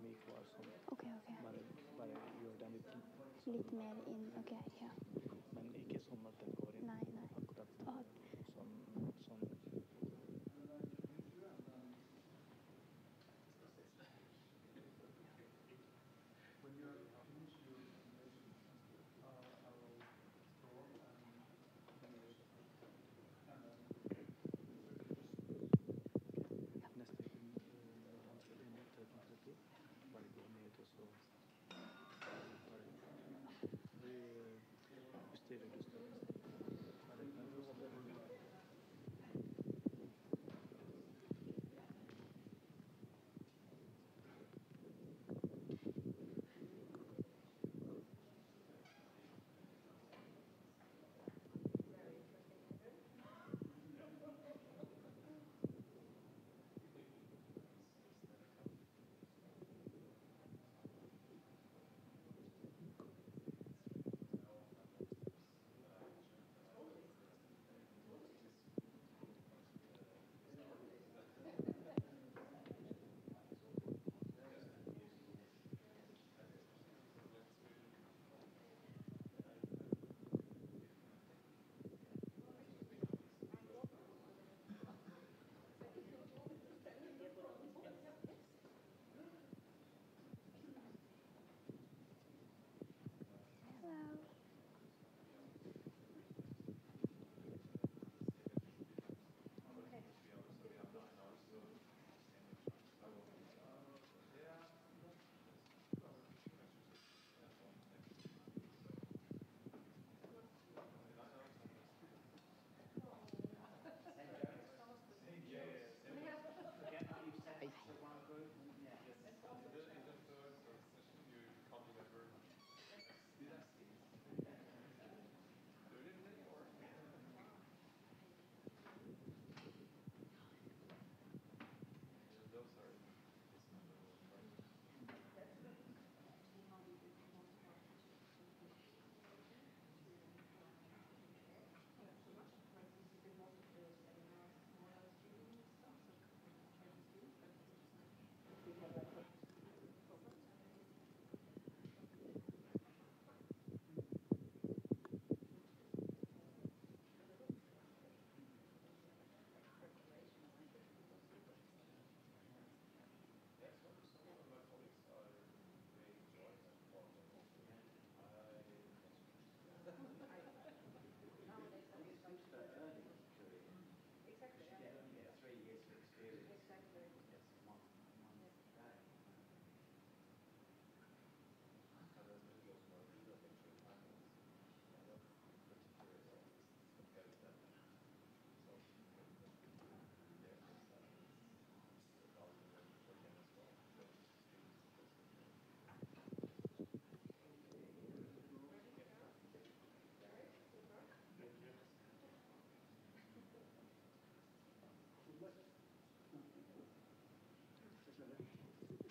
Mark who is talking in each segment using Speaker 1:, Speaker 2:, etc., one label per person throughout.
Speaker 1: mye klar sånn.
Speaker 2: Ok.
Speaker 1: Bare gjør den
Speaker 2: Litt mer inn, ok, ja.
Speaker 1: Men ikke sånn at den går inn.
Speaker 2: Nei.
Speaker 1: Akkurat sånn. Neste gang når han skal inn i 1330, bare gå ned og så bare justerer du størrelsen. Bare klar og så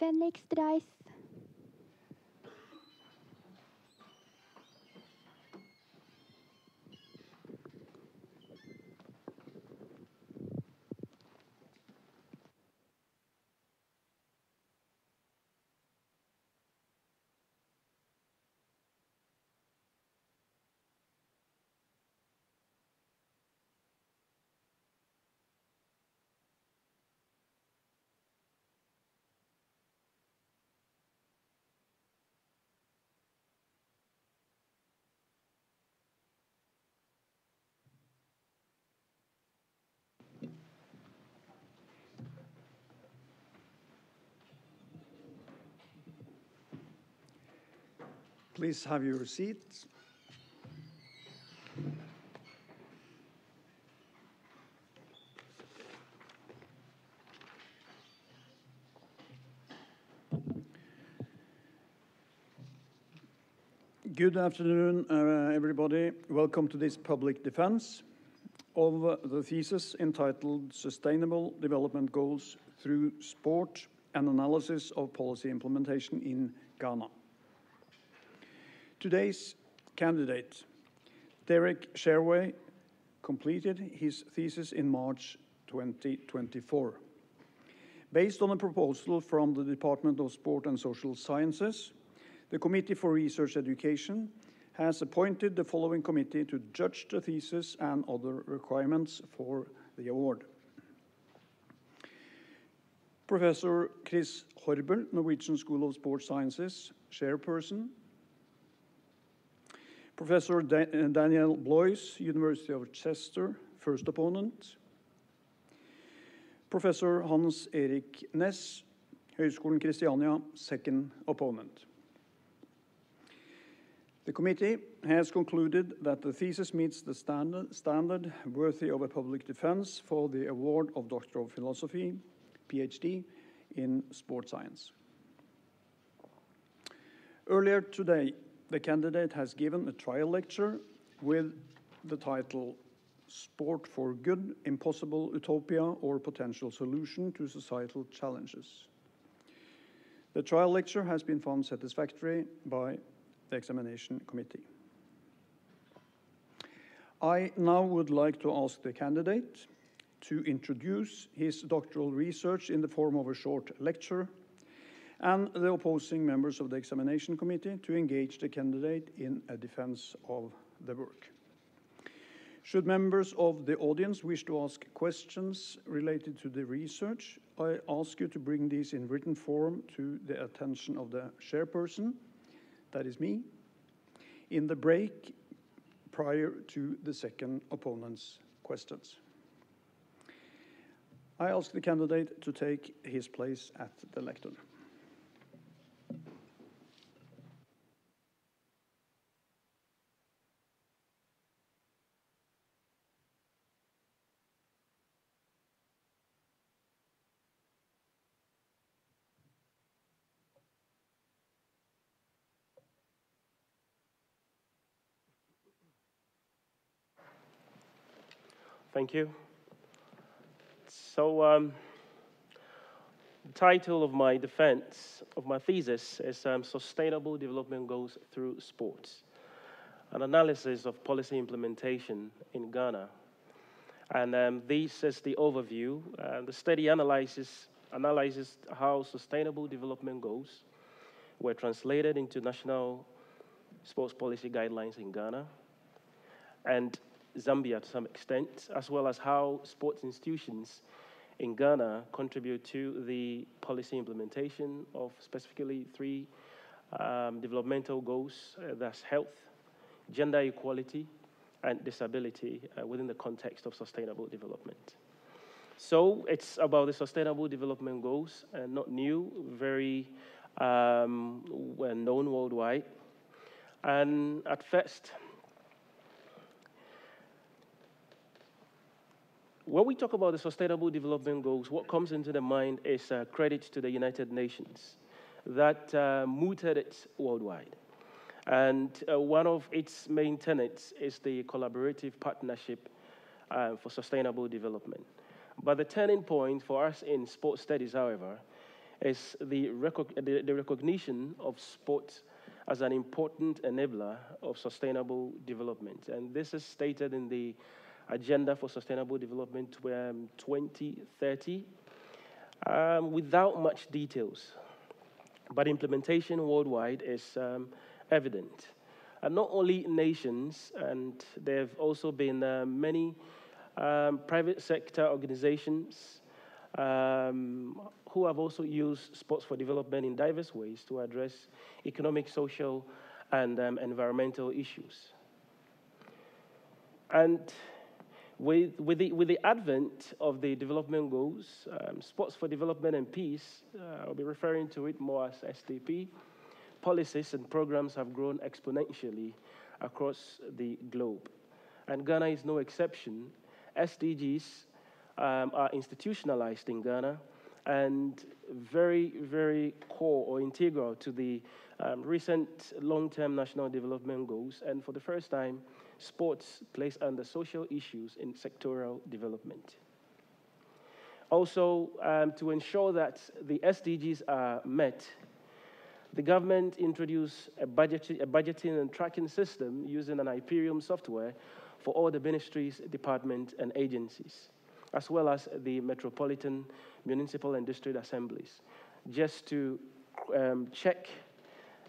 Speaker 2: Vennligst reis.
Speaker 3: Please have your seats. Good afternoon, everybody. Welcome to this public defense of the thesis entitled Sustainable Development Goals Through Sport and Analysis of Policy Implementation in Ghana. Today's candidate, Derrick Charway, completed his thesis in March 2024. Based on a proposal from the Department of Sport and Social Sciences, the Committee for Research Education has appointed the following committee to judge the thesis and other requirements for the award. Professor Chris Horbel, Norwegian School of Sports Sciences, chairperson. Professor Daniel Blois, University of Chester, first opponent. Professor Hans Erik Næss, Høgskolen Kristiania, second opponent. The committee has concluded that the thesis meets the standard worthy of a public defense for the award of Doctor of Philosophy, PhD, in sports science. Earlier today, the candidate has given a trial lecture with the title Sport for Good, Impossible Utopia or Potential Solution to Societal Challenges. The trial lecture has been found satisfactory by the examination committee. I now would like to ask the candidate to introduce his doctoral research in the form of a short lecture, and the opposing members of the examination committee to engage the candidate in a defense of the work. Should members of the audience wish to ask questions related to the research, I ask you to bring these in written form to the attention of the chairperson, that is me, in the break prior to the second opponent's questions. I ask the candidate to take his place at the lectern.
Speaker 4: Thank you. So, the title of my defense, of my thesis, is Sustainable Development Goals Through Sports, an analysis of policy implementation in Ghana. And this is the overview. The study analyzes how sustainable development goals were translated into national sports policy guidelines in Ghana and Zambia to some extent, as well as how sports institutions in Ghana contribute to the policy implementation of specifically three developmental goals, that's health, gender equality, and disability within the context of sustainable development. So it's about the sustainable development goals, and not new, very well known worldwide. And at first, when we talk about the Sustainable Development Goals, what comes into the mind is credit to the United Nations that mooted it worldwide. And one of its main tenets is the collaborative partnership for sustainable development. But the turning point for us in sports studies, however, is the recognition of sports as an important enabler of sustainable development. And this is stated in the Agenda for Sustainable Development 2030 without much details. But implementation worldwide is evident. And not only nations, and there have also been many private sector organizations who have also used sports for development in diverse ways to address economic, social, and environmental issues. And with the advent of the development goals, Sports for Development and Peace, I'll be referring to it more as SDP, policies and programs have grown exponentially across the globe. And Ghana is no exception. SDGs are institutionalized in Ghana and very, very core or integral to the recent long-term national development goals. And for the first time, sports placed under social issues in sectoral development. Also, to ensure that the SDGs are met, the government introduced a budgeting and tracking system using an Hyperion software for all the ministries, departments, and agencies. as well as the metropolitan, municipal, and district assemblies, just to check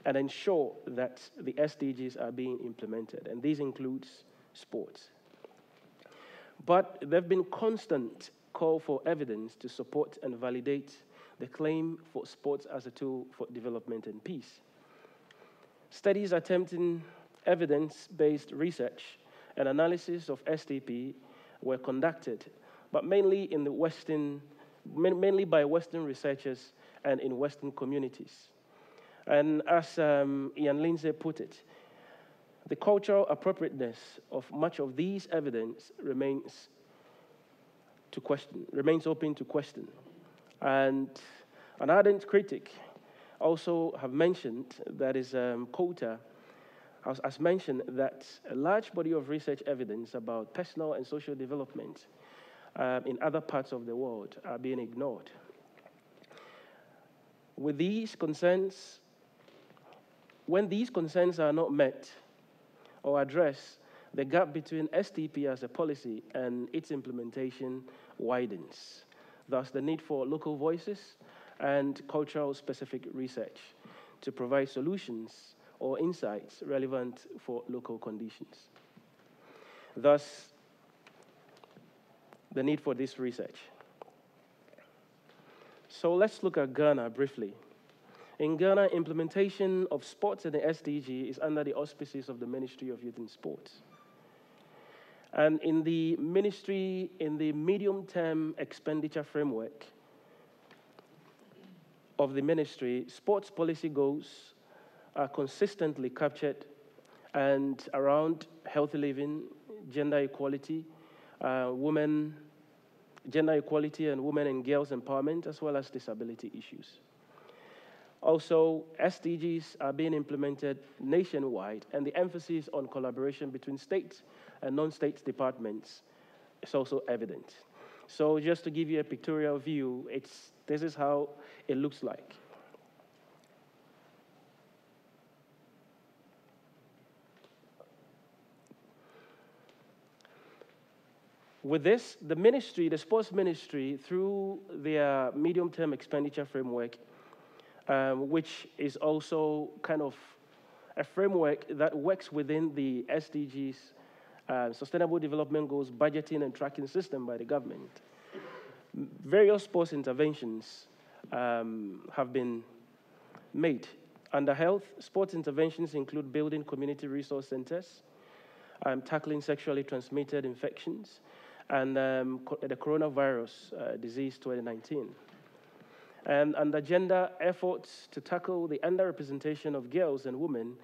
Speaker 4: and ensure that the SDGs are being implemented, and this includes sports. But there have been constant call for evidence to support and validate the claim for sports as a tool for development and peace. Studies attempting evidence-based research and analysis of SDP were conducted, but mainly by Western researchers and in Western communities. And as Ian Lindsay put it, the cultural appropriateness of much of these evidence remains open to question. And an ardent critic also have mentioned, that is Coulter, has mentioned that a large body of research evidence about personal and social development in other parts of the world are being ignored. With these concerns, when these concerns are not met or addressed, the gap between SDP as a policy and its implementation widens. Thus, the need for local voices and cultural-specific research to provide solutions or insights relevant for local conditions. Thus, the need for this research. So let's look at Ghana briefly. In Ghana, implementation of sports and the SDG is under the auspices of the Ministry of Youth and Sports. And in the ministry, in the medium-term expenditure framework of the ministry, sports policy goals are consistently captured and around healthy living, gender equality, gender equality and women and girls empowerment, as well as disability issues. Also, SDGs are being implemented nationwide, and the emphasis on collaboration between state and non-state departments is also evident. So just to give you a pictorial view, this is how it looks like. With this, the ministry, the sports ministry, through their medium-term expenditure framework, which is also kind of a framework that works within the SDGs, Sustainable Development Goals budgeting and tracking system by the government. Various sports interventions have been made. Under health, sports interventions include building community resource centers, tackling sexually transmitted infections, and the coronavirus disease 2019. And under gender, efforts to tackle the underrepresentation of girls and women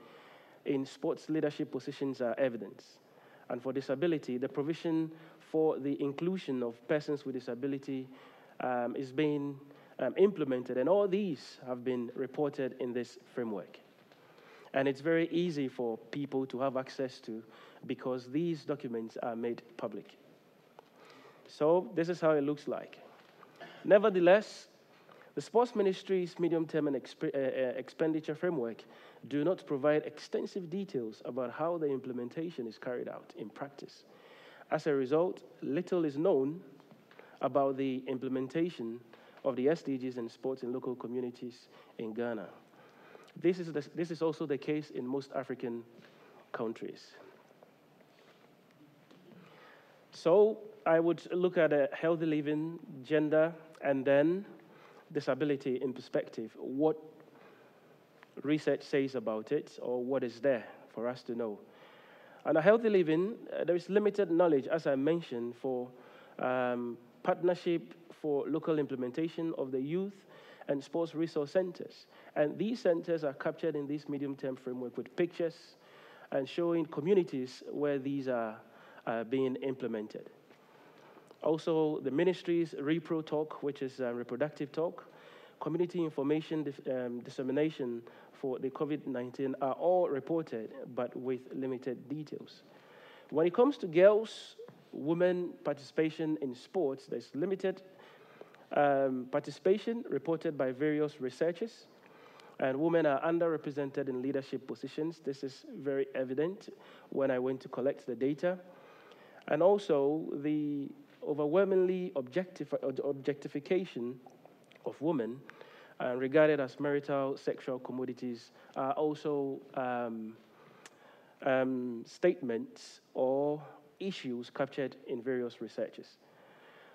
Speaker 4: in sports leadership positions are evident. And for disability, the provision for the inclusion of persons with disability is being implemented, and all these have been reported in this framework. And it's very easy for people to have access to because these documents are made public. So this is how it looks like. Nevertheless, the Sports Ministry's medium-term and expenditure framework do not provide extensive details about how the implementation is carried out in practice. As a result, little is known about the implementation of the SDGs and sports in local communities in Ghana. This is also the case in most African countries. So I would look at a healthy living, gender, and then disability in perspective. What research says about it, or what is there for us to know. And a healthy living, there is limited knowledge, as I mentioned, for partnership for local implementation of the youth and sports resource centers. And these centers are captured in this medium-term framework with pictures and showing communities where these are being implemented. Also, the ministry's Repro Talk, which is reproductive talk, community information dissemination for the COVID-19 are all reported, but with limited details. When it comes to girls, women participation in sports, there's limited participation reported by various researchers, and women are underrepresented in leadership positions. This is very evident when I went to collect the data. And also, the overwhelmingly objectification of women regarded as marital sexual commodities are also statements or issues captured in various researches.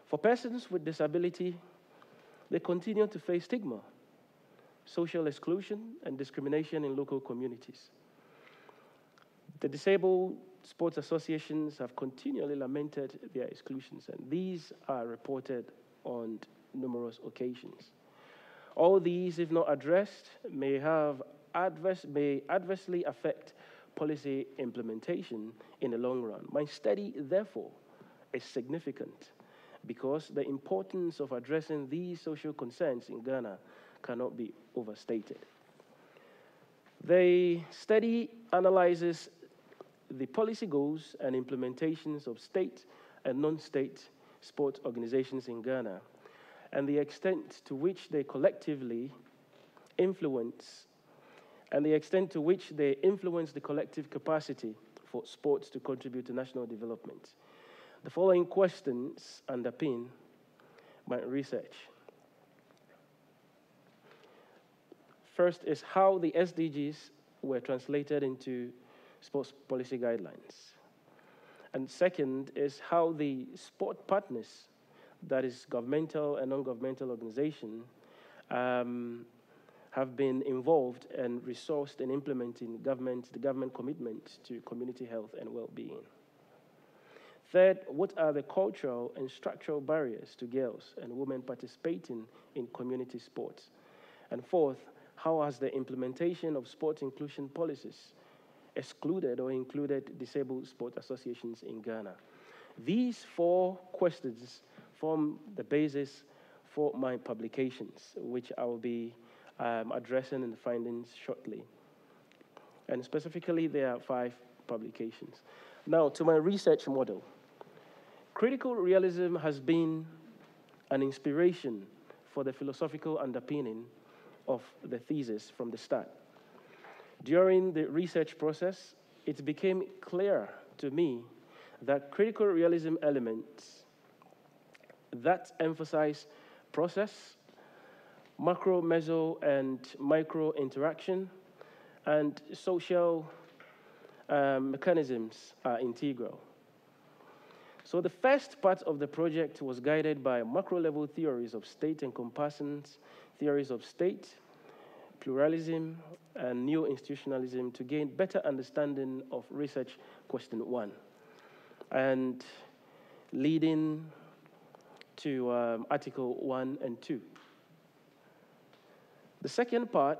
Speaker 4: For persons with disability, they continue to face stigma, social exclusion, and discrimination in local communities. The disabled sports associations have continually lamented their exclusions, and these are reported on numerous occasions. All these, if not addressed, may adversely affect policy implementation in the long run. My study, therefore, is significant because the importance of addressing these social concerns in Ghana cannot be overstated. The study analyzes the policy goals and implementations of state and non-state sports organizations in Ghana and the extent to which they collectively influence the collective capacity for sports to contribute to national development. The following questions underpin my research. First is how the SDGs were translated into sports policy guidelines. And second is how the sport partners, that is governmental and non-governmental organizations, have been involved and resourced in implementing the government commitment to community health and well-being. Third, what are the cultural and structural barriers to girls and women participating in community sports? And fourth, how has the implementation of sports inclusion policies excluded or included disabled sport associations in Ghana? These four questions form the basis for my publications, which I will be addressing in the findings shortly. And specifically, there are 5 publications. Now, to my research model. Critical realism has been an inspiration for the philosophical underpinning of the thesis from the start. During the research process, it became clear to me that critical realism elements that emphasize process, macro, meso, and micro interaction, and social mechanisms are integral. So the first part of the project was guided by macro-level theories of state encompassance, theories of state, pluralism, and neo-institutionalism to gain better understanding of research question 1, and leading to article 1 and 2. The second part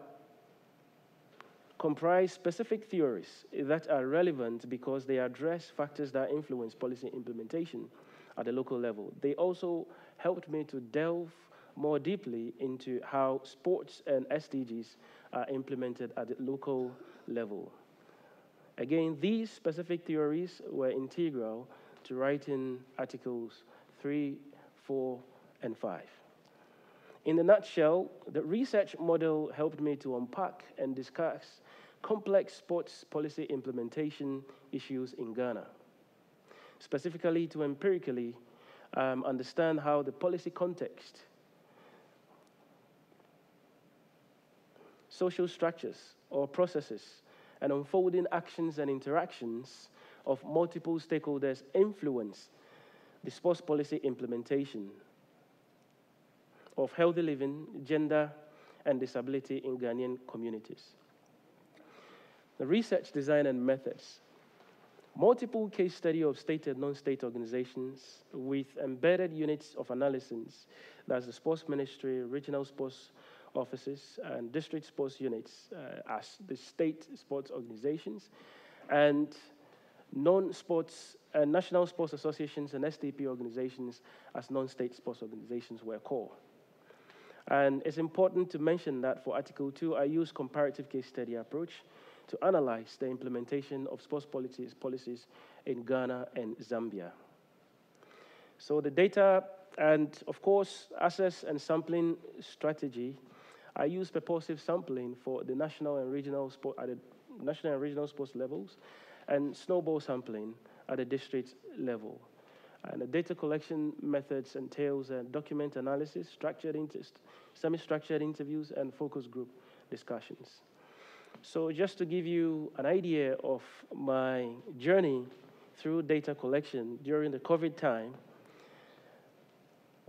Speaker 4: comprise specific theories that are relevant because they address factors that influence policy implementation at the local level. They also helped me to delve more deeply into how sports and SDGs are implemented at the local level. Again, these specific theories were integral to writing articles 3, 4, and 5. In a nutshell, the research model helped me to unpack and discuss complex sports policy implementation issues in Ghana, specifically to empirically understand how the policy context, social structures or processes, and unfolding actions and interactions of multiple stakeholders influence the sports policy implementation of healthy living, gender, and disability in Ghanaian communities. The research design and methods. Multiple case study of state and non-state organizations with embedded units of analysis, that's the sports ministry, regional sports offices, and district sports units as the state sports organizations, and non-sports and national sports associations and STP organizations as non-state sports organizations were core. And it's important to mention that for Article 2, I use comparative case study approach to analyze the implementation of sports policies in Ghana and Zambia. So the data and, of course, access and sampling strategy, I use purposive sampling for the national and regional sports levels, and snowball sampling at the district level. And the data collection methods entails document analysis, semi-structured interviews, and focus group discussions. So just to give you an idea of my journey through data collection during the COVID time,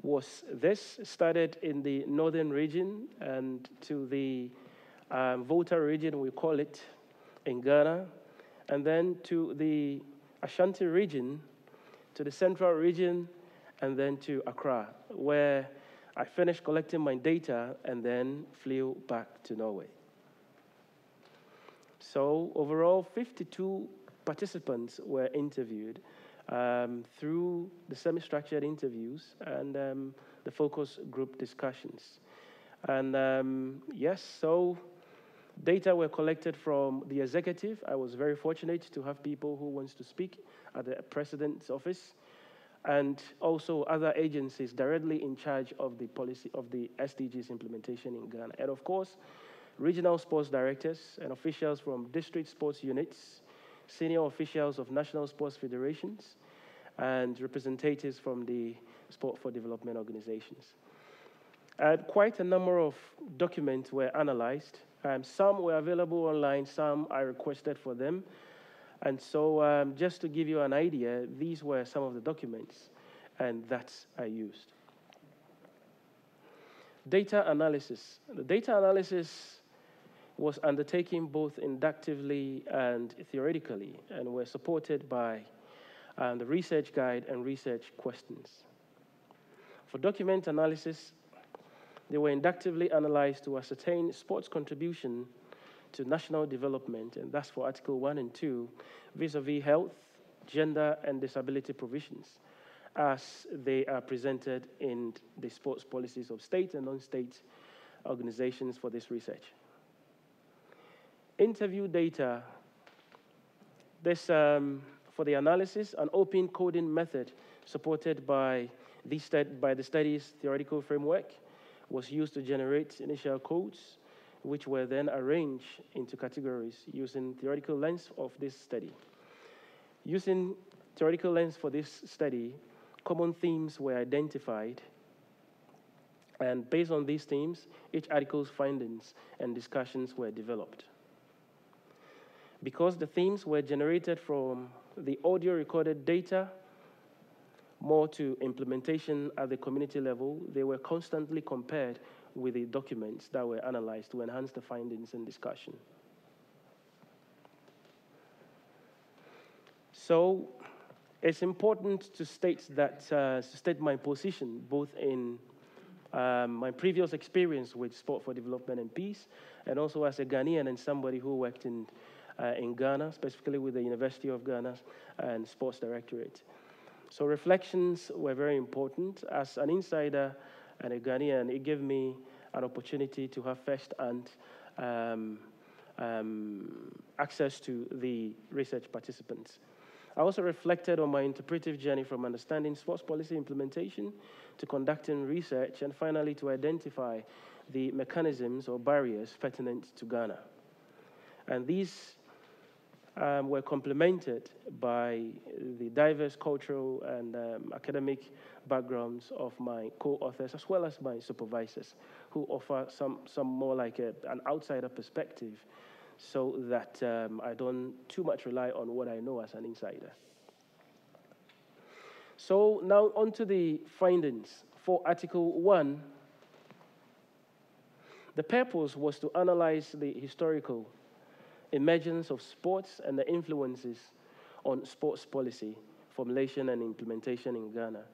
Speaker 4: was this started in the northern region and to the Volta region, we call it, in Ghana, and then to the Ashanti region, to the central region, and then to Accra, where I finished collecting my data and then flew back to Norway. So overall, 52 participants were interviewed through the semi-structured interviews and the focus group discussions. And yes, so data were collected from the executive. I was very fortunate to have people who wants to speak at the president's office, and also other agencies directly in charge of the policy of the SDGs implementation in Ghana. And of course, regional sports directors and officials from district sports units, senior officials of national sports federations, and representatives from the Sport for Development organizations. And quite a number of documents were analyzed. Some were available online, some I requested for them. And so just to give you an idea, these were some of the documents, and that I used. Data analysis. The data analysis was undertaken both inductively and theoretically, and were supported by the research guide and research questions. For document analysis, they were inductively analyzed to ascertain sports contribution to national development, and that's for Article 1 and 2, vis-a-vis health, gender, and disability provisions, as they are presented in the sports policies of state and non-state organizations for this research. Interview data, this, for the analysis, an open coding method supported by the study's theoretical framework was used to generate initial codes, which were then arranged into categories using theoretical lens of this study. Using theoretical lens for this study, common themes were identified, and based on these themes, each article's findings and discussions were developed. Because the themes were generated from the audio recorded data, more to implementation at the community level, they were constantly compared with the documents that were analyzed to enhance the findings and discussion. So it's important to state my position, both in my previous experience with Sport for Development and Peace, and also as a Ghanaian and somebody who worked in Ghana, specifically with the University of Ghana and Sports Directorate. So reflections were very important. As an insider and a Ghanaian, it gave me an opportunity to have first-hand access to the research participants. I also reflected on my interpretive journey from understanding sports policy implementation to conducting research, and finally to identify the mechanisms or barriers pertinent to Ghana. And these were complemented by the diverse cultural and academic backgrounds of my co-authors, as well as my supervisors, who offer some more like an outsider perspective, so that I don't too much rely on what I know as an insider. So now on to the findings. For Article 1, the purpose was to analyze the historical emergence of sports and the influences on sports policy formulation and implementation in Ghana.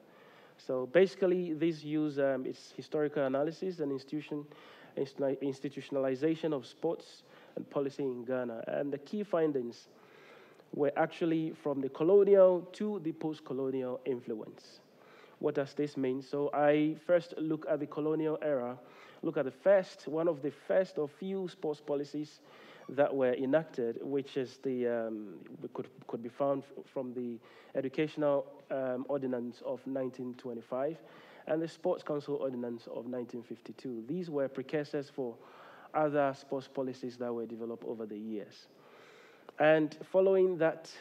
Speaker 4: So basically, this use its historical analysis and institutionalization of sports and policy in Ghana. And the key findings were actually from the colonial to the post-colonial influence. What does this mean? So I first look at the colonial era, look at one of the first or few sports policies that were enacted, which is the could be found from the Educational Ordinance of 1925 and the Sports Council Ordinance of 1952. These were precursors for other sports policies that were developed over the years. And following that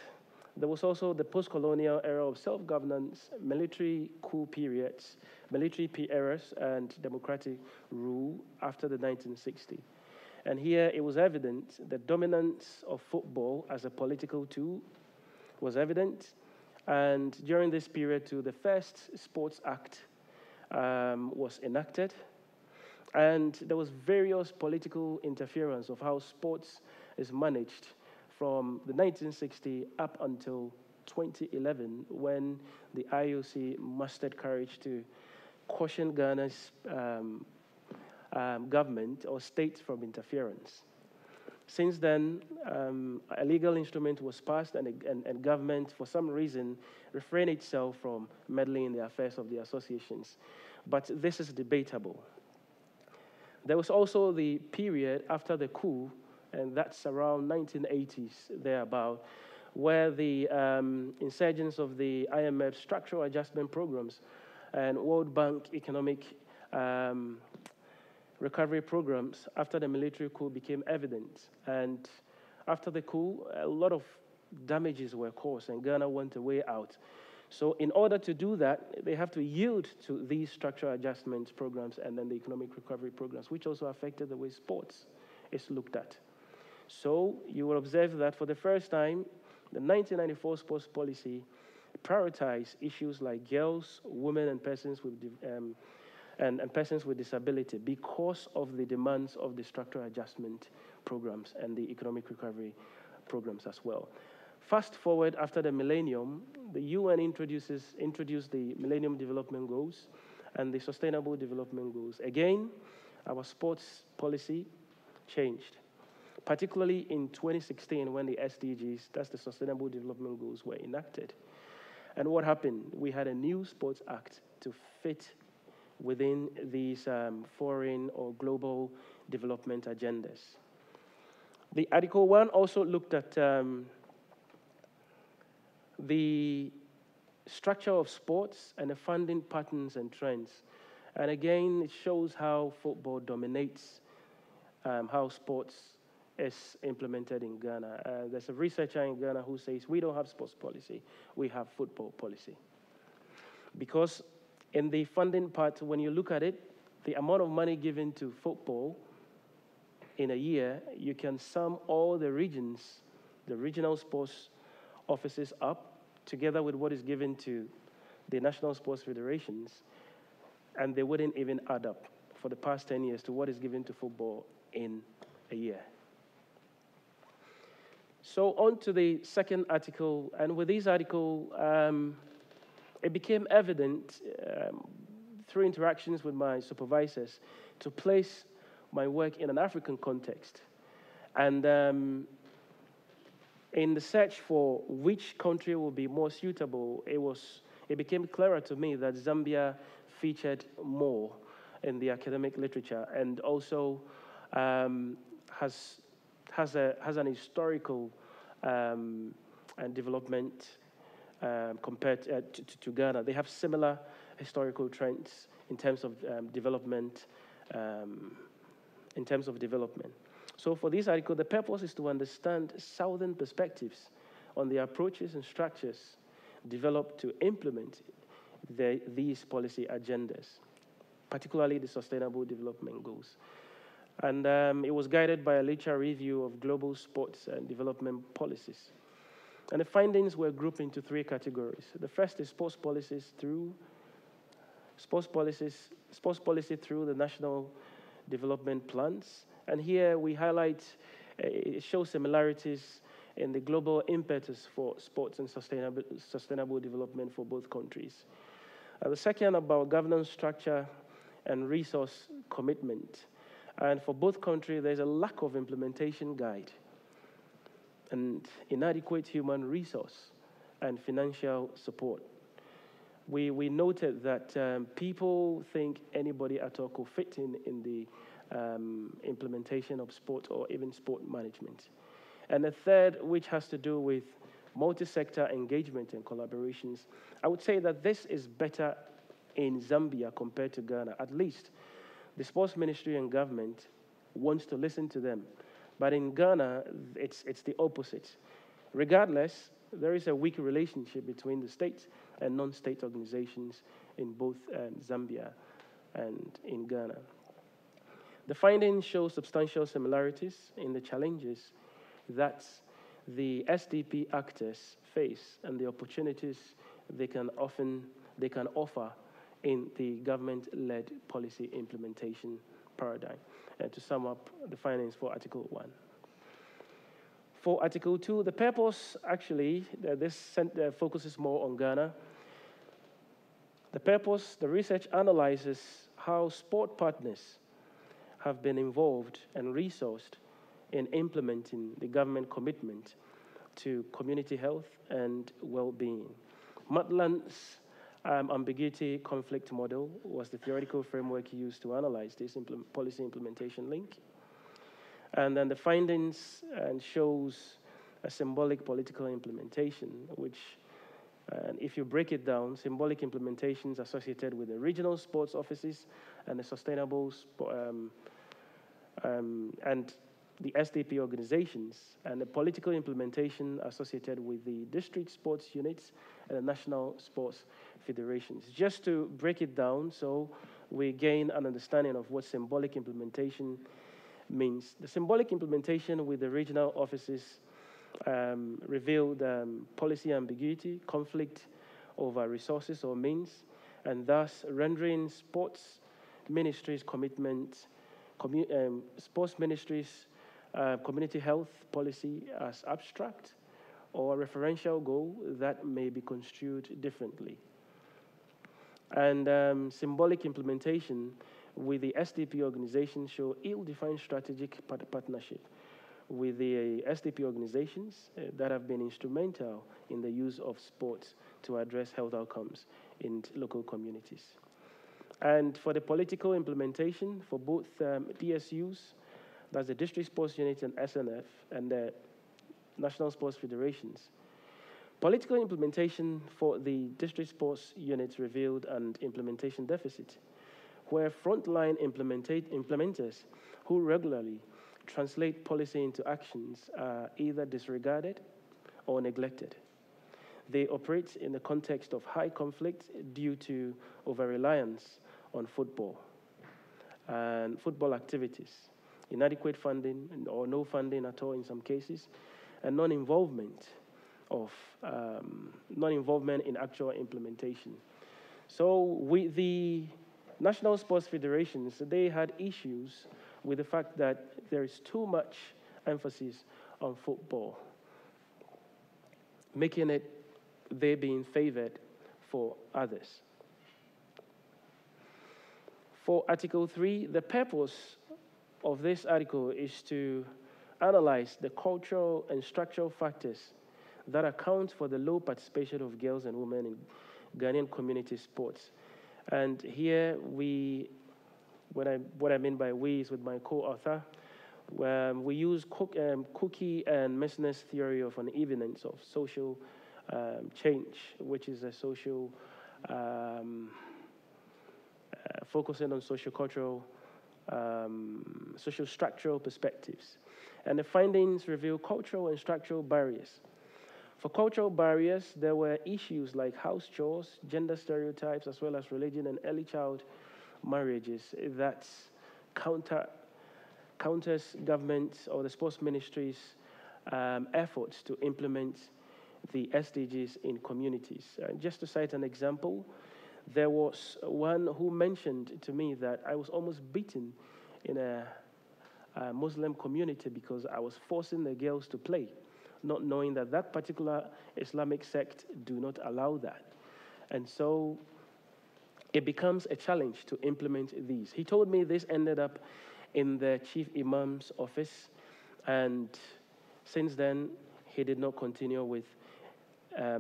Speaker 4: There was also the post-colonial era of self-governance, military coup periods, military eras, and democratic rule after the 1960s. And here it was evident the dominance of football as a political tool was evident. And during this period too, the first Sports Act was enacted. And there was various political interference of how sports is managed from the 1960s up until 2011, when the IOC mustered courage to caution Ghana's government or state from interference. Since then, a legal instrument was passed, and government, for some reason, refrained itself from meddling in the affairs of the associations. But this is debatable. There was also the period after the coup, and that's around 1980s, thereabout, where the insurgents of the IMF structural adjustment programs and World Bank economic recovery programs after the military coup became evident. And after the coup, a lot of damages were caused, and Ghana went a way out. So in order to do that, they have to yield to these structural adjustment programs and then the economic recovery programs, which also affected the way sports is looked at. So you will observe that for the first time, the 1994 sports policy prioritized issues like girls, women, and persons with and persons with disability because of the demands of the structural adjustment programs and the economic recovery programs as well. Fast forward after the millennium, the UN introduced the Millennium Development Goals and the Sustainable Development Goals. Again, our sports policy changed, particularly in 2016 when the SDGs, that's the Sustainable Development Goals, were enacted. And what happened? We had a new Sports Act to fit within these foreign or global development agendas. The Article 1 also looked at the structure of sports and the funding patterns and trends. And again, it shows how football dominates how sports is implemented in Ghana. There's a researcher in Ghana who says, we don't have sports policy, we have football policy. Because in the funding part, when you look at it, the amount of money given to football in a year, you can sum all the regions, the regional sports offices up, together with what is given to the national sports federations, and they wouldn't even add up for the past 10 years to what is given to football in a year. So on to the second article, and with this article, it became evident through interactions with my supervisors to place my work in an African context. And in the search for which country would be more suitable, it became clearer to me that Zambia featured more in the academic literature, and also has an historical and development compared to Ghana. They have similar historical trends in terms of development. So for this article, the purpose is to understand Southern perspectives on the approaches and structures developed to implement these policy agendas, particularly the Sustainable Development Goals. And it was guided by a literature review of global sports and development policies. And the findings were grouped into three categories. The first is sports policy through the national development plans. And here we highlight, it shows similarities in the global impetus for sports and sustainable development for both countries. The second about governance structure and resource commitment. And for both countries, there's a lack of implementation guide and inadequate human resource and financial support. We noted that people think anybody at all could fit in the implementation of sport or even sport management. And the third, which has to do with multi-sector engagement and collaborations, I would say that this is better in Zambia compared to Ghana. At least the sports ministry and government wants to listen to them. But in Ghana, it's the opposite. Regardless, there is a weak relationship between the state and non-state organizations in both Zambia and in Ghana. The findings show substantial similarities in the challenges that the SDP actors face and the opportunities they can offer in the government-led policy implementation paradigm. To sum up the findings for Article 1. For Article 2, the purpose, actually, this focuses more on Ghana. The purpose, the research analyzes how sport partners have been involved and resourced in implementing the government commitment to community health and well-being. Maitland's ambiguity conflict model was the theoretical framework used to analyze this policy implementation link. And then the findings shows a symbolic political implementation, which, if you break it down, symbolic implementations associated with the regional sports offices and the sustainable and the SDP organizations, and the political implementation associated with the district sports units and the national sports federations. Just to break it down so we gain an understanding of what symbolic implementation means. The symbolic implementation with the regional offices revealed policy ambiguity, conflict over resources or means, and thus rendering sports ministries' commitment, sports ministries' community health policy as abstract or a referential goal that may be construed differently. And symbolic implementation with the SDP organization show ill-defined strategic partnership with the SDP organizations that have been instrumental in the use of sports to address health outcomes in local communities. And for the political implementation for both DSUs, that's the District Sports Unit and SNF, and the National Sports Federations. Political implementation for the District Sports Units revealed an implementation deficit, where frontline implementers who regularly translate policy into actions are either disregarded or neglected. They operate in the context of high conflict due to over-reliance on football and football activities, inadequate funding or no funding at all in some cases, and non-involvement in actual implementation. So with the National Sports Federations, they had issues with the fact that there is too much emphasis on football, making it they being favored for others. For Article 3, the purpose of this article is to analyze the cultural and structural factors that account for the low participation of girls and women in Ghanaian community sports. And here what I mean by we is with my co-author, we use Cookie and Messner's theory of uneveness of social change, which is a social, focusing on social structural perspectives. And the findings reveal cultural and structural barriers. For cultural barriers, there were issues like house chores, gender stereotypes, as well as religion and early child marriages that counters government or the sports ministry's efforts to implement the SDGs in communities. Just to cite an example, there was one who mentioned to me that I was almost beaten in a Muslim community because I was forcing the girls to play, not knowing that that particular Islamic sect do not allow that. And so it becomes a challenge to implement these. He told me this ended up in the chief imam's office, and since then, he did not continue with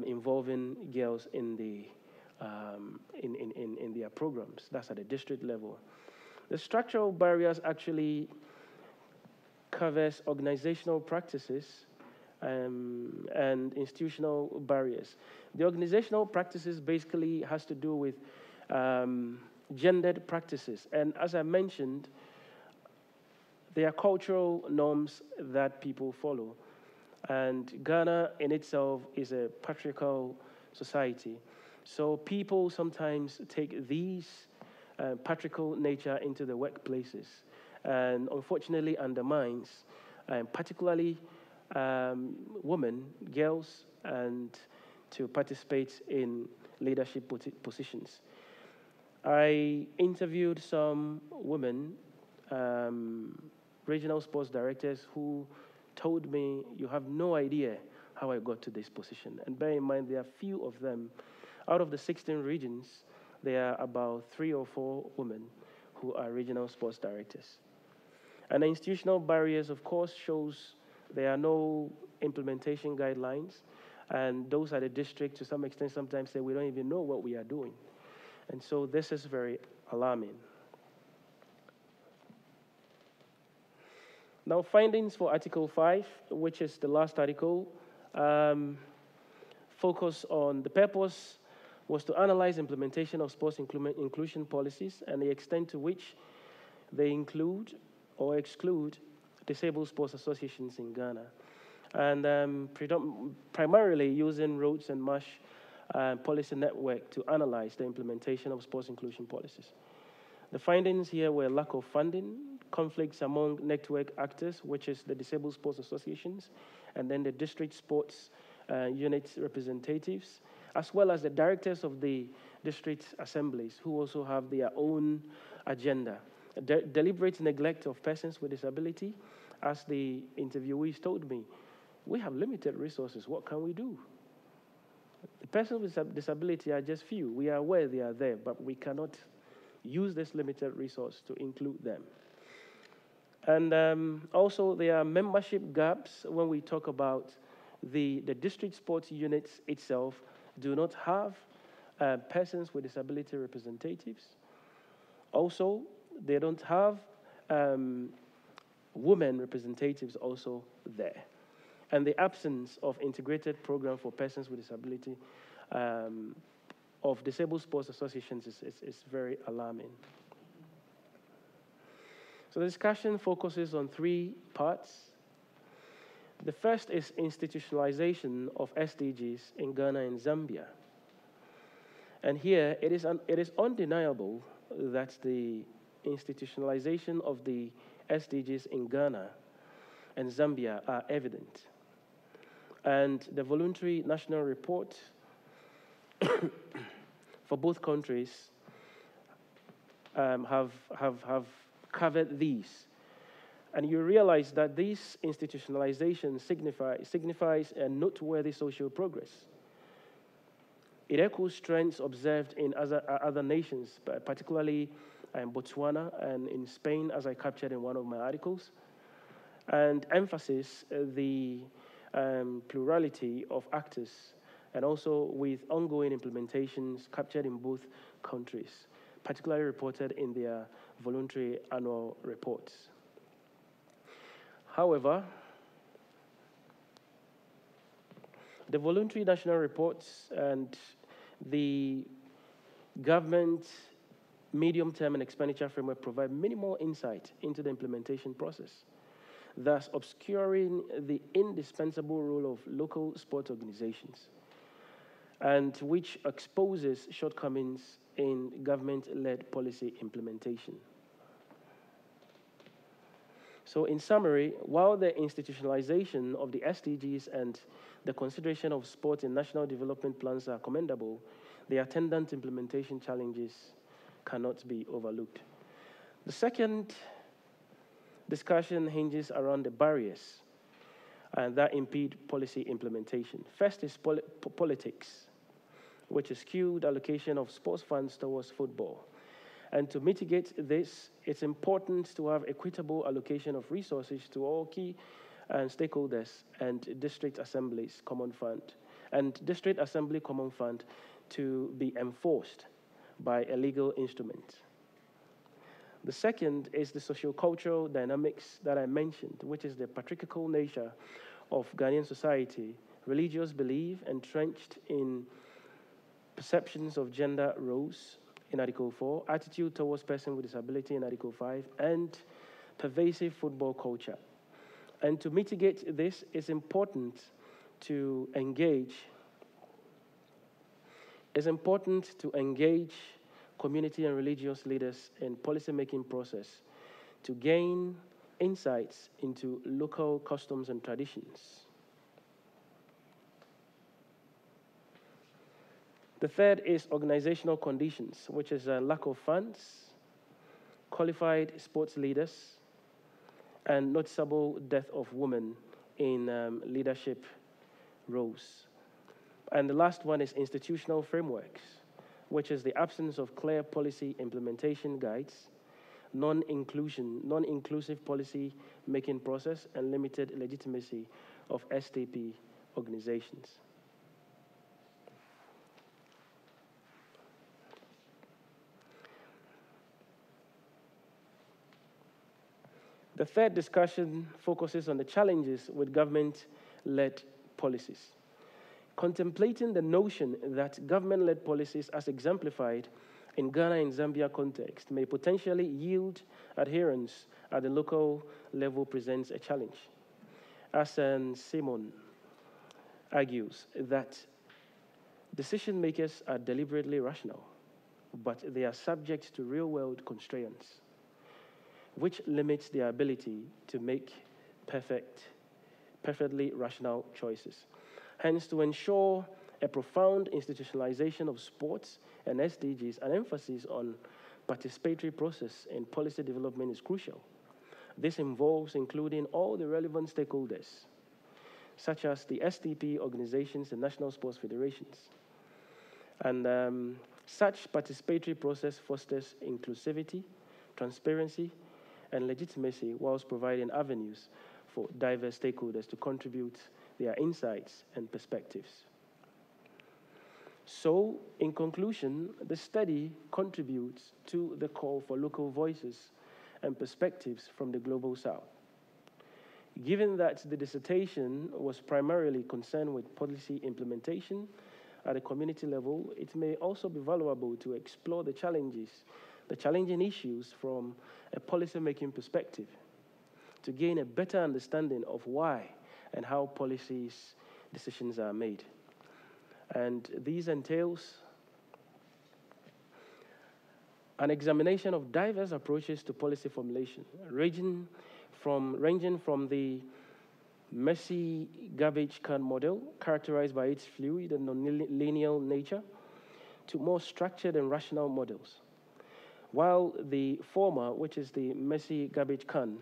Speaker 4: involving girls in the in their programs. That's at the district level. The structural barriers actually covers organizational practices and institutional barriers. The organizational practices basically has to do with gendered practices. And as I mentioned, there are cultural norms that people follow. And Ghana in itself is a patriarchal society. So people sometimes take these patriarchal nature into the workplaces, and unfortunately undermines particularly women, girls, and to participate in leadership positions. I interviewed some women, regional sports directors, who told me, you have no idea how I got to this position. And bear in mind, there are few of them. Out of the 16 regions, there are about 3 or 4 women who are regional sports directors. And the institutional barriers, of course, shows there are no implementation guidelines. And those at the district, to some extent, sometimes say we don't even know what we are doing. And so this is very alarming. Now, findings for Article 5, which is the last article, focus on the purpose was to analyze implementation of sports inclusion policies and the extent to which they include or exclude disabled sports associations in Ghana. And primarily using Roads and Marsh Policy Network to analyze the implementation of sports inclusion policies. The findings here were lack of funding, conflicts among network actors, which is the disabled sports associations, and then the district sports unit representatives, as well as the directors of the district assemblies, who also have their own agenda. Deliberate neglect of persons with disability, as the interviewees told me, we have limited resources, what can we do? The persons with disability are just few. We are aware they are there, but we cannot use this limited resource to include them. And also there are membership gaps when we talk about the district sports units itself do not have persons with disability representatives. Also, they don't have women representatives also there. And the absence of integrated program for persons with disability of disabled sports associations is very alarming. So the discussion focuses on 3 parts. The first is institutionalization of SDGs in Ghana and Zambia. And here it is undeniable that the institutionalization of the SDGs in Ghana and Zambia are evident. And the voluntary national report for both countries have covered these. And you realize that this institutionalization signifies a noteworthy social progress. It echoes trends observed in other nations, particularly in Botswana and in Spain, as I captured in one of my articles, and emphasizes the plurality of actors, and also with ongoing implementations captured in both countries, particularly reported in their voluntary annual reports. However, the voluntary national reports and the government medium-term and expenditure framework provide minimal insight into the implementation process, thus obscuring the indispensable role of local sport organizations, and which exposes shortcomings in government-led policy implementation. So in summary, while the institutionalization of the SDGs and the consideration of sport in national development plans are commendable, the attendant implementation challenges cannot be overlooked. The second discussion hinges around the barriers that impede policy implementation. First is politics, which is skewed allocation of sports funds towards football. And to mitigate this, it's important to have equitable allocation of resources to all key stakeholders and district assemblies common fund, and district assembly common fund to be enforced by a legal instrument. The second is the socio-cultural dynamics that I mentioned, which is the patriarchal nature of Ghanaian society, religious belief entrenched in perceptions of gender roles in Article 4, attitude towards persons with disability in Article 5, and pervasive football culture. And to mitigate this, it's important to engage. It's important to engage community and religious leaders in policy-making process to gain insights into local customs and traditions. The third is organizational conditions, which is a lack of funds, qualified sports leaders, and noticeable death of women in leadership roles. And the last one is institutional frameworks, which is the absence of clear policy implementation guides, non-inclusive policy making process, and limited legitimacy of STP organizations. The third discussion focuses on the challenges with government-led policies. Contemplating the notion that government-led policies as exemplified in Ghana and Zambia context may potentially yield adherence at the local level presents a challenge. As Simon argues that decision makers are deliberately rational, but they are subject to real-world constraints, which limits their ability to make perfectly rational choices. Hence, to ensure a profound institutionalization of sports and SDGs, an emphasis on participatory process in policy development is crucial. This involves including all the relevant stakeholders, such as the STP organizations and national sports federations. And such participatory process fosters inclusivity, transparency, and legitimacy, whilst providing avenues for diverse stakeholders to contribute their insights and perspectives. So, in conclusion, the study contributes to the call for local voices and perspectives from the Global South. Given that the dissertation was primarily concerned with policy implementation at a community level, it may also be valuable to explore the challenging issues from a policy-making perspective to gain a better understanding of why and how policies decisions are made. And these entails an examination of diverse approaches to policy formulation, ranging from the messy garbage can model, characterized by its fluid and non-linear nature, to more structured and rational models. While the former, which is the messy garbage can,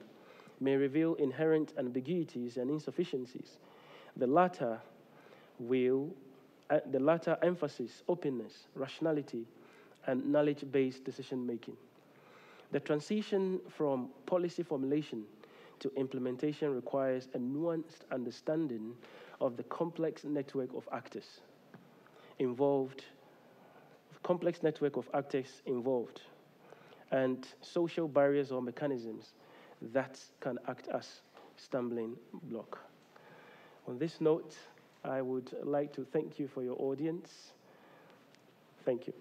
Speaker 4: may reveal inherent ambiguities and insufficiencies, the latter emphasizes openness, rationality, and knowledge-based decision-making. The transition from policy formulation to implementation requires a nuanced understanding of the complex network of actors involved, and social barriers or mechanisms that can act as stumbling block. On this note, I would like to thank you for your audience. Thank you.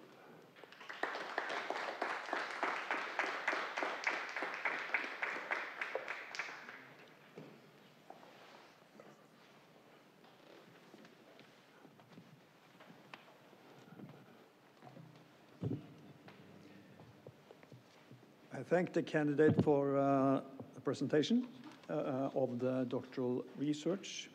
Speaker 3: I thank the candidate for the presentation of the doctoral research.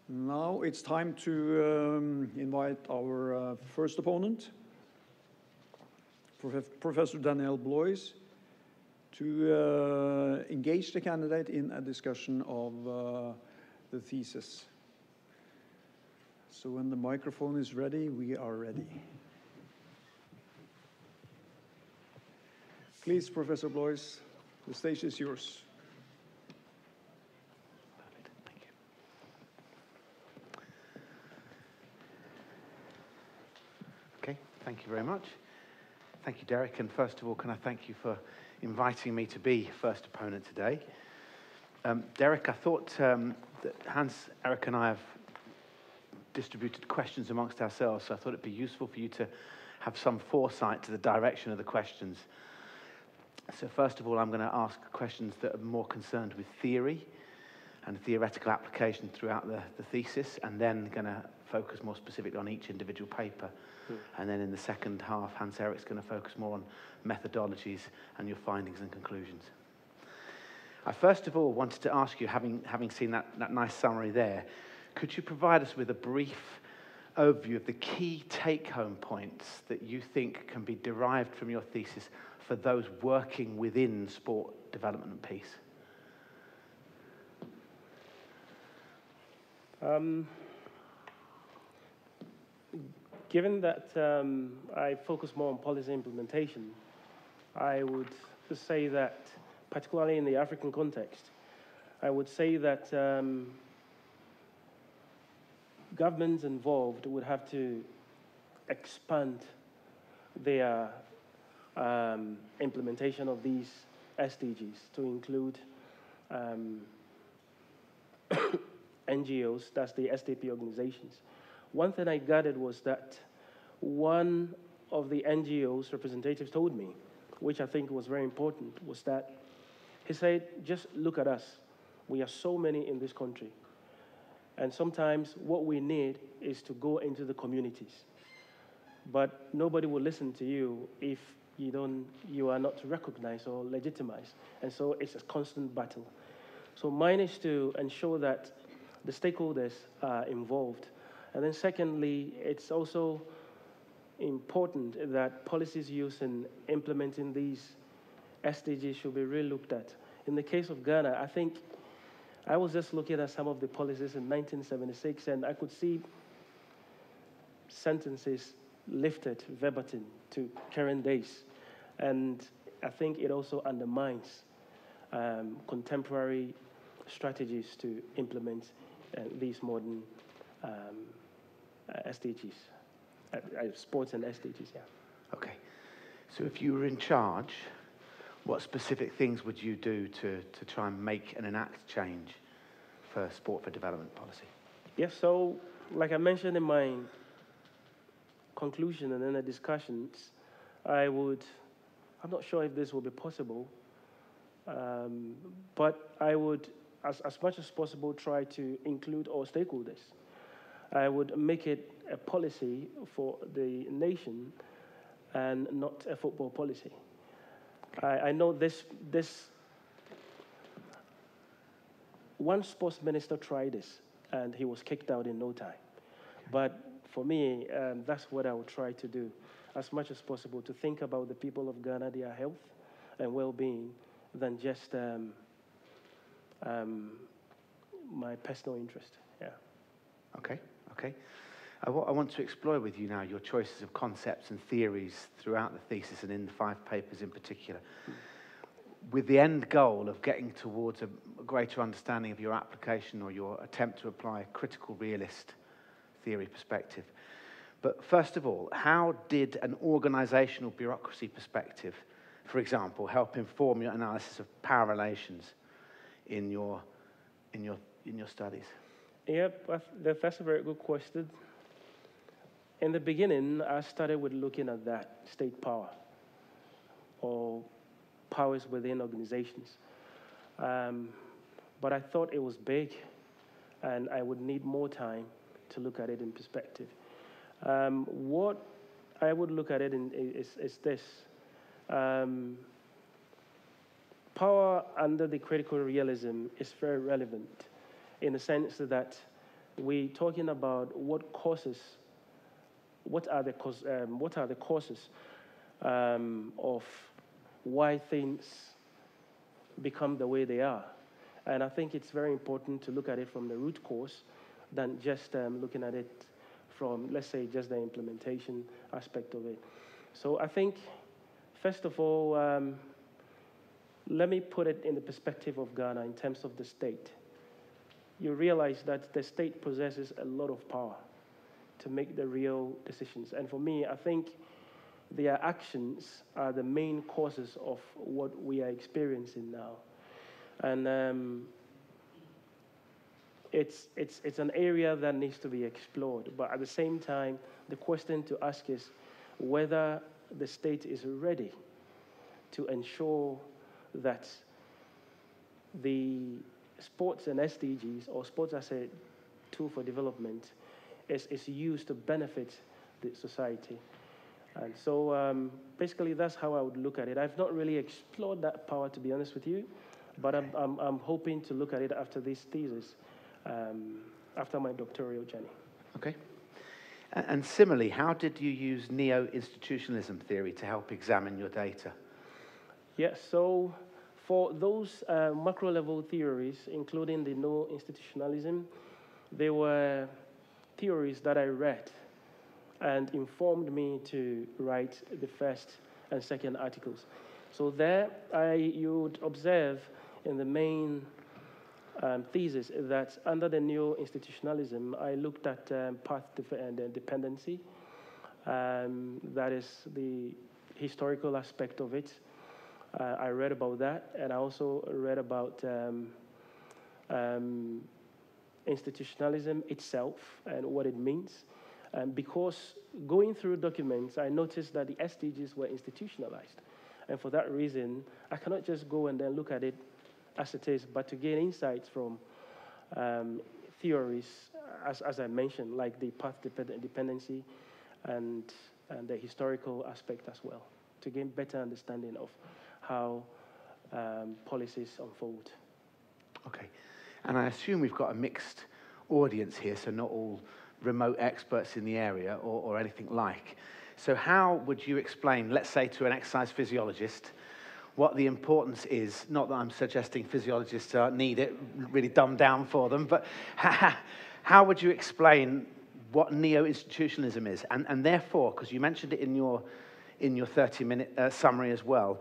Speaker 3: Now it's time to invite our first opponent, Professor Danielle Blois, to engage the candidate in a discussion of the thesis. So when the microphone is ready, we are ready. Please, Professor Blois, the stage is yours.
Speaker 5: Perfect. Thank you. Okay, thank you very much. Thank you, Derrick. And first of all, can I thank you for inviting me to be first opponent today. Derrick, I thought that Hans, Eric, and I have distributed questions amongst ourselves, so I thought it'd be useful for you to have some foresight to the direction of the questions. So first of all, I'm going to ask questions that are more concerned with theory and theoretical application throughout the thesis, and then going to focus more specifically on each individual paper. And then in the second half, Hans-Erik's going to focus more on methodologies and your findings and conclusions. I first of all wanted to ask you, having seen that nice summary there, could you provide us with a brief overview of the key take-home points that you think can be derived from your thesis for those working within sport development and peace?
Speaker 4: Given that I focus more on policy implementation, I would say that, particularly in the African context, I would say that governments involved would have to expand their implementation of these SDGs to include NGOs, that's the SDP organizations. One thing I gathered was that one of the NGOs representatives told me, which I think was very important, was that he said, just look at us. We are so many in this country. And sometimes what we need is to go into the communities. But nobody will listen to you if you are not recognized or legitimized. And so it's a constant battle. So mine is to ensure that the stakeholders are involved. And then secondly, it's also important that policies used in implementing these SDGs should be really looked at. In the case of Ghana, I think I was just looking at some of the policies in 1976, and I could see sentences lifted verbatim to current days. And I think it also undermines contemporary strategies to implement these modern SDGs, sports and SDGs, yeah.
Speaker 5: Okay. So if you were in charge, what specific things would you do to try and make and enact change for sport for development policy?
Speaker 4: Yes, so like I mentioned in my conclusion and in the discussions, I'm not sure if this will be possible, but I would, as much as possible, try to include all stakeholders. I would make it a policy for the nation and not a football policy. I know this one sports minister tried this, and he was kicked out in no time. But for me, that's what I would try to do, as much as possible, to think about the people of Ghana, their health and well-being, than just my personal interest. Yeah.
Speaker 5: Okay. I want to explore with you now your choices of concepts and theories throughout the thesis and in the 5 papers in particular, with the end goal of getting towards a greater understanding of your application or your attempt to apply a critical realist theory perspective. But first of all, how did an organizational bureaucracy perspective, for example, help inform your analysis of power relations in your studies?
Speaker 4: Yep, that's a very good question. In the beginning, I started with looking at that state power or powers within organizations. But I thought it was big, and I would need more time to look at it in perspective. What I would look at it is this. Power under the critical realism is very relevant in the sense that we're talking about what are the causes of why things become the way they are. And I think it's very important to look at it from the root cause than just looking at it from, let's say, just the implementation aspect of it. So I think, first of all, let me put it in the perspective of Ghana in terms of the state. You realize that the state possesses a lot of power to make the real decisions. And for me, I think their actions are the main causes of what we are experiencing now. And it's an area that needs to be explored. But at the same time, the question to ask is whether the state is ready to ensure that the sports and SDGs, or sports as a tool for development, is used to benefit the society. And so basically that's how I would look at it. I've not really explored that power, to be honest with you, but I'm hoping to look at it after this thesis, after my doctoral journey.
Speaker 5: Okay. And similarly, how did you use neo-institutionalism theory to help examine your data?
Speaker 4: Yes, so for those macro-level theories, including the neo-institutionalism, they were theories that I read and informed me to write the first and second articles. So there, you would observe in the main thesis that under the neo-institutionalism, I looked at path dependency. That is the historical aspect of it. I read about that, and I also read about institutionalism itself and what it means. Because going through documents, I noticed that the SDGs were institutionalized. And for that reason, I cannot just go and then look at it as it is, but to gain insights from theories, as I mentioned, like the path dependency and the historical aspect as well, to gain better understanding of how policies unfold.
Speaker 5: Okay. And I assume we've got a mixed audience here, so not all remote experts in the area or anything like. So how would you explain, let's say to an exercise physiologist, what the importance is? Not that I'm suggesting physiologists need it, really dumbed down for them, but how would you explain what neo-institutionalism is? And therefore, because you mentioned it in your 30-minute summary as well,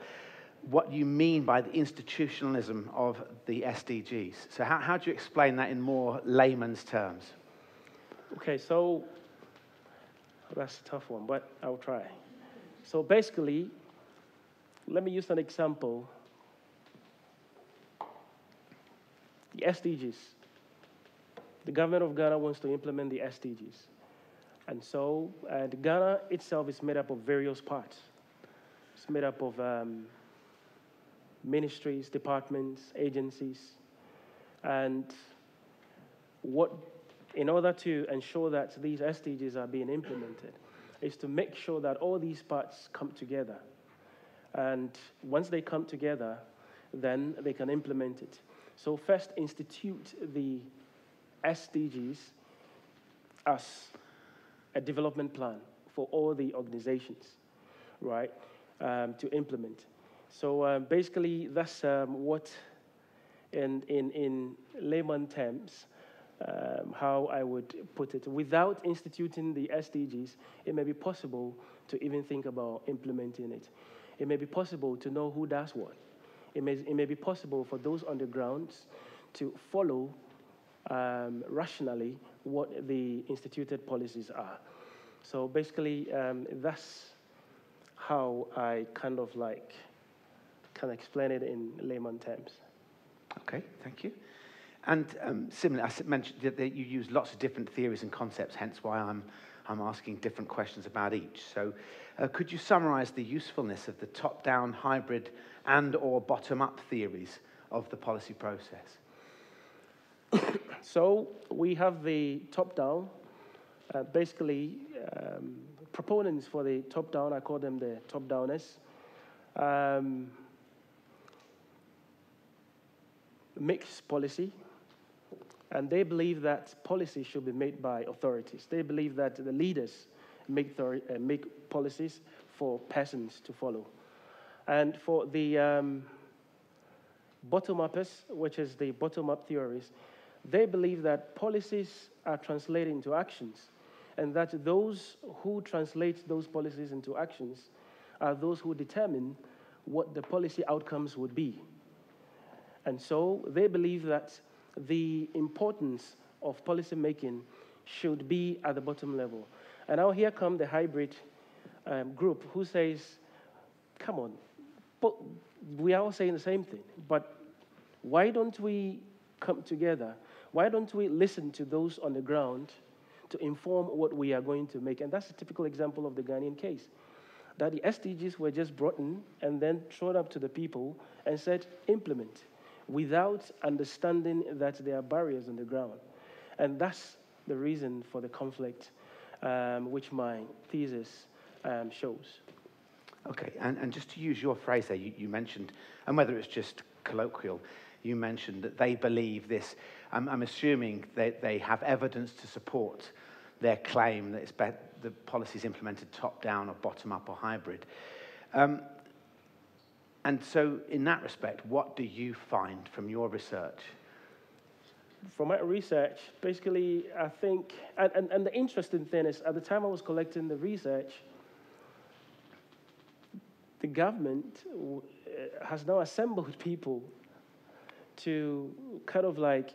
Speaker 5: what you mean by the institutionalism of the SDGs. So how do you explain that in more layman's terms?
Speaker 4: Okay, so that's a tough one, but I'll try. So basically, let me use an example. The SDGs. The government of Ghana wants to implement the SDGs. And so Ghana itself is made up of various parts. It's made up of ministries, departments, agencies. And in order to ensure that these SDGs are being implemented, is to make sure that all these parts come together. And once they come together, then they can implement it. So first, institute the SDGs as a development plan for all the organizations, right, to implement. So basically, that's what, in layman terms, how I would put it. Without instituting the SDGs, it may be possible to even think about implementing it. It may be possible to know who does what. It may be possible for those on the ground to follow rationally what the instituted policies are. So basically, that's how I kind of can explain it in layman terms.
Speaker 5: Okay, thank you. And similarly, I mentioned that you use lots of different theories and concepts, hence why I'm asking different questions about each. So could you summarize the usefulness of the top-down, hybrid, and/or bottom-up theories of the policy process?
Speaker 4: So we have the top-down. Basically, proponents for the top-down, I call them the top-downers, mix policy. And they believe that policy should be made by authorities. They believe that the leaders make policies for persons to follow. And for the bottom-uppers, which is the bottom-up theories, they believe that policies are translated into actions, and that those who translate those policies into actions are those who determine what the policy outcomes would be. And so they believe that the importance of policy making should be at the bottom level. And now here come the hybrid group who says, come on, but we are all saying the same thing, but why don't we come together? Why don't we listen to those on the ground to inform what we are going to make? And that's a typical example of the Ghanaian case. that the SDGs were just brought in and then thrown up to the people and said, implement, without understanding that there are barriers on the ground. And that's the reason for the conflict, which my thesis shows.
Speaker 5: Okay, and just to use your phrase there, you mentioned, and whether it's just colloquial, you mentioned that they believe this. I'm assuming that they have evidence to support their claim that the policy is implemented top-down or bottom-up or hybrid. And so in that respect, what do you find from your research?
Speaker 4: From my research, basically, I think, and the interesting thing is, at the time I was collecting the research, the government has now assembled people to kind of like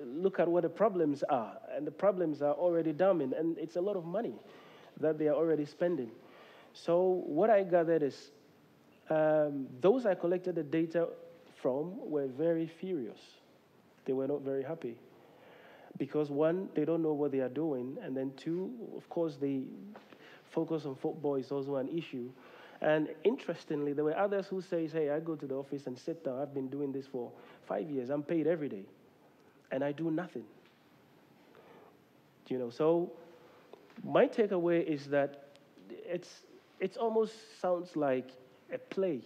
Speaker 4: look at what the problems are. And the problems are already dumbing, and it's a lot of money that they are already spending. So what I gathered is those I collected the data from were very furious. They were not very happy. Because one, they don't know what they are doing, and then two, of course, the focus on football is also an issue. And interestingly, there were others who say, hey, I go to the office and sit down. I've been doing this for 5 years. I'm paid every day. And I do nothing. You know, so my takeaway is that it almost sounds like a play.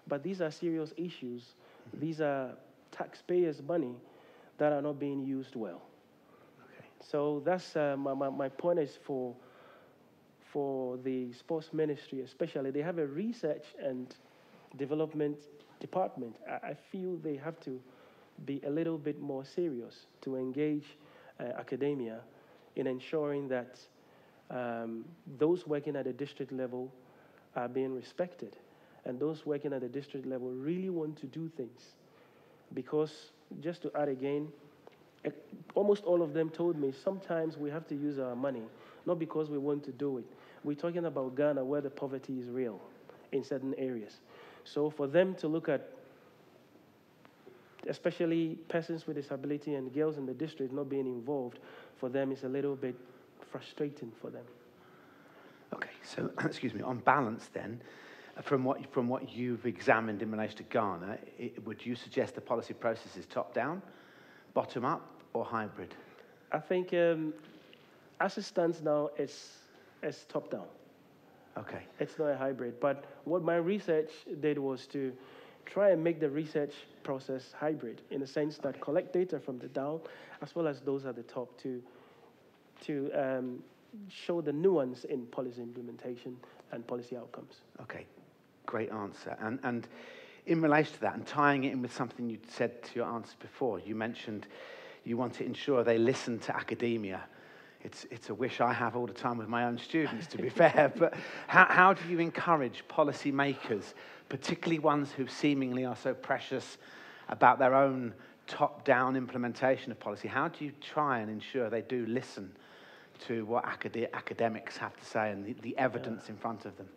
Speaker 4: But these are serious issues. These are taxpayers' money that are not being used well.
Speaker 5: Okay.
Speaker 4: So that's my point is for the sports ministry especially. They have a research and development department. I feel they have to be a little bit more serious to engage academia in ensuring that those working at the district level are being respected, and those working at the district level really want to do things. Because, just to add again, almost all of them told me sometimes we have to use our money, not because we want to do it. We're talking about Ghana where the poverty is real in certain areas. So for them to look at, especially persons with disability and girls in the district not being involved, for them is a little bit frustrating for them.
Speaker 5: Okay, so, excuse me, on balance then, from what you've examined in relation to Ghana, would you suggest the policy process is top-down, bottom-up, or hybrid?
Speaker 4: I think as it stands now, it's top-down.
Speaker 5: Okay.
Speaker 4: It's not a hybrid. But what my research did was to try and make the research process hybrid in the sense that collect data from the down as well as those at the top to show the nuance in policy implementation and policy outcomes.
Speaker 5: Okay, great answer. And in relation to that, and tying it in with something you said to your answers before, you mentioned you want to ensure they listen to academia. It's a wish I have all the time with my own students, to be fair. But how do you encourage policymakers, particularly ones who seemingly are so precious about their own top-down implementation of policy? How do you try and ensure they do listen to what academics have to say and the evidence in front of them?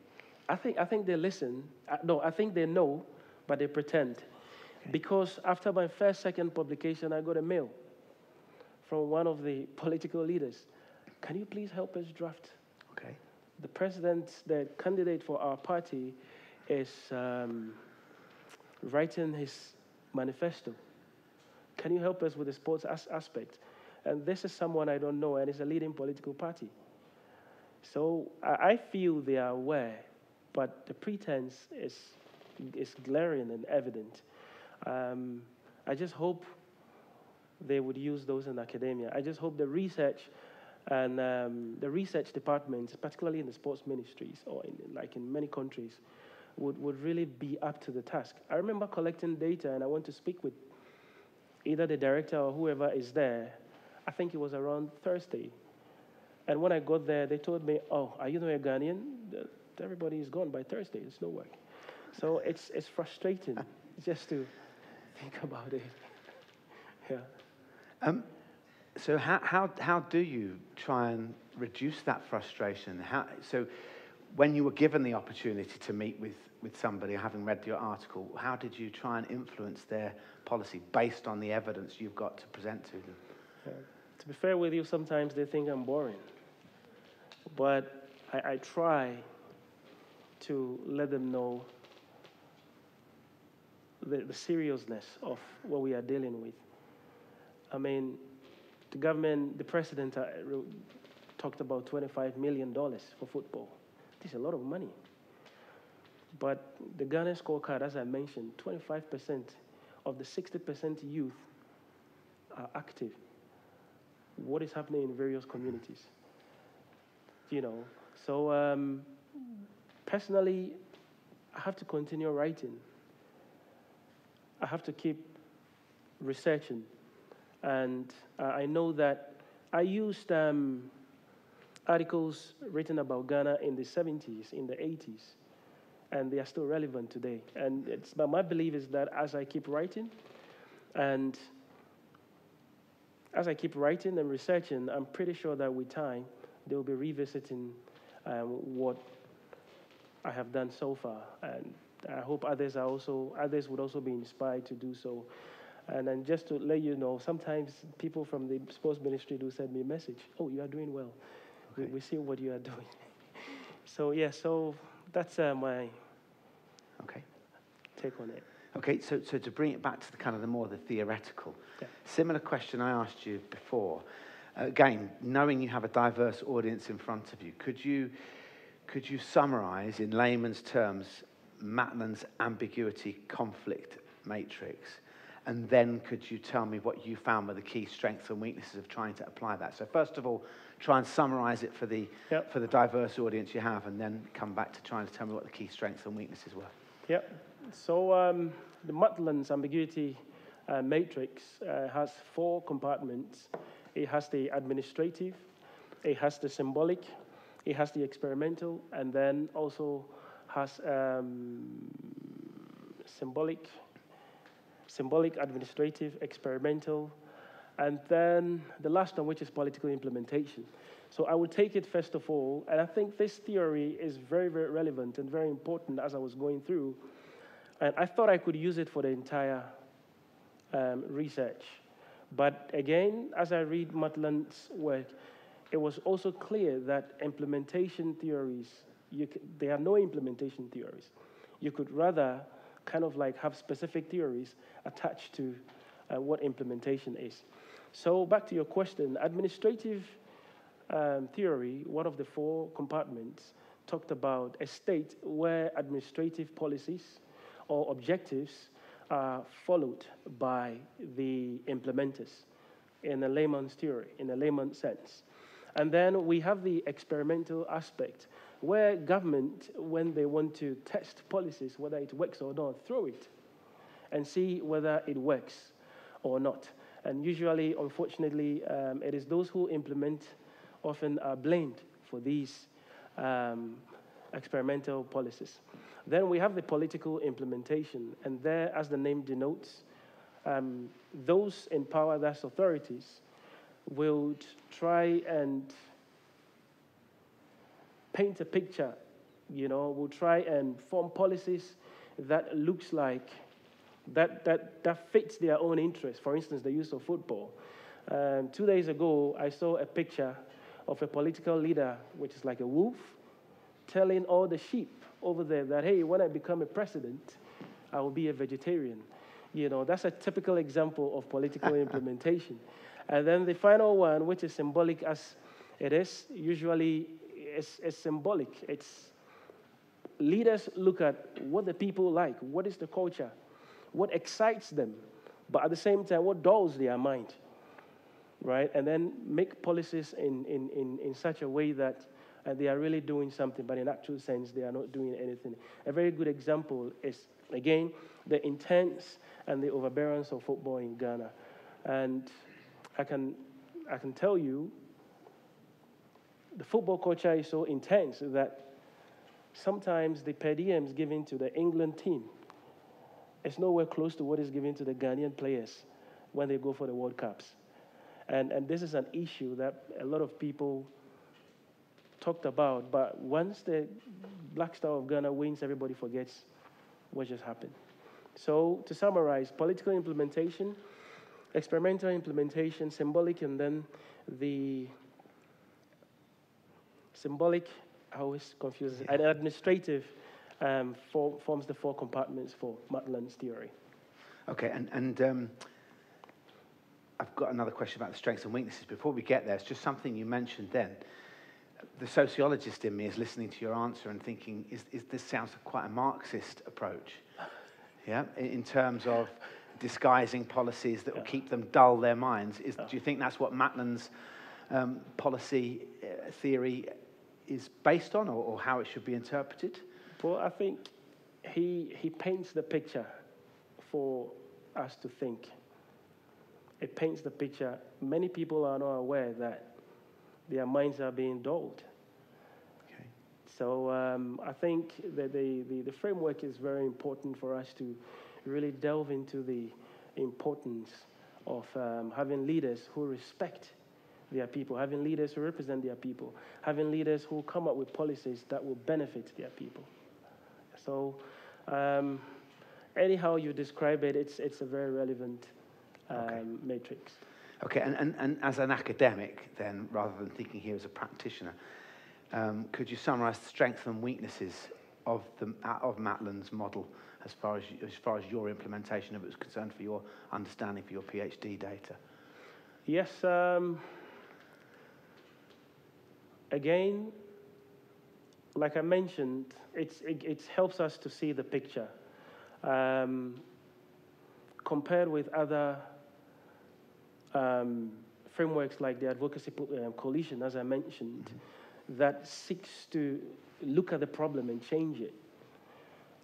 Speaker 4: I think they listen. No, I think they know, but they pretend. Okay. Because after my second publication, I got a mail from one of the political leaders. Can you please help us draft?
Speaker 5: Okay.
Speaker 4: The president, the candidate for our party, is writing his manifesto. Can you help us with the sports aspect? And this is someone I don't know, and it's a leading political party. So I feel they are aware, but the pretense is glaring and evident. I just hope they would use those in academia. I just hope the research and the research departments, particularly in the sports ministries or in many countries, would really be up to the task. I remember collecting data, and I went to speak with either the director or whoever is there. I think it was around Thursday. And when I got there, they told me, oh, are you not a Ghanaian? Everybody is gone by Thursday. There's no work. So it's frustrating just to think about it. Yeah.
Speaker 5: So how do you try and reduce that frustration? So when you were given the opportunity to meet with somebody, having read your article, how did you try and influence their policy based on the evidence you've got to present to them?
Speaker 4: To be fair with you, sometimes they think I'm boring. But I try to let them know the seriousness of what we are dealing with. I mean, the government, the president talked about $25 million for football. This is a lot of money. But the Ghana scorecard, as I mentioned, 25% of the 60% youth are active. What is happening in various communities? You know, so personally, I have to continue writing. I have to keep researching. And I know that I used articles written about Ghana in the 70s, in the 80s, and they are still relevant today. But my belief is that as I keep writing, and as I keep writing and researching, I'm pretty sure that with time, they'll be revisiting what I have done so far. And I hope others would also be inspired to do so. And then just to let you know, sometimes people from the sports ministry do send me a message. Oh, you are doing well. Okay. We see what you are doing. So, yeah, so that's my take on it.
Speaker 5: Okay, so to bring it back to the kind of the theoretical,
Speaker 4: yeah.
Speaker 5: Similar question I asked you before. Again, knowing you have a diverse audience in front of you, could you summarize in layman's terms Matlin's ambiguity conflict matrix? And then could you tell me what you found were the key strengths and weaknesses of trying to apply that? So first of all, try and summarize it for the diverse audience you have, and then come back to trying to tell me what the key strengths and weaknesses were.
Speaker 4: Yep. So the Matlin's ambiguity matrix has 4 compartments. It has the administrative, it has the symbolic, it has the experimental, and then also has symbolic, administrative, experimental, and then the last one, which is political implementation. So I will take it first of all, and I think this theory is very, very relevant and very important as I was going through, and I thought I could use it for the entire research. But again, as I read Matlin's work, it was also clear that implementation theories, there are no implementation theories. You could rather kind of like have specific theories attached to what implementation is. So back to your question, administrative theory, one of the 4 compartments, talked about a state where administrative policies or objectives are followed by the implementers in a layman's theory, in a layman's sense. And then we have the experimental aspect, where government, when they want to test policies, whether it works or not, throw it and see whether it works or not. And usually, unfortunately, it is those who implement often are blamed for these experimental policies. Then we have the political implementation, and there, as the name denotes, those in power, that's authorities, will try and paint a picture, will try and form policies that looks like, that fits their own interests. For instance, the use of football. 2 days ago, I saw a picture of a political leader, which is like a wolf, telling all the sheep over there that, hey, when I become a president, I will be a vegetarian. That's a typical example of political implementation. And then the final one, which is symbolic as it is, usually is symbolic. It's leaders look at what the people like, what is the culture, what excites them, but at the same time, what dulls their mind, right? And then make policies in such a way that they are really doing something, but in actual sense, they are not doing anything. A very good example is, again, the intense and the overbearance of football in Ghana. And I can tell you, the football culture is so intense that sometimes the per diems given to the England team is nowhere close to what is given to the Ghanaian players when they go for the World Cups. And this is an issue that a lot of people talked about, but once the Black Star of Ghana wins, everybody forgets what just happened. So to summarize, political implementation, experimental implementation, symbolic, and then the symbolic, I always confuse it, and administrative forms the four compartments for Maitland's theory.
Speaker 5: Okay, and I've got another question about the strengths and weaknesses. Before we get there, it's just something you mentioned then. The sociologist in me is listening to your answer and thinking, this sounds quite a Marxist approach, yeah, in terms of disguising policies that will keep them dull their minds. Do you think that's what Maitland's policy theory is based on, or how it should be interpreted?
Speaker 4: Well, I think he paints the picture for us to think. It paints the picture. Many people are not aware that their minds are being dulled.
Speaker 5: Okay.
Speaker 4: So I think that the framework is very important for us to really delve into the importance of having leaders who respect their people, having leaders who represent their people, having leaders who come up with policies that will benefit their people. So anyhow you describe it, it's a very relevant matrix.
Speaker 5: Okay, and as an academic, then, rather than thinking here as a practitioner, could you summarize the strengths and weaknesses of Maitland's model as far as your implementation of it was concerned, for your understanding, for your PhD data?
Speaker 4: Yes. Again, like I mentioned, it helps us to see the picture. Compared with other frameworks like the Advocacy Coalition, as I mentioned, that seeks to look at the problem and change it.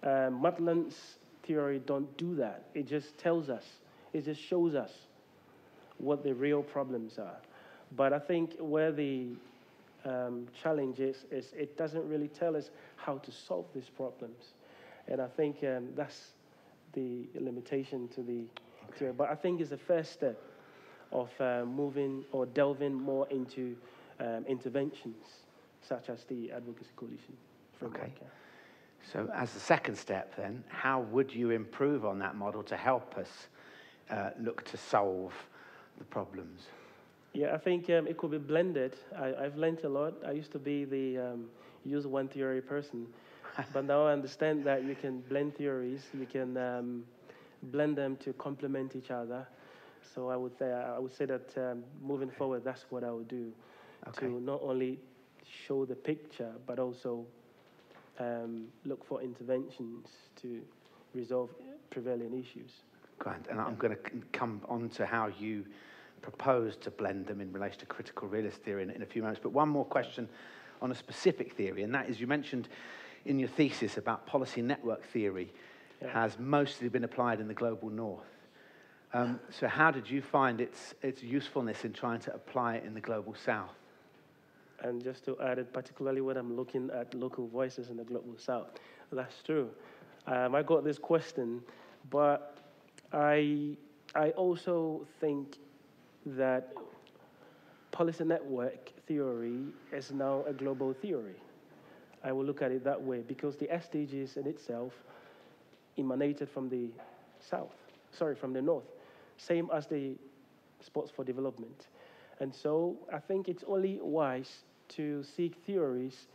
Speaker 4: Maitland's theory don't do that. It just tells us, it just shows us what the real problems are. But I think where the challenge is it doesn't really tell us how to solve these problems. And I think that's the limitation to the theory. But I think it's the first step of moving or delving more into interventions, such as the Advocacy Coalition framework.
Speaker 5: Okay. So as the second step, then, how would you improve on that model to help us look to solve the problems?
Speaker 4: Yeah, I think it could be blended. I've learned a lot. I used to be the use one theory person, but now I understand that you can blend theories. You can blend them to complement each other. So I would say that moving forward, that's what I would do, to not only show the picture, but also look for interventions to resolve prevailing issues.
Speaker 5: Grand. And I'm going to come on to how you propose to blend them in relation to critical realist theory in a few moments. But one more question on a specific theory, and that is, you mentioned in your thesis about policy network theory has mostly been applied in the global north. So how did you find its usefulness in trying to apply it in the global south?
Speaker 4: And just to add it, particularly when I'm looking at local voices in the global south, that's true. I got this question, but I also think that policy network theory is now a global theory. I will look at it that way because the SDGs in itself emanated from the from the north, same as the Sports for Development. And so I think it's only wise to seek theories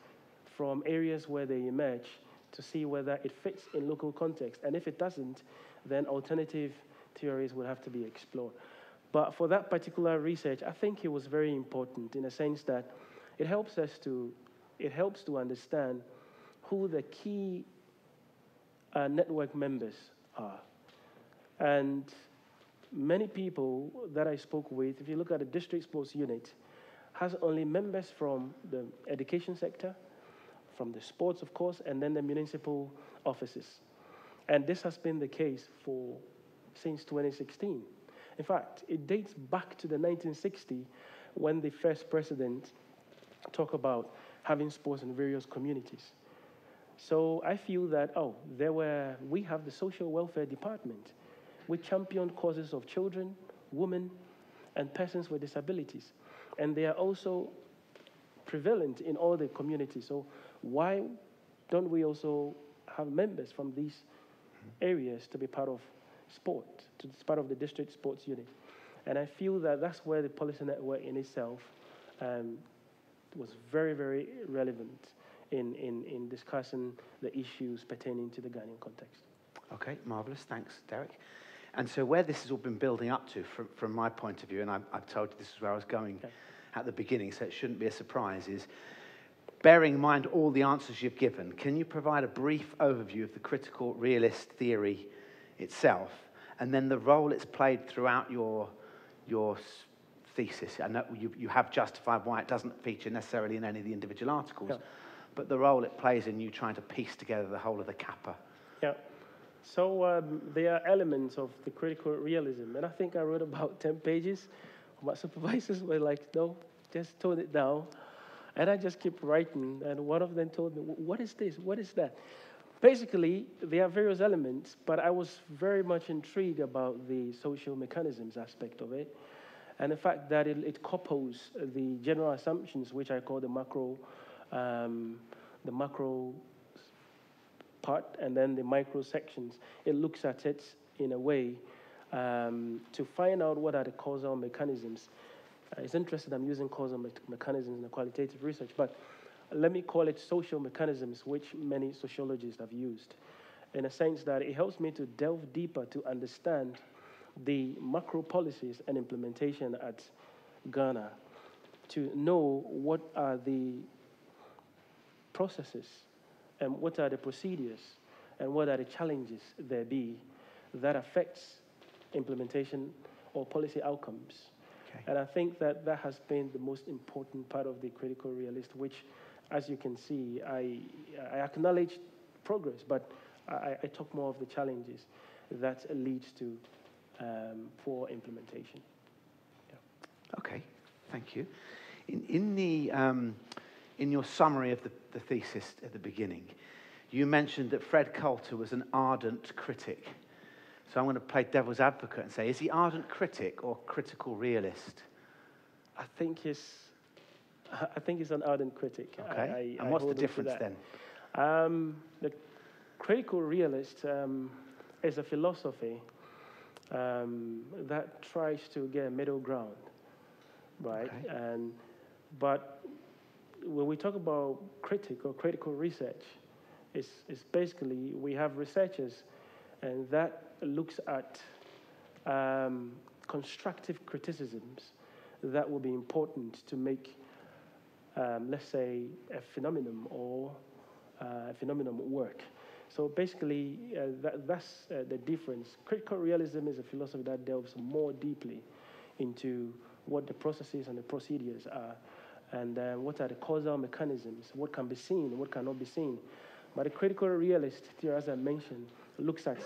Speaker 4: from areas where they emerge to see whether it fits in local context. And if it doesn't, then alternative theories will have to be explored. But for that particular research, I think it was very important in a sense that it helps to understand who the key network members are. And many people that I spoke with, if you look at the district sports unit, has only members from the education sector, from the sports, of course, and then the municipal offices. And this has been the case since 2016. In fact, it dates back to the 1960 when the first president talked about having sports in various communities. So I feel that, we have the social welfare department. We championed causes of children, women, and persons with disabilities. And they are also prevalent in all the communities. So why don't we also have members from these areas to be part of sport, to be part of the district sports unit? And I feel that that's where the policy network in itself was very, very relevant. in discussing the issues pertaining to the Ghanaian context.
Speaker 5: Okay, marvellous. Thanks, Derrick. And so where this has all been building up to, from my point of view, and I've told you this is where I was going at the beginning, so it shouldn't be a surprise, is bearing in mind all the answers you've given, can you provide a brief overview of the critical realist theory itself, and then the role it's played throughout your thesis? I know you have justified why it doesn't feature necessarily in any of the individual articles, but the role it plays in you trying to piece together the whole of the kappa.
Speaker 4: Yeah. So there are elements of the critical realism, and I think I wrote about 10 pages. My supervisors were like, no, just tone it down. And I just keep writing, and one of them told me, what is this? What is that? Basically, there are various elements, but I was very much intrigued about the social mechanisms aspect of it, and the fact that it couples the general assumptions, which I call the macro part, and then the micro sections. It looks at it in a way to find out what are the causal mechanisms. It's interesting I'm using causal mechanisms in the qualitative research, but let me call it social mechanisms, which many sociologists have used, in a sense that it helps me to delve deeper to understand the macro policies and implementation at Ghana, to know what are the processes and what are the procedures and what are the challenges there be that affects implementation or policy outcomes. Okay. And I think that that has been the most important part of the critical realist, which, as you can see, I acknowledge progress, but I talk more of the challenges that leads to poor implementation. Yeah.
Speaker 5: Okay, thank you. In your summary of the thesis at the beginning, you mentioned that Fred Coulter was an ardent critic. So I'm going to play devil's advocate and say, is he ardent critic or critical realist?
Speaker 4: I think he's an ardent critic.
Speaker 5: Okay. And what's the difference then?
Speaker 4: The critical realist is a philosophy that tries to get a middle ground, right? Okay. But when we talk about critic or critical research, it's basically we have researchers, and that looks at constructive criticisms that will be important to make, let's say, a phenomenon or a phenomenon work. So basically, that's the difference. Critical realism is a philosophy that delves more deeply into what the processes and the procedures are, and what are the causal mechanisms, what can be seen, what cannot be seen. But the critical realist theory, as I mentioned, looks at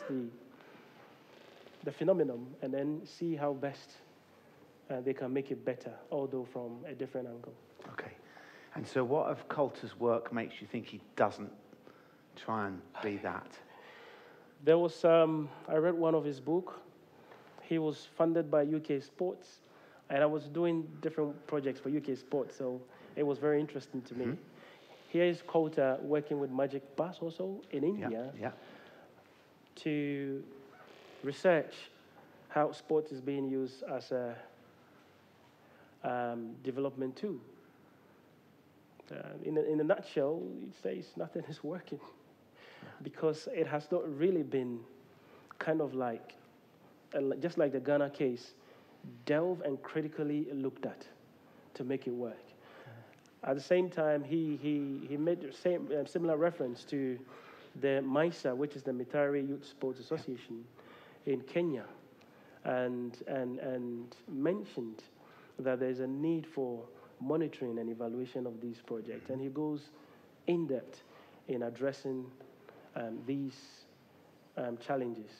Speaker 4: the phenomenon and then see how best they can make it better, although from a different angle.
Speaker 5: Okay. And so what of Coulter's work makes you think he doesn't try and be that?
Speaker 4: There was, I read one of his books. He was funded by UK Sports, and I was doing different projects for UK Sports, so it was very interesting to me. Here is Coulter working with Magic Bus also in India to research how sports is being used as a development tool. In a nutshell, it says nothing is working because it has not really been kind of like, just like the Ghana case, delved and critically looked at to make it work. At the same time, he made the similar reference to the MISA, which is the Mitari Youth Sports Association in Kenya, and mentioned that there's a need for monitoring and evaluation of these projects. And he goes in depth in addressing these challenges.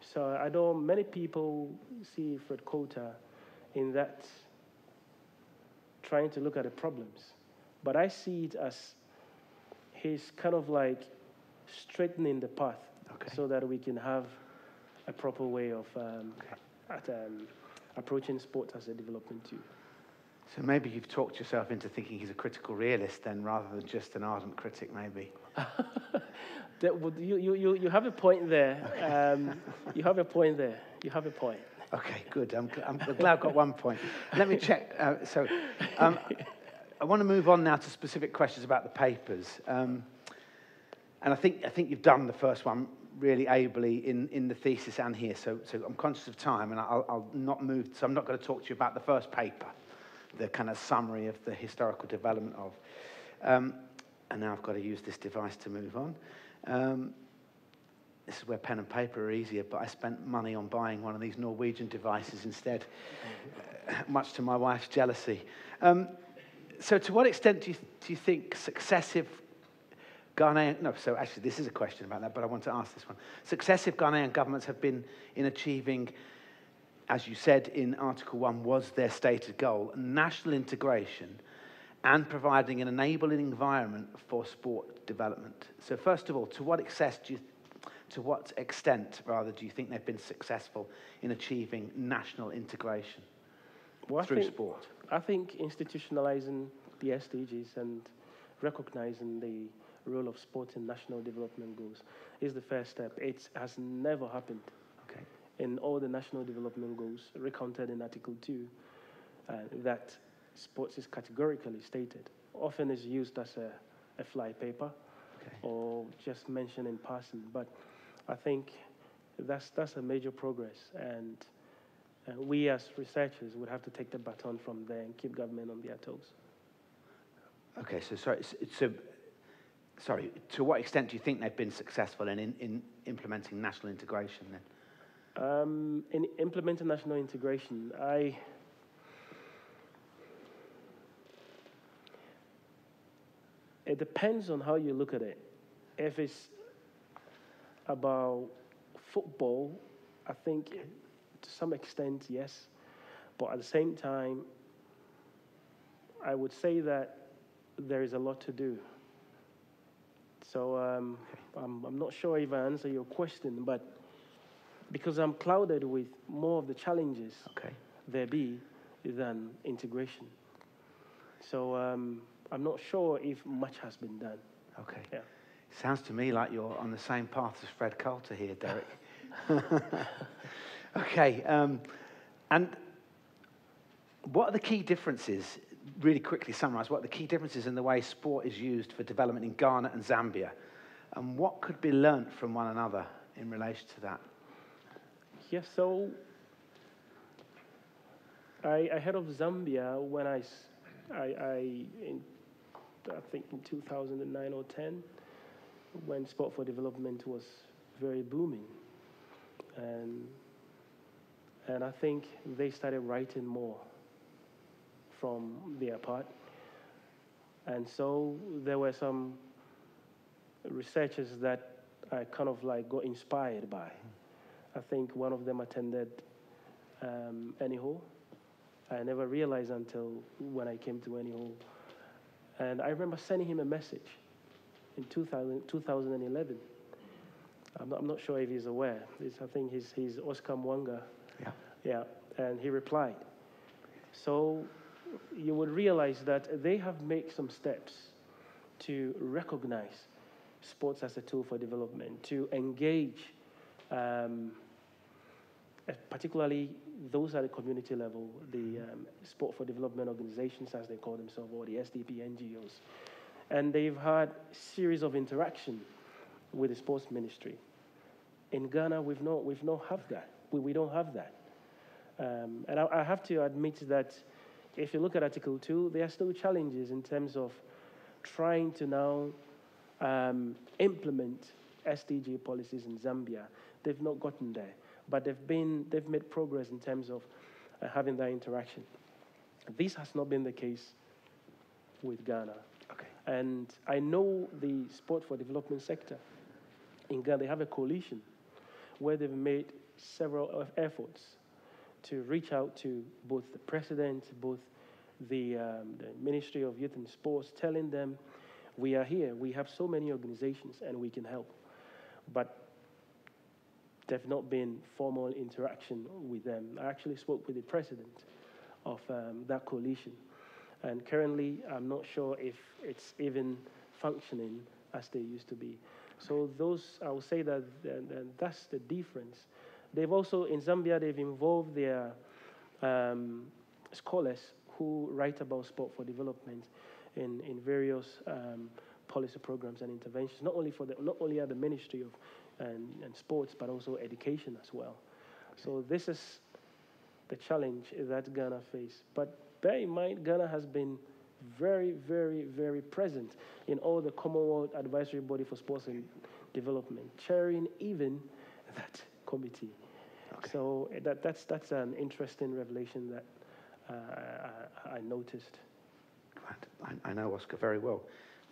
Speaker 4: So I know many people see Fred Coulter in that trying to look at the problems. But I see it as he's kind of like straightening the path so that we can have a proper way of approaching sports as a development tool.
Speaker 5: So maybe you've talked yourself into thinking he's a critical realist then, rather than just an ardent critic, maybe.
Speaker 4: You have a point there. You have a point there. You have a point.
Speaker 5: Okay, good. I'm glad I've got one point. Let me check. I want to move on now to specific questions about the papers. And I think you've done the first one really ably in the thesis and here. So I'm conscious of time, and I'll not move. So I'm not going to talk to you about the first paper, the kind of summary of the historical development of. And now I've got to use this device to move on. This is where pen and paper are easier, but I spent money on buying one of these Norwegian devices instead, much to my wife's jealousy. So to what extent do you think successive Ghanaian... No, so actually this is a question about that, but I want to ask this one. Successive Ghanaian governments have been in achieving, as you said in Article 1, was their stated goal, national integration and providing an enabling environment for sport development. So first of all, to what extent do you think they've been successful in achieving national integration through sport?
Speaker 4: I think institutionalizing the SDGs and recognizing the role of sport in national development goals is the first step. It has never happened in all the national development goals recounted in Article 2 that sports is categorically stated. Often is used as a fly paper or just mentioned in passing, but I think that's a major progress, and we as researchers would have to take the baton from there and keep government on their toes. Okay, so sorry, to what extent do you think they've been successful in implementing national integration then? In implementing national integration, it depends on how you look at it. If it's about football, I think to some extent, yes. But at the same time, I would say that there is a lot to do. So I'm not sure if I answer your question, but because I'm clouded with more of the challenges there be than integration. So I'm not sure if much has been done.
Speaker 5: Okay.
Speaker 4: Yeah.
Speaker 5: Sounds to me like you're on the same path as Fred Coulter here, Derrick. Okay. And what are the key differences, really quickly summarize, what are the key differences in the way sport is used for development in Ghana and Zambia? And what could be learnt from one another in relation to that?
Speaker 4: Yes, so I heard of Zambia when I think in 2009 or 10, when Sport for Development was very booming. And I think they started writing more from their part. And so there were some researchers that I kind of like got inspired by. I think one of them attended Anyho. I never realized until when I came to Anyho. And I remember sending him a message in 2011. I'm not sure if he's aware. I think he's Oscar Mwanga. Yeah. And he replied. So you would realize that they have made some steps to recognize sports as a tool for development, to engage, particularly those at the community level, the Sport for Development organizations, as they call themselves, or the SDP NGOs. And they've had a series of interaction with the sports ministry. In Ghana, we've not have that. We don't have that. And I have to admit that if you look at Article 2, there are still challenges in terms of trying to now implement SDG policies in Zambia. They've not gotten there, but they've made progress in terms of having that interaction. This has not been the case with Ghana. Okay. And I know the Sport for Development sector in Ghana, they have a coalition where they've made several efforts to reach out to both the president, both the Ministry of Youth and Sports, telling them, we are here, we have so many organizations and we can help. But there've not been formal interaction with them. I actually spoke with the president of that coalition. And currently, I'm not sure if it's even functioning as they used to be. So those, I would say that that's the difference. They've also, in Zambia, they've involved their scholars who write about sport for development in various policy programs and interventions, not only at the Ministry of and Sports, but also education as well. So this is the challenge that Ghana faces. But bear in mind, Ghana has been very, very, very present in all the Commonwealth Advisory Body for Sports and Development, chairing even that committee. Okay. So that's an interesting revelation that I noticed.
Speaker 5: I know Oscar very well.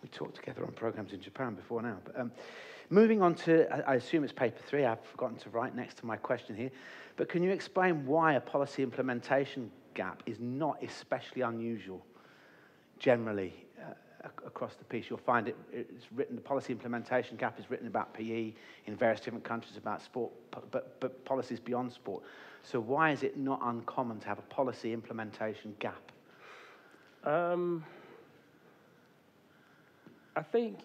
Speaker 5: We talked together on programs in Japan before now. But moving on to, I assume it's paper 3. I've forgotten to write next to my question here. But can you explain why a policy implementation gap is not especially unusual generally across the piece? You'll find it's written, the policy implementation gap is written about PE in various different countries, about sport, but policies beyond sport. So why is it not uncommon to have a policy implementation gap?
Speaker 4: I think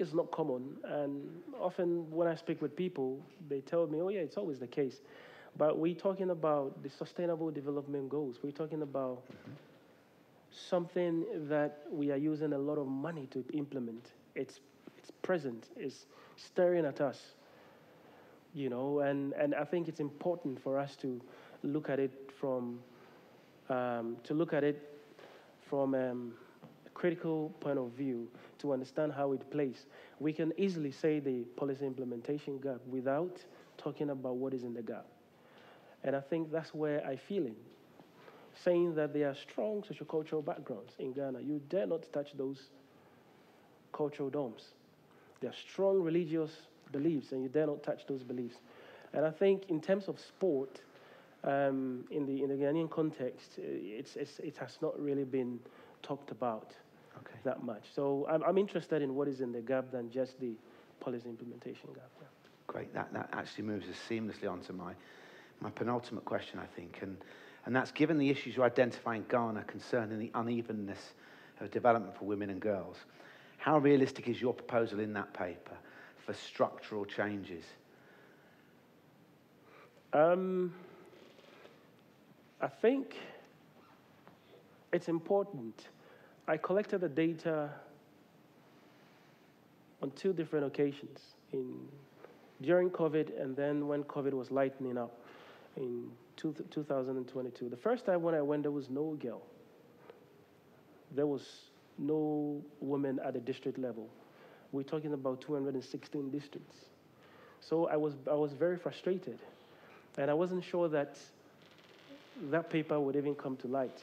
Speaker 4: it's not common, and often when I speak with people, they tell me, oh yeah, it's always the case. But we're talking about the Sustainable Development Goals. We're talking about something that we are using a lot of money to implement. It's present, it's staring at us, you know, and I think it's important for us to look at it from a critical point of view to understand how it plays. We can easily say the policy implementation gap without talking about what is in the gap. And I think that's where I feel in. Saying that there are strong sociocultural backgrounds in Ghana, you dare not touch those cultural domes. There are strong religious beliefs, and you dare not touch those beliefs. And I think in terms of sport, in the Ghanaian context, it has not really been talked about that much. So I'm interested in what is in the gap than just the policy implementation gap. Yeah.
Speaker 5: Great. That actually moves us seamlessly onto my penultimate question, I think, and that's, given the issues you identify in Ghana concerning the unevenness of development for women and girls, how realistic is your proposal in that paper for structural changes?
Speaker 4: I think it's important. I collected the data on 2 different occasions, during COVID and then when COVID was lightening up in 2022. The first time when I went, there was no girl. There was no woman at the district level. We're talking about 216 districts. So I was very frustrated, and I wasn't sure that paper would even come to light.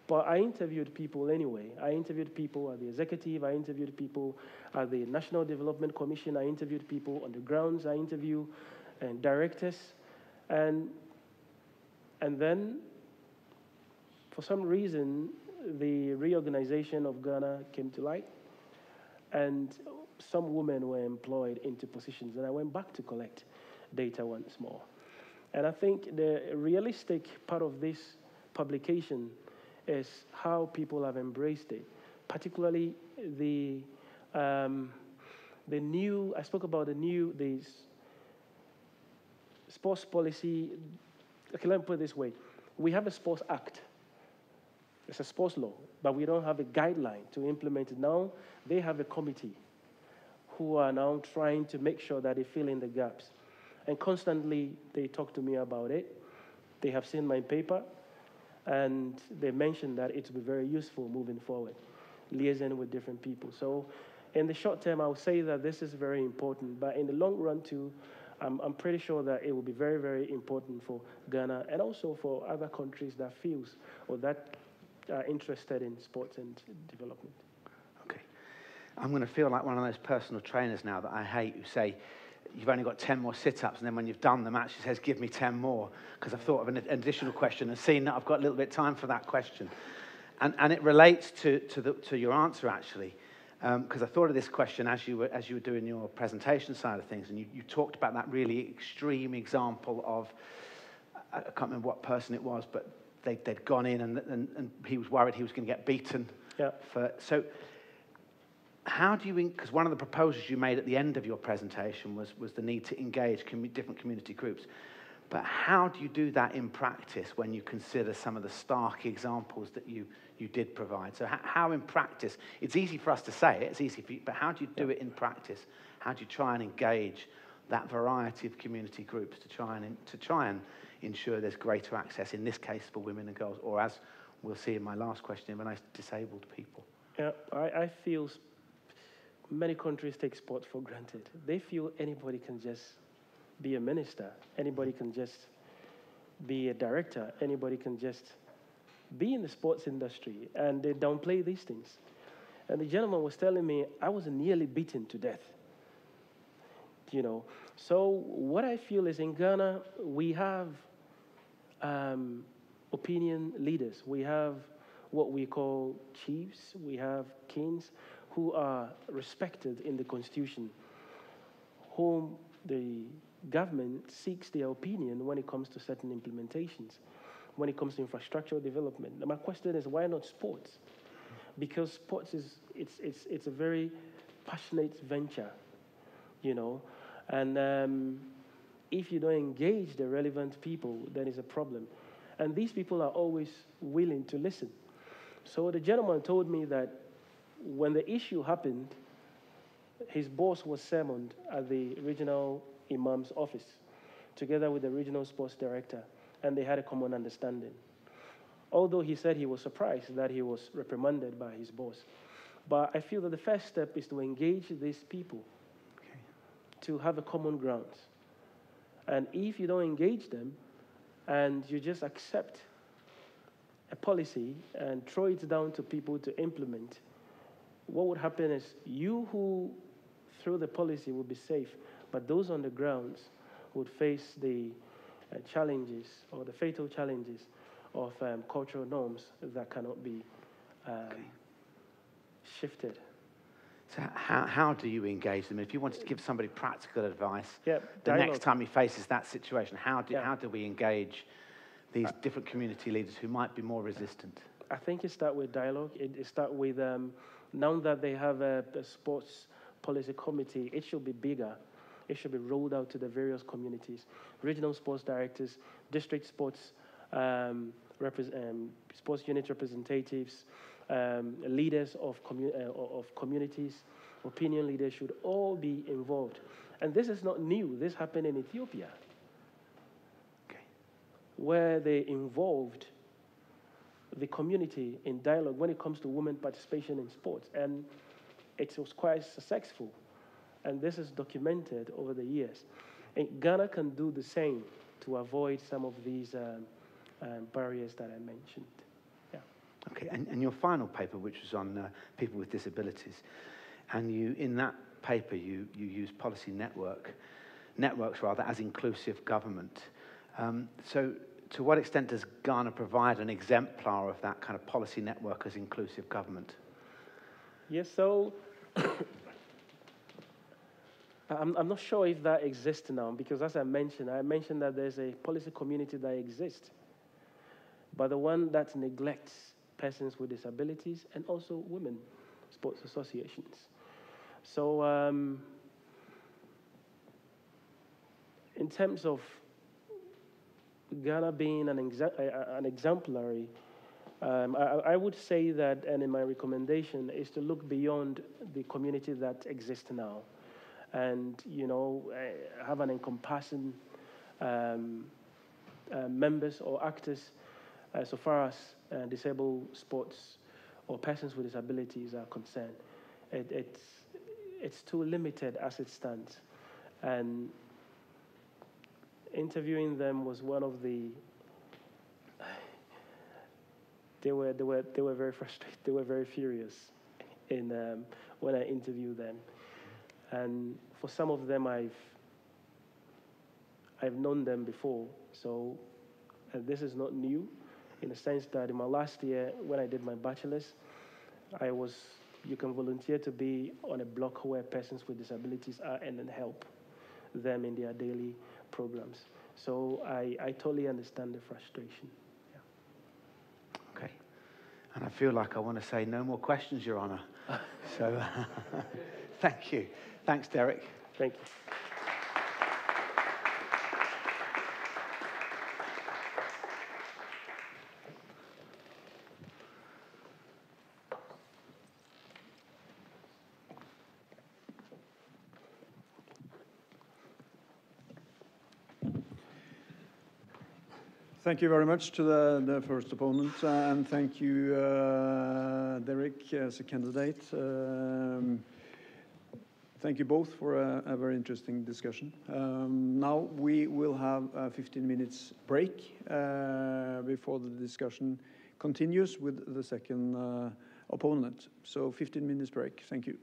Speaker 4: But I interviewed people anyway. I interviewed people at the executive. I interviewed people at the National Development Commission. I interviewed people on the grounds. I interviewed directors. And then, for some reason, the reorganization of Ghana came to light, and some women were employed into positions. And I went back to collect data once more. And I think the realistic part of this publication is how people have embraced it, particularly the new. I spoke about the sports policy. Okay, let me put it this way: we have a sports act. It's a sports law, but we don't have a guideline to implement it. Now they have a committee who are now trying to make sure that they fill in the gaps, and constantly they talk to me about it. They have seen my paper, and they mentioned that it will be very useful moving forward, liaising with different people. So in the short term, I would say that this is very important, but in the long run too, I'm pretty sure that it will be very, very important for Ghana and also for other countries that feels or that are interested in sports and development.
Speaker 5: Okay. I'm going to feel like one of those personal trainers now that I hate, who say, you've only got 10 more sit-ups, and then when you've done them, actually says, give me 10 more, because I've thought of an additional question and seen that I've got a little bit of time for that question. And it relates to your answer, actually, because I thought of this question as you were doing your presentation side of things, and you talked about that really extreme example of, I can't remember what person it was, but they'd gone in and he was worried he was going to get beaten.
Speaker 4: Yeah.
Speaker 5: So how do you, because one of the proposals you made at the end of your presentation was the need to engage different community groups. But how do you do that in practice when you consider some of the stark examples that you did provide? So how in practice, it's easy for us to say it, it's easy for you, but how do you do it in practice? How do you try and engage that variety of community groups to try and ensure there's greater access, in this case for women and girls, or as we'll see in my last question, when disabled people?
Speaker 4: Yeah, I feel many countries take sport for granted. They feel anybody can just be a minister, anybody can just be a director, anybody can just be in the sports industry, and they downplay these things. And the gentleman was telling me I was nearly beaten to death. You know, so what I feel is in Ghana, we have opinion leaders. We have what we call chiefs. We have kings who are respected in the constitution, whom the government seeks their opinion when it comes to certain implementations, when it comes to infrastructural development. Now, my question is, why not sports? Because sports it's a very passionate venture, you know, and if you don't engage the relevant people, then it's a problem. And these people are always willing to listen. So the gentleman told me that when the issue happened, his boss was summoned at the regional imam's office, together with the regional sports director, and they had a common understanding. Although he said he was surprised that he was reprimanded by his boss. But I feel that the first step is to engage these people, to have a common ground. And if you don't engage them, and you just accept a policy and throw it down to people to implement, what would happen is you who through the policy will be safe, but those on the grounds would face the challenges or the fatal challenges of cultural norms that cannot be shifted.
Speaker 5: So how do you engage them? If you wanted to give somebody practical advice, the
Speaker 4: dialogue.
Speaker 5: next time he faces that situation, how do we engage these different community leaders who might be more resistant?
Speaker 4: I think it starts with dialogue. It starts with, now that they have a sports policy committee, it should be bigger. It should be rolled out to the various communities. Regional sports directors, district sports, sports unit representatives, leaders of communities, opinion leaders should all be involved. And this is not new. This happened in Ethiopia, where they involved the community in dialogue when it comes to women participation in sports. And it was quite successful. And this is documented over the years. And Ghana can do the same to avoid some of these barriers that I mentioned. Yeah.
Speaker 5: Okay, and your final paper, which was on people with disabilities, and in that paper you use policy networks as inclusive government. So to what extent does Ghana provide an exemplar of that kind of policy network as inclusive government?
Speaker 4: Yes, so I'm not sure if that exists now, because as I mentioned that there's a policy community that exists, but the one that neglects persons with disabilities and also women sports associations. So in terms of Ghana being an exemplary, I would say that, and in my recommendation, is to look beyond the community that exists now, and have an encompassing members or actors so far as disabled sports or persons with disabilities are concerned. It's too limited as it stands, and interviewing them was one of the. They were very frustrated. They were very furious when I interviewed them, and for some of them I've known them before. So this is not new, in the sense that in my last year when I did my bachelor's, you can volunteer to be on a block where persons with disabilities are and then help them in their daily programs. So I totally understand the frustration. Yeah.
Speaker 5: Okay. And I feel like I want to say no more questions, Your Honour. So thank you. Thanks, Derrick.
Speaker 4: Thank you.
Speaker 3: Thank you very much to the first opponent, and thank you, Derrick, as a candidate. Thank you both for a very interesting discussion. Now we will have a 15 minutes break before the discussion continues with the second opponent. So 15 minutes break. Thank you.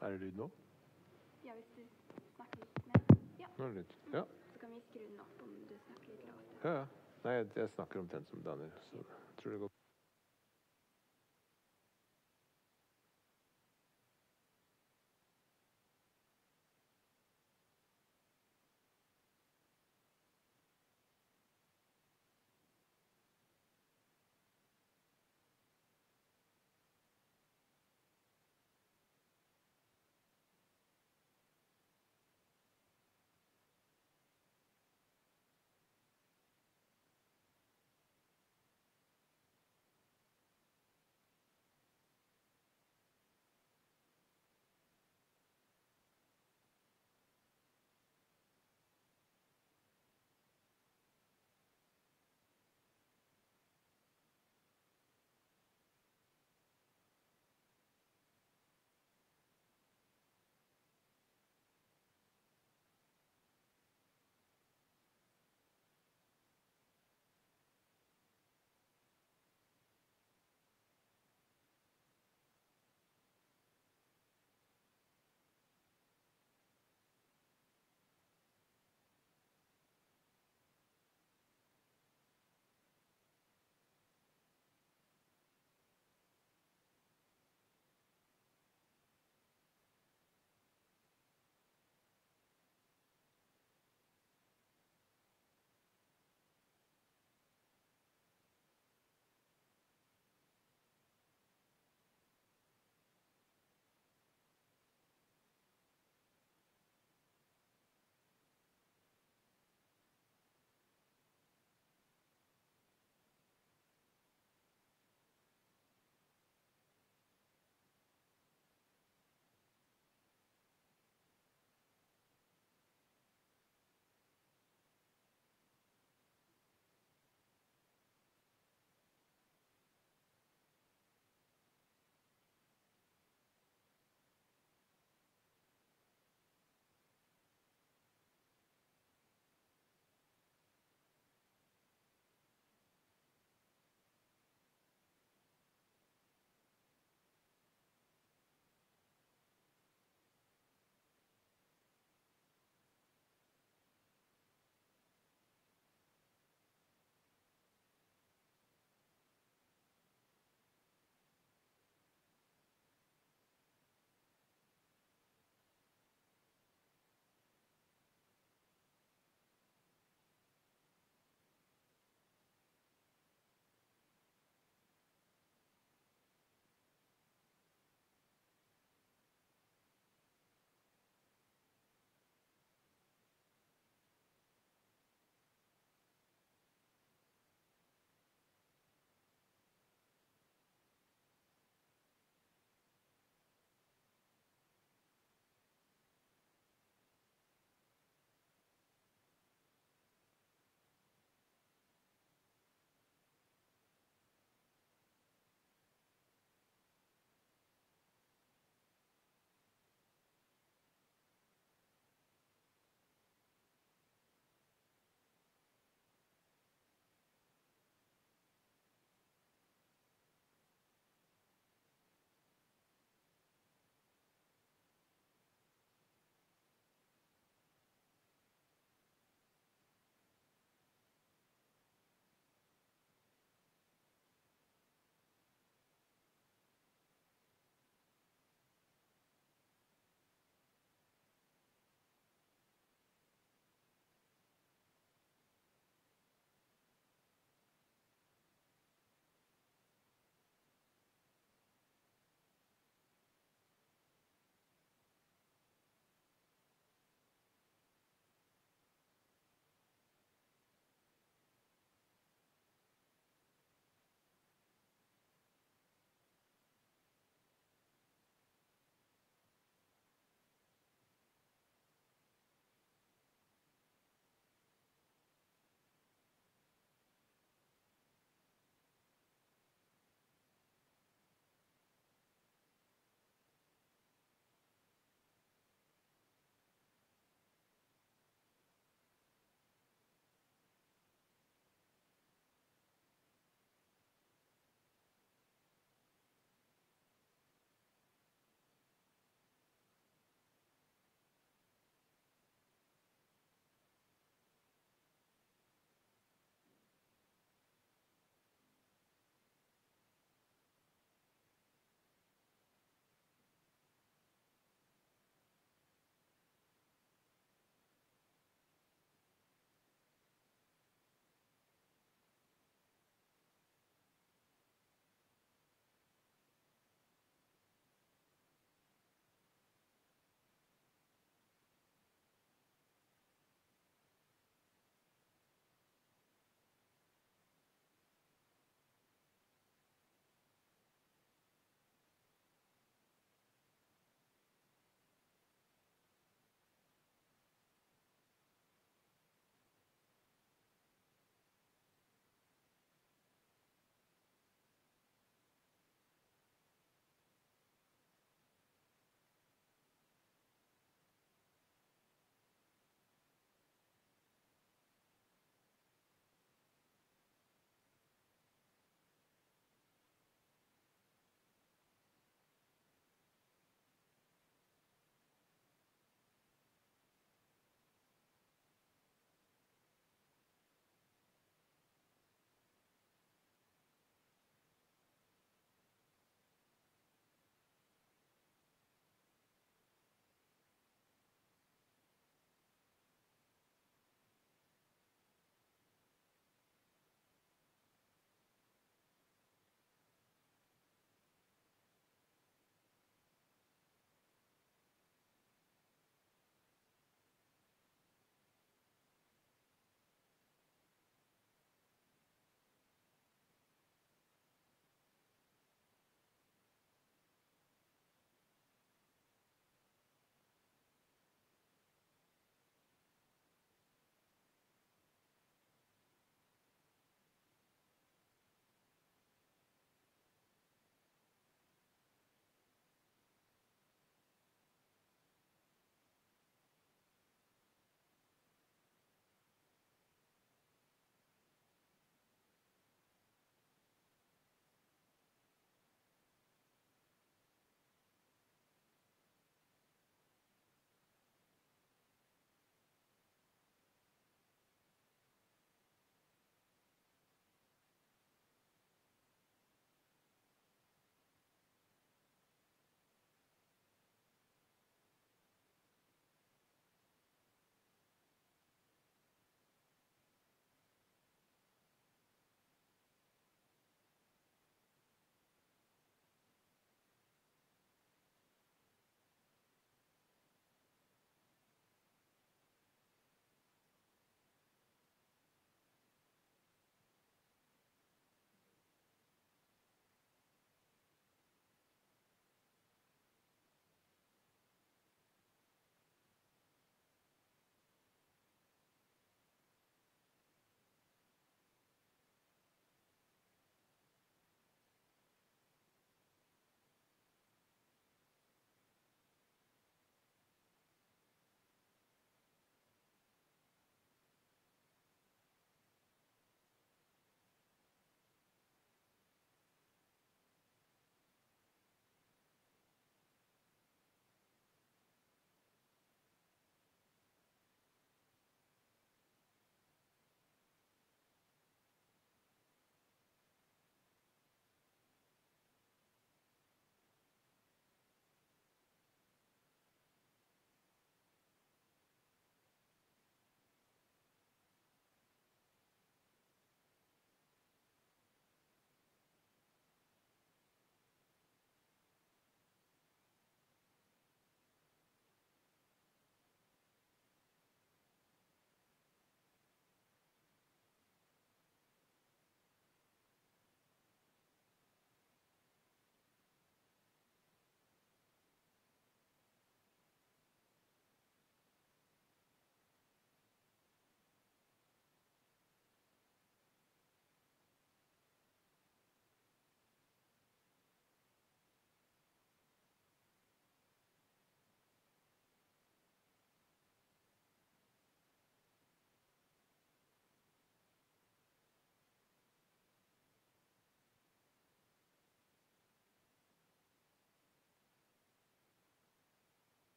Speaker 6: Er det lyd nå?
Speaker 2: Ja, hvis du snakker litt mer. Ja.
Speaker 6: Nå er det lyd. Ja.
Speaker 2: Så kan vi skru den opp om du snakker litt lavt.
Speaker 6: Ja, ja. Nei, jeg snakker omtrent som Daniel, så jeg tror det går.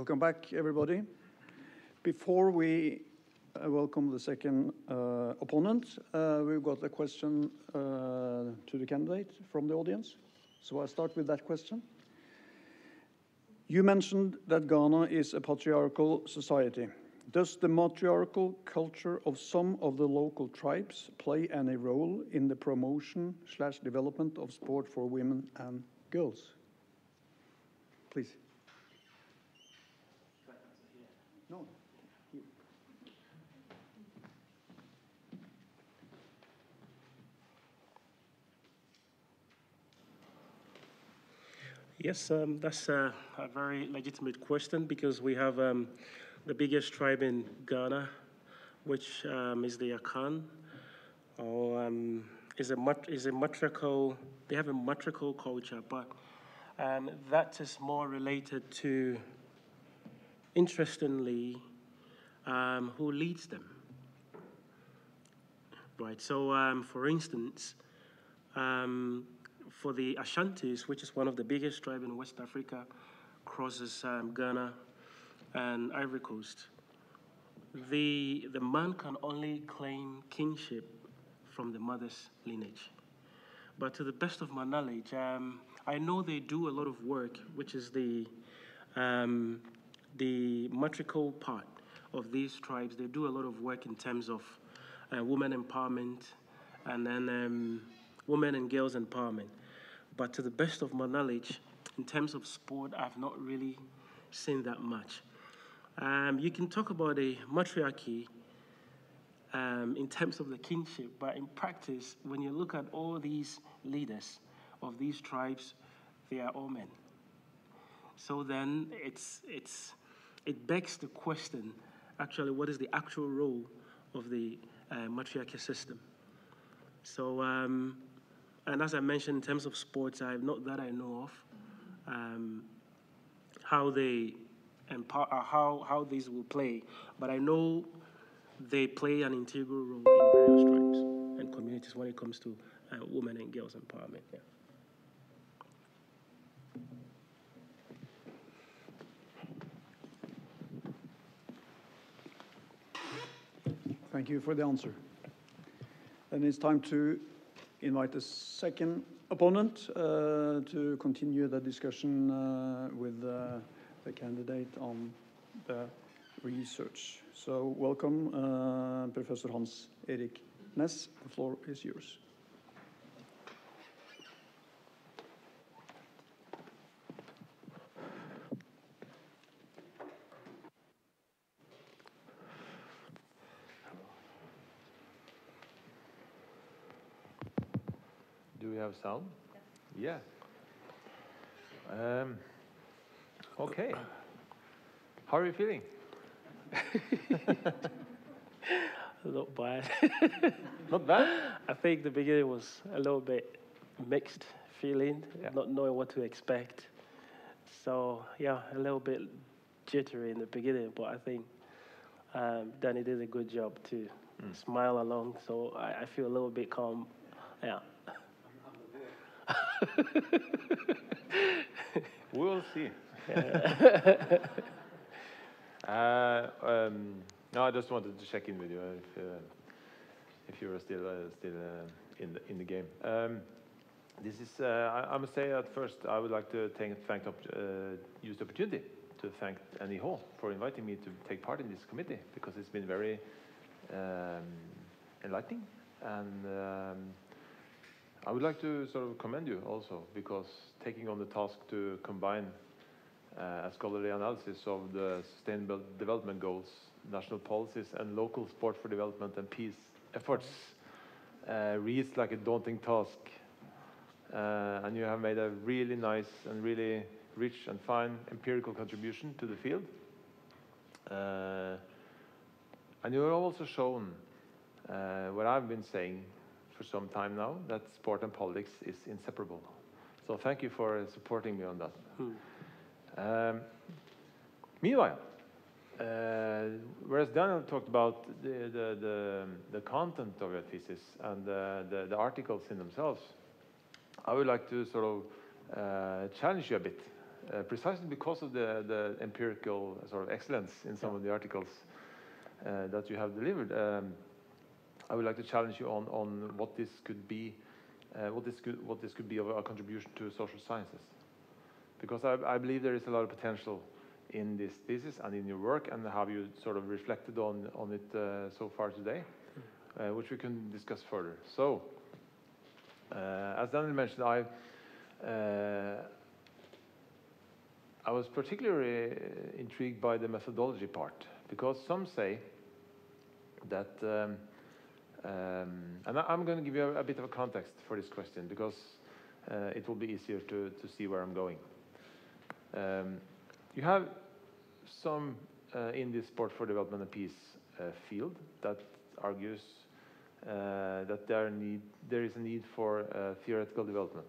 Speaker 3: Welcome back, everybody. Before we welcome the second opponent, we've got a question to the candidate from the audience. So I'll start with that question. You mentioned that Ghana is a patriarchal society. Does the matriarchal culture of some of the local tribes play any role in the promotion/development of sport for women and girls? Please. No.
Speaker 4: Yes, that's a very legitimate question because we have the biggest tribe in Ghana, which is the Akan, or is a matriarchal. They have a matriarchal culture, but that is more related to, interestingly, who leads them. Right. So, for instance, for the Ashantis, which is one of the biggest tribes in West Africa, crosses Ghana and Ivory Coast, the man can only claim kingship from the mother's lineage. But to the best of my knowledge, I know they do a lot of work, which is the matriarchal part of these tribes. They do a lot of work in terms of women empowerment and then women and girls empowerment. But to the best of my knowledge, in terms of sport, I've not really seen that much. You can talk about a matriarchy in terms of the kingship, but in practice, when you look at all these leaders of these tribes, they are all men. So then it begs the question, actually, what is the actual role of the matriarchy system? So, and as I mentioned, in terms of sports, not that I know of, how they how these will play, but I know they play an integral role in various tribes and communities when it comes to women and girls empowerment. Yeah.
Speaker 3: Thank you for the answer. Then it's time to invite the second opponent to continue the discussion with the candidate on the research. So welcome, Professor Hans Erik Næss. The floor is yours.
Speaker 6: Do we have sound? Yeah. Okay. How are you feeling?
Speaker 4: Not bad.
Speaker 6: Not bad?
Speaker 4: I think the beginning was a little bit mixed feeling, not knowing what to expect. So, yeah, a little bit jittery in the beginning, but I think Danny did a good job to smile along, so I feel a little bit calm. Yeah.
Speaker 6: We'll see. No, I just wanted to check in with you if you were still in the game. This is I must say at first I would like to use the opportunity to thank Annie Hall for inviting me to take part in this committee, because it's been very enlightening, and I would like to sort of commend you also, because taking on the task to combine a scholarly analysis of the Sustainable Development Goals, national policies, and local sport for development and peace efforts reads like a daunting task. And you have made a really nice and really rich and fine empirical contribution to the field. And you have also shown what I've been saying for some time now, that sport and politics is inseparable. So thank you for supporting me on that. Meanwhile, whereas Daniel talked about the content of your thesis and the articles in themselves, I would like to sort of challenge you a bit precisely because of the empirical sort of excellence in some of the articles that you have delivered. I would like to challenge you on what this could be, what this could be of a contribution to social sciences, because I believe there is a lot of potential in this thesis and in your work, and how you sort of reflected on it so far today, which we can discuss further. So, as Daniel mentioned, I was particularly intrigued by the methodology part, because some say that, and I'm going to give you a bit of a context for this question, because it will be easier to see where I'm going. You have some in this Sport for Development and Peace field that argues that there is a need for theoretical development.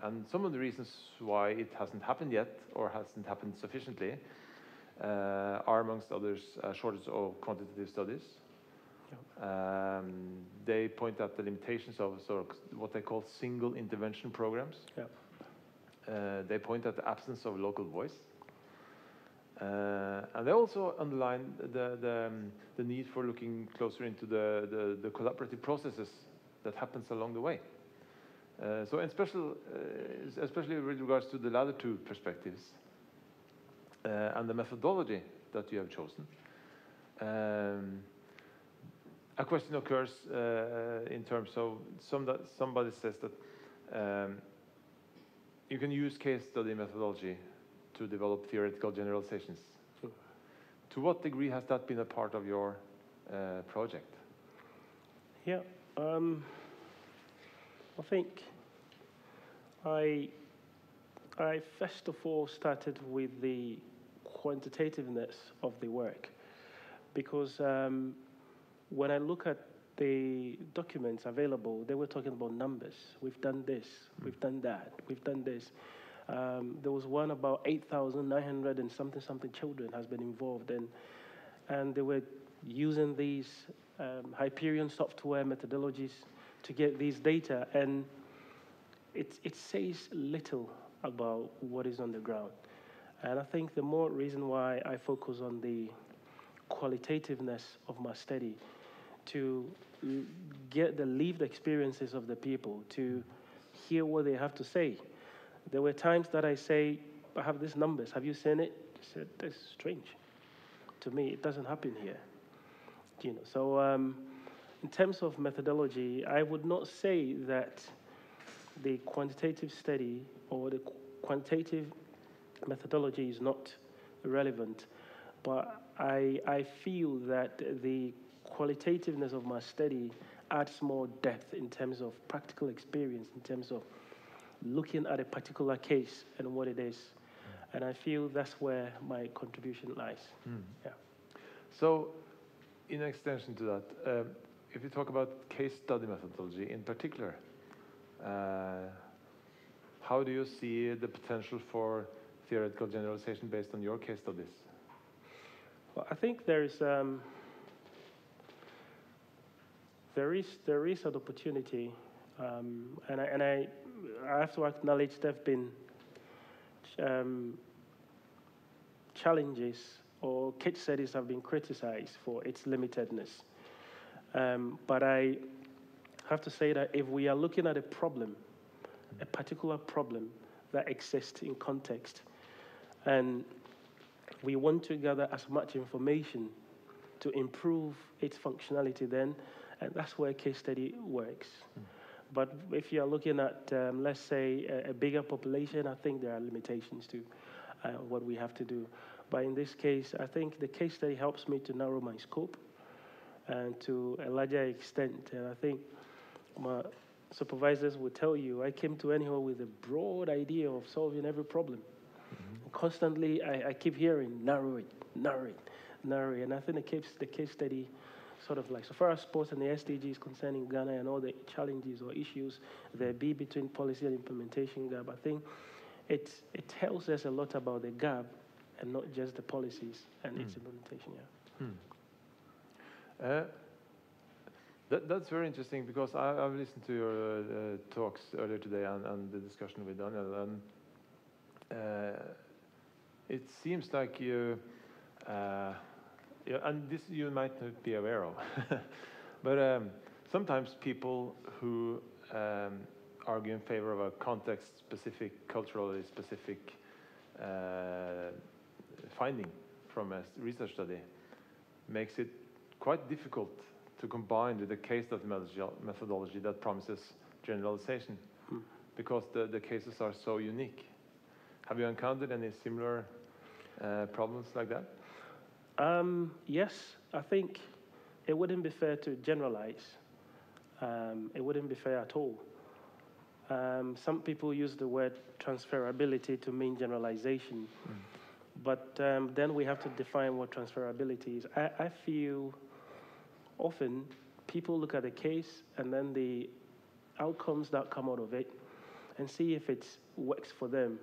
Speaker 6: And some of the reasons why it hasn't happened yet, or hasn't happened sufficiently, are amongst others a shortage of quantitative studies. Yeah. They point at the limitations of sort of what they call single intervention programs. Yeah. They point at the absence of local voice. And they also underline the need for looking closer into the collaborative processes that happens along the way. So in especially with regards to the latter two perspectives and the methodology that you have chosen, a question occurs in terms of somebody says that you can use case study methodology to develop theoretical generalizations. To what degree has that been a part of your project?
Speaker 4: Yeah, I think I first of all started with the quantitativeness of the work, because when I look at the documents available, they were talking about numbers. We've done this, we've done that, we've done this. There was one about 8,900 and something children has been involved in, and they were using these Hyperion software methodologies to get these data, and it says little about what is on the ground. And I think the more reason why I focus on the qualitativeness of my study, to get the lived experiences of the people, to hear what they have to say. There were times that I say, I have these numbers, have you seen it? They said, that's strange. To me, it doesn't happen here. You know, so in terms of methodology, I would not say that the quantitative study or the quantitative methodology is not relevant, but I feel that the qualitativeness of my study adds more depth in terms of practical experience, in terms of looking at a particular case and what it is. And I feel that's where my contribution lies. Yeah.
Speaker 6: So, in extension to that, if you talk about case study methodology in particular, how do you see the potential for theoretical generalization based on your case studies?
Speaker 4: Well, I think there is an opportunity, and I have to acknowledge there have been challenges, or case studies have been criticized for its limitedness. But I have to say that if we are looking at a problem, a particular problem that exists in context, and we want to gather as much information to improve its functionality, then, and that's where case study works. But if you are looking at, let's say, a bigger population, I think there are limitations to what we have to do. But in this case, I think the case study helps me to narrow my scope and to a larger extent. And I think my supervisors will tell you, I came to NHO with a broad idea of solving every problem. Constantly, I keep hearing, narrow it. And I think the case study sort of like, so far as sports and the SDGs concerning Ghana and all the challenges or issues there be between policy and implementation gap, I think it tells us a lot about the gap and not just the policies and its implementation. Yeah.
Speaker 6: That's very interesting, because I've listened to your talks earlier today and the discussion with Daniel. it seems like you, and this you might not be aware of, but sometimes people who argue in favor of a context-specific, culturally specific finding from a research study makes it quite difficult to combine with the case study methodology that promises generalization, because the cases are so unique. Have you encountered any similar problems like that?
Speaker 4: Yes, I think it wouldn't be fair to generalize. It wouldn't be fair at all. Some people use the word transferability to mean generalization, but then we have to define what transferability is. I feel often people look at a case and then the outcomes that come out of it and see if it works for them.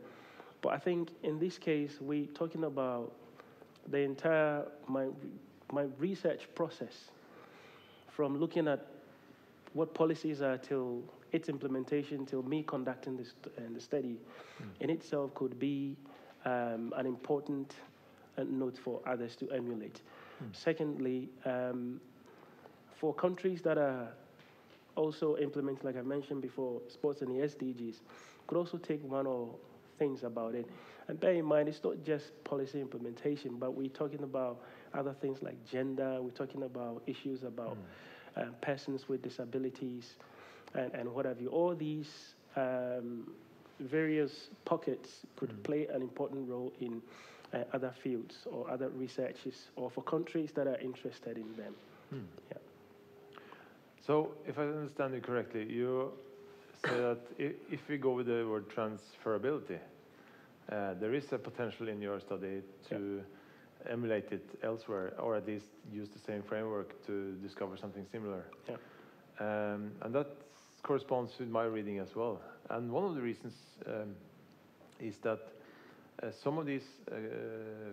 Speaker 4: But I think in this case, we're talking about the entire, my research process, from looking at what policies are till its implementation, till me conducting the study, in itself could be an important note for others to emulate. Secondly, for countries that are also implementing, like I mentioned before, sports and the SDGs, could also take one or things about it. And bear in mind, it's not just policy implementation, but we're talking about other things like gender, we're talking about issues about persons with disabilities, and what have you. All these various pockets could play an important role in other fields or other researches, or for countries that are interested in them. Yeah.
Speaker 6: So, if I understand you correctly, you say that if we go with the word transferability, there is a potential in your study to emulate it elsewhere, or at least use the same framework to discover something similar.
Speaker 4: Yeah.
Speaker 6: And that corresponds with my reading as well. And one of the reasons is that some of these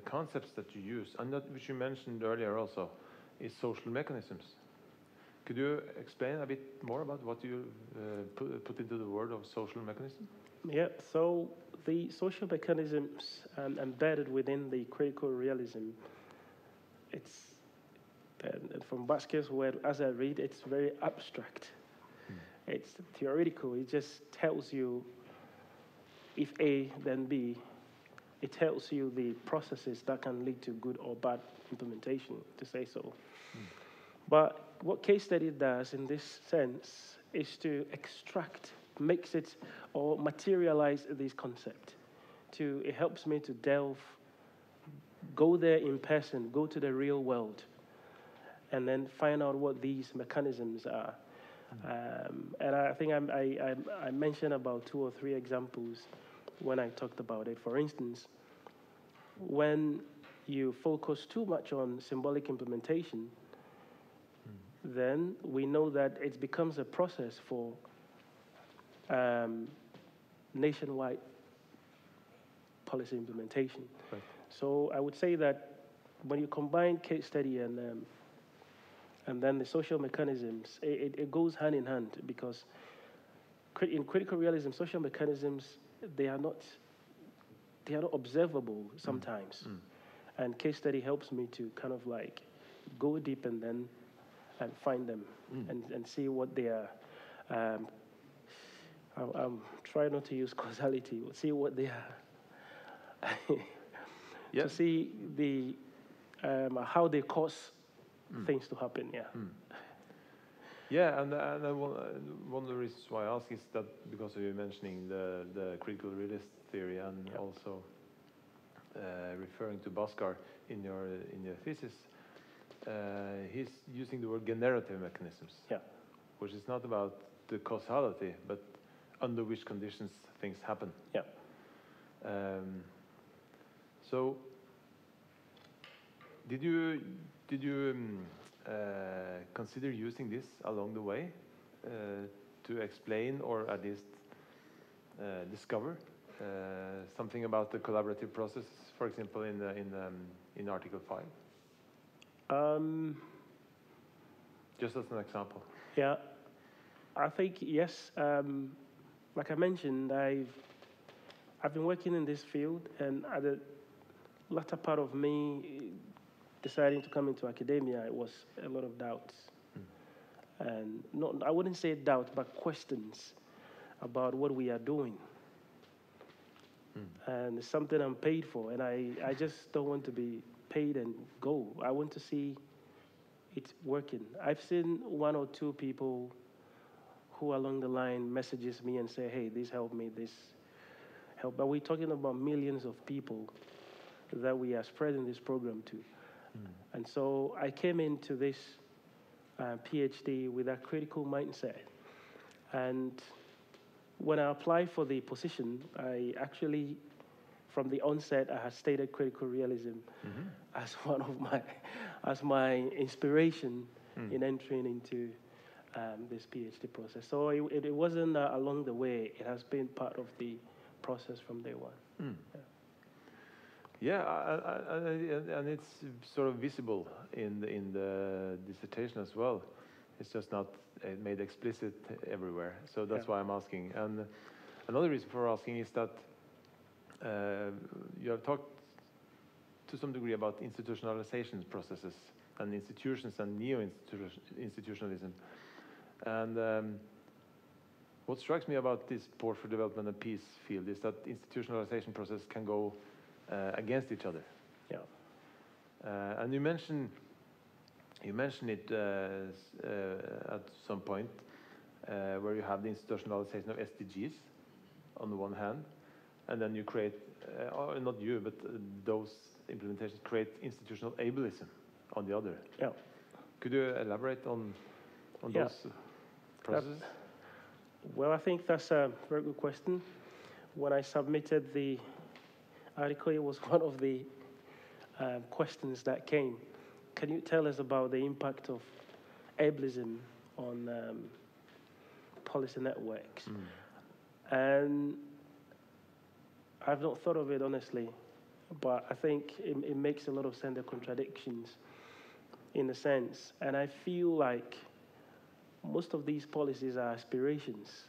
Speaker 6: concepts that you use, and that which you mentioned earlier also, is social mechanisms. Could you explain a bit more about what you put into the word of social mechanism?
Speaker 4: Yeah, so the social mechanisms embedded within the critical realism, it's, from Basker's word, as I read, it's very abstract. It's theoretical. It just tells you if A, then B. It tells you the processes that can lead to good or bad implementation, to say so. But what case study does in this sense is to extract, mix it, or materialize this concept. It helps me to delve, go there in person, go to the real world, and then find out what these mechanisms are. And I think I mentioned about 2 or 3 examples when I talked about it. For instance, when you focus too much on symbolic implementation, then we know that it becomes a process for nationwide policy implementation.
Speaker 6: Right.
Speaker 4: So I would say that when you combine case study and then the social mechanisms, it goes hand in hand, because in critical realism, social mechanisms, they are not observable sometimes. And case study helps me to kind of like go deep and then find them and see what they are. I'm trying not to use causality, but see what they are. To see the how they cause things to happen. Yeah.
Speaker 6: Yeah, and one of the reasons why I ask is that because you're mentioning the critical realist theory and also referring to Bhaskar in your thesis, he's using the word generative mechanisms, which is not about the causality, but under which conditions things happen.
Speaker 4: Yeah.
Speaker 6: So, did you consider using this along the way to explain, or at least discover something about the collaborative process, for example, in Article 5? Just as an example.
Speaker 4: Yeah, I think yes. Like I mentioned, I've been working in this field, and latter part of me deciding to come into academia, it was a lot of doubts. And not, I wouldn't say doubt, but questions about what we are doing. And it's something I'm paid for, and I just don't want to be paid and go. I want to see it working. I've seen one or two people who along the line messages me and say, hey, this helped me, this helped. But we're talking about millions of people that we are spreading this program to. And so I came into this PhD with a critical mindset. And when I applied for the position, I actually, from the onset, I had stated critical realism as one of my inspiration in entering into this PhD process. So it wasn't along the way. It has been part of the process from day one.
Speaker 6: And it's sort of visible in the dissertation as well. It's just not made explicit everywhere. So that's why I'm asking. And another reason for asking is that you have talked to some degree about institutionalization processes and institutions and neo-institutionalism. And what strikes me about this Sport for Development and Peace field is that institutionalization process can go against each other. And you mentioned it at some point where you have the institutionalization of SDGs on the one hand, and then you create, not you, but those implementations create institutional ableism on the other. Could you elaborate on those processes?
Speaker 4: Well, I think that's a very good question. When I submitted the article, it was one of the questions that came. Can you tell us about the impact of ableism on policy networks? And I've not thought of it honestly, but I think it makes a lot of sense, the contradictions in a sense. And I feel like most of these policies are aspirations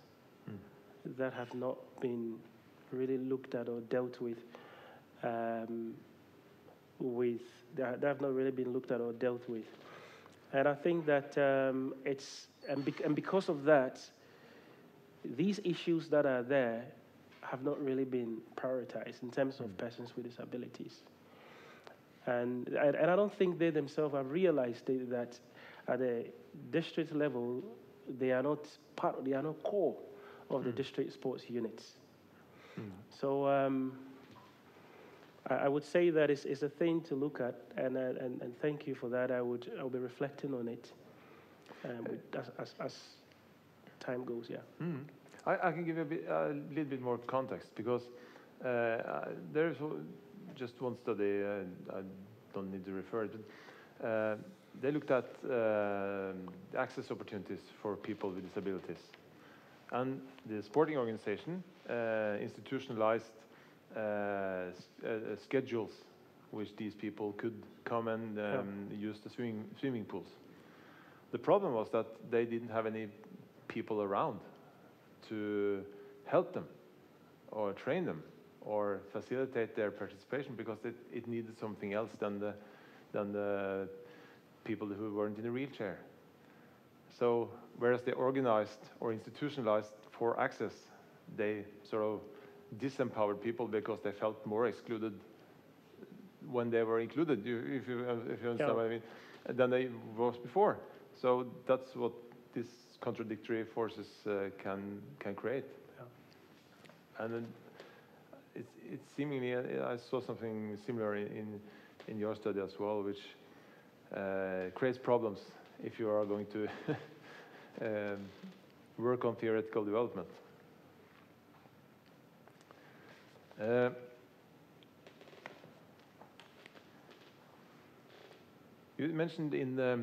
Speaker 4: that have not been really looked at or dealt with. That have not really been looked at or dealt with. And I think that because of that, these issues that are there have not really been prioritized in terms of persons with disabilities. And I don't think they themselves have realized that at the district level, they are not core of the district sports units. So I would say that it's a thing to look at, and thank you for that. I'll be reflecting on it as time goes.
Speaker 6: I can give you a little bit more context, because there's just one study, I don't need to refer it, but they looked at access opportunities for people with disabilities. And the sporting organization institutionalized schedules which these people could come and use the swimming pools. The problem was that they didn't have any people around to help them or train them or facilitate their participation, because it needed something else than the people who weren't in a wheelchair. So whereas they organized or institutionalized for access, they sort of disempowered people because they felt more excluded when they were included, if you understand what I mean, than they was before. So that's what these contradictory forces can create. And then it's seemingly, I saw something similar in your study as well, which creates problems if you are going to work on theoretical development. You mentioned in the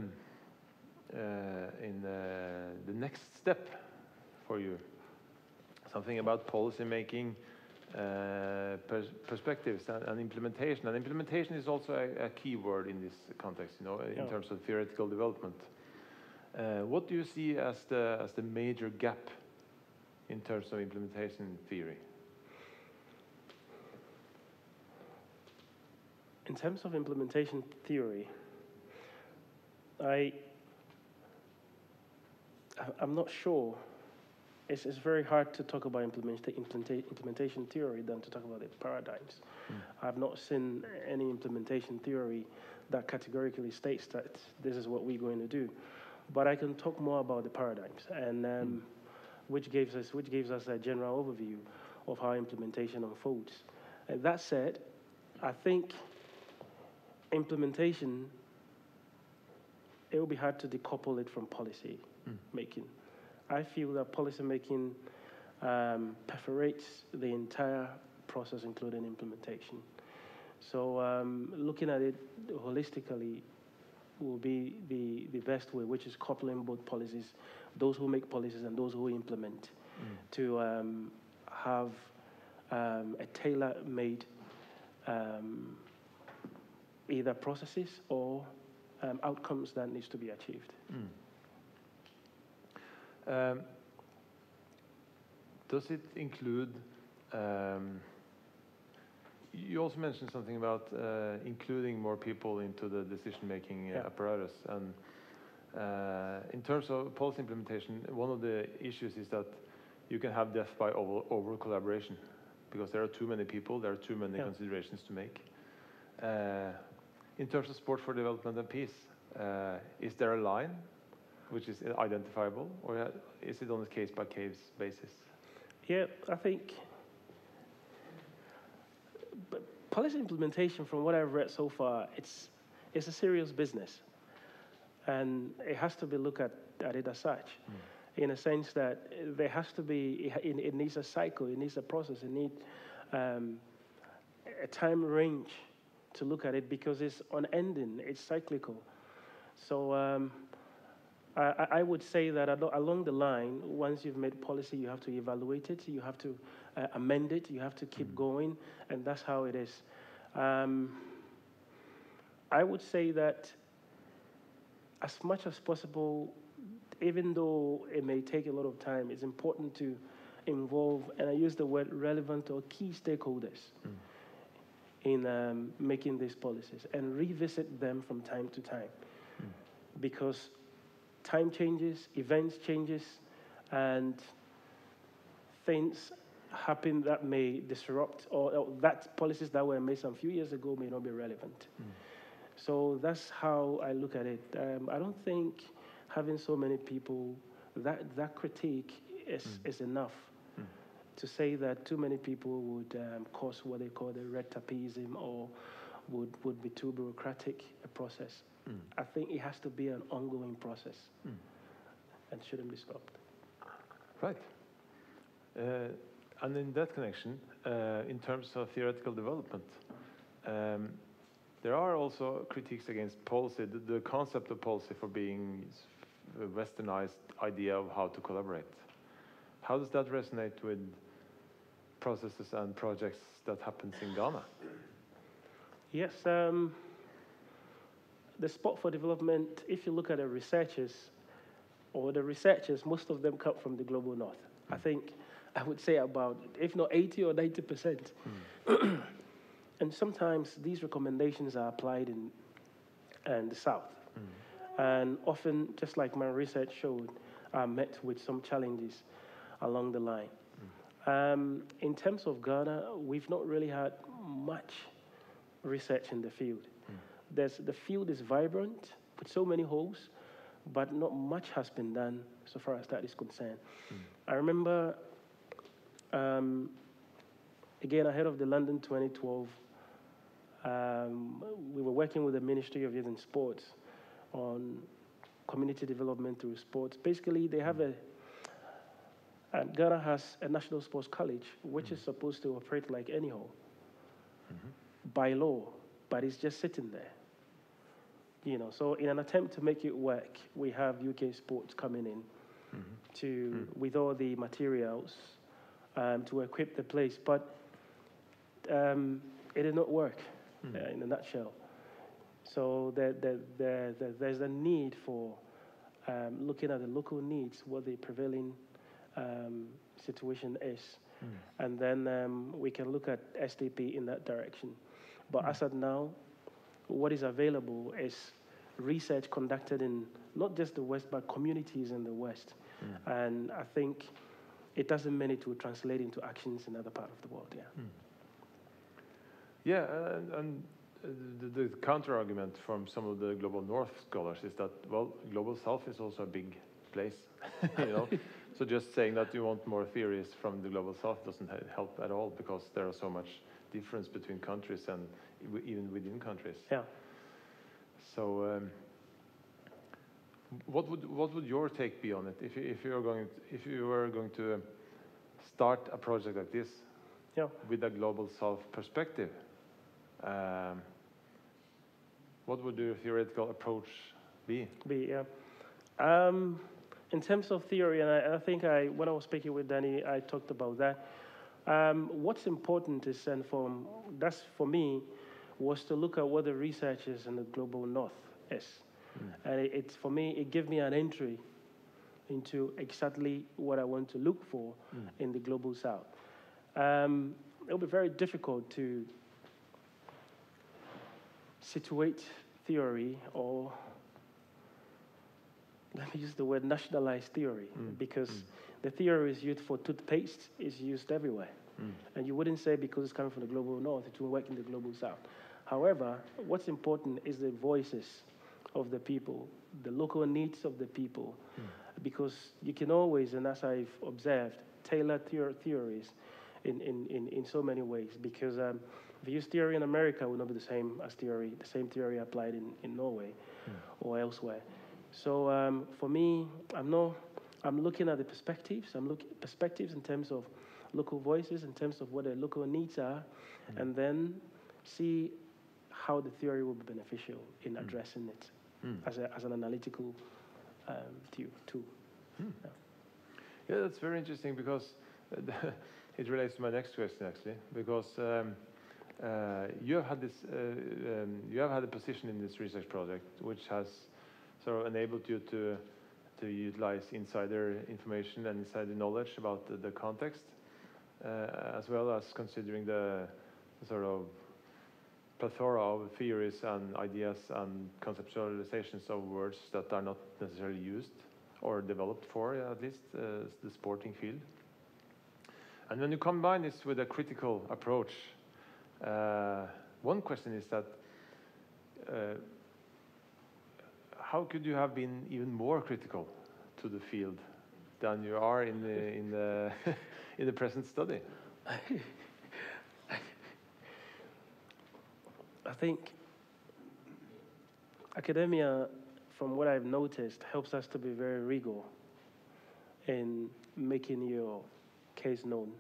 Speaker 6: next step for you something about policy making, perspectives, and implementation. And implementation is also a key word in this context, in terms of theoretical development. What do you see as the major gap in terms of implementation theory?
Speaker 4: In terms of implementation theory, I'm not sure. It's very hard to talk about implementation theory than to talk about the paradigms. I've not seen any implementation theory that categorically states that this is what we're going to do. But I can talk more about the paradigms, and which gives us a general overview of how implementation unfolds. And that said, I think implementation, it will be hard to decouple it from policy making. I feel that policy making perforates the entire process, including implementation. So looking at it holistically will be the best way, which is coupling both policies, those who make policies and those who implement, to have a tailor-made either processes or outcomes that needs to be achieved.
Speaker 6: Does it include, you also mentioned something about including more people into the decision-making apparatus, and in terms of policy implementation, one of the issues is that you can have death by over collaboration, because there are too many people, there are too many considerations to make. In terms of sport for development and peace, is there a line which is identifiable, or is it on a case-by-case basis?
Speaker 4: Yeah, I think policy implementation, from what I've read so far, it's a serious business, and it has to be looked at it as such, in a sense that there has to be, it needs a cycle, it needs a process, it needs a time range to look at it, because it's unending, it's cyclical. So I would say that along the line, once you've made policy, you have to evaluate it, you have to amend it, you have to keep going, and that's how it is. I would say that as much as possible, even though it may take a lot of time, it's important to involve, and I use the word relevant or key stakeholders in making these policies, and revisit them from time to time, because time changes, events changes, and things happen that may disrupt, or that policies that were made some few years ago may not be relevant. So that's how I look at it. I don't think having so many people, that critique is enough to say that too many people would cause what they call the red tapeism, or would be too bureaucratic a process. I think it has to be an ongoing process and shouldn't be stopped.
Speaker 6: Right. And in that connection, in terms of theoretical development, there are also critiques against policy, the concept of policy for being a westernized idea of how to collaborate. How does that resonate with processes and projects that happens in Ghana?
Speaker 4: Yes, the spot for development, if you look at the researchers, most of them come from the global north. I think I would say about, if not 80 or 90%. And sometimes these recommendations are applied in the south. And often, just like my research showed, are met with some challenges along the line. In terms of Ghana, we've not really had much research in the field. The field is vibrant with so many holes, but not much has been done so far as that is concerned. I remember, again, ahead of the London 2012, we were working with the Ministry of Youth and Sports on community development through sports. Basically, they have Ghana has a national sports college, which is supposed to operate like any hall by law, but it's just sitting there. So in an attempt to make it work, we have UK Sports coming in with all the materials to equip the place, but it did not work in a nutshell. So there's a need for looking at the local needs, what the prevailing situation is, and then we can look at SDP in that direction. But as of now, what is available is research conducted in not just the West, but communities in the West. And I think it doesn't mean it will translate into actions in other parts of the world,
Speaker 6: Yeah, and the counter-argument from some of the Global North scholars is that, well, Global South is also a big place, you know. So just saying that you want more theories from the Global South doesn't help at all, because there are so much difference between countries and even within countries.
Speaker 4: Yeah.
Speaker 6: So what would your take be on it if you were going to start a project like this with a Global South perspective? What would your theoretical approach be?
Speaker 4: In terms of theory, and I think when I was speaking with Danny, I talked about that. What's important is, and that's for me, was to look at what the researchers in the Global North is. And for me, it gave me an entry into exactly what I want to look for in the Global South. It'll be very difficult to situate theory, or let me use the word nationalized theory, because the theory is used for toothpaste, is used everywhere. And you wouldn't say because it's coming from the Global North, it will work in the Global South. However, what's important is the voices of the people, the local needs of the people, because you can always, and as I've observed, tailor theories in so many ways, because if you use theory in America, it will not be the same theory applied in Norway or elsewhere. So for me, I'm looking at the perspectives. I'm looking at perspectives in terms of local voices, in terms of what the local needs are, and then see how the theory will be beneficial in addressing it as an analytical tool.
Speaker 6: Yeah, that's very interesting, because it relates to my next question, actually, because you have had a position in this research project which has sort of enabled you to utilize insider information and insider knowledge about the context, as well as considering the sort of plethora of theories and ideas and conceptualizations of words that are not necessarily used or developed for, at least, the sporting field. And when you combine this with a critical approach, one question is that how could you have been even more critical to the field than you are in the in the present study?
Speaker 4: I think academia, from what I've noticed, helps us to be very regal in making your case known.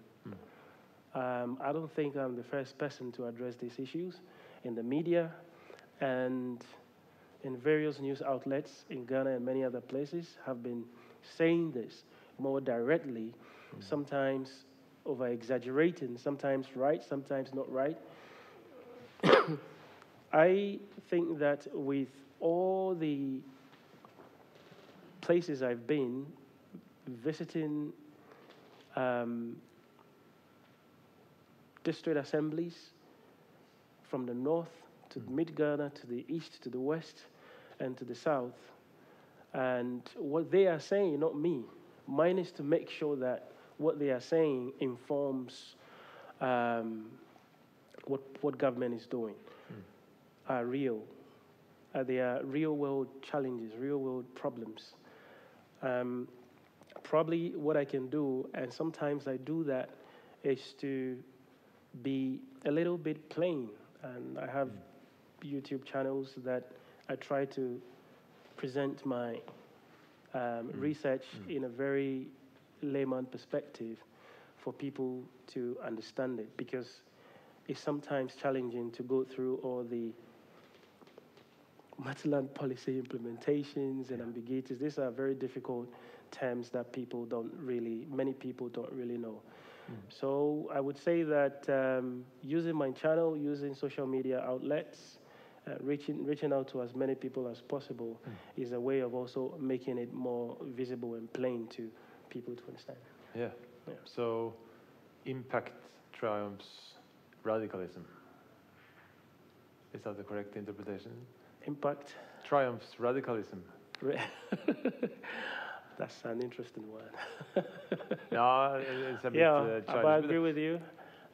Speaker 4: I don't think I'm the first person to address these issues in the media and in various news outlets in Ghana and many other places have been saying this more directly, sometimes over-exaggerating, sometimes right, sometimes not right. I think that with all the places I've been, visiting district assemblies from the north to mid-Ghana, to the east, to the west, and to the south, and what they are saying, not me. Mine is to make sure that what they are saying informs what government is doing. Are real. They are real-world challenges, real-world problems. Probably what I can do, and sometimes I do that, is to be a little bit plain. And I have YouTube channels that I try to present my research in a very layman perspective for people to understand it, because it's sometimes challenging to go through all the Matalan policy implementations and ambiguities. These are very difficult terms that many people don't really know. So I would say that using my channel, using social media outlets, reaching out to as many people as possible is a way of also making it more visible and plain to people to understand.
Speaker 6: Yeah. So impact triumphs radicalism. Is that the correct interpretation?
Speaker 4: Impact.
Speaker 6: Triumphs radicalism.
Speaker 4: That's an interesting one.
Speaker 6: Yeah, it's a bit
Speaker 4: Yeah,
Speaker 6: childish.
Speaker 4: but I agree with you.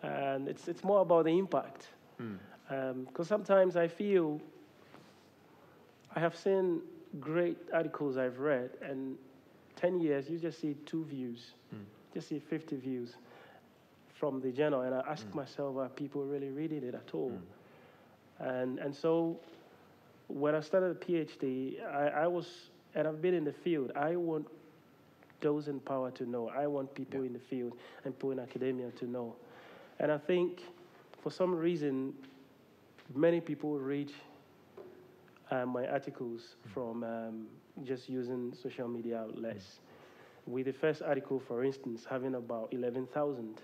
Speaker 4: And it's more about the impact. Because sometimes I feel I have seen great articles I've read, and 10 years, you just see 2 views. Just see 50 views from the journal, and I ask myself, are people really reading it at all? And so when I started a PhD, I was, and I've been in the field, I want those in power to know. I want people in the field and people in academia to know. And I think for some reason, many people read my articles from just using social media outlets. With the first article, for instance, having about 11,000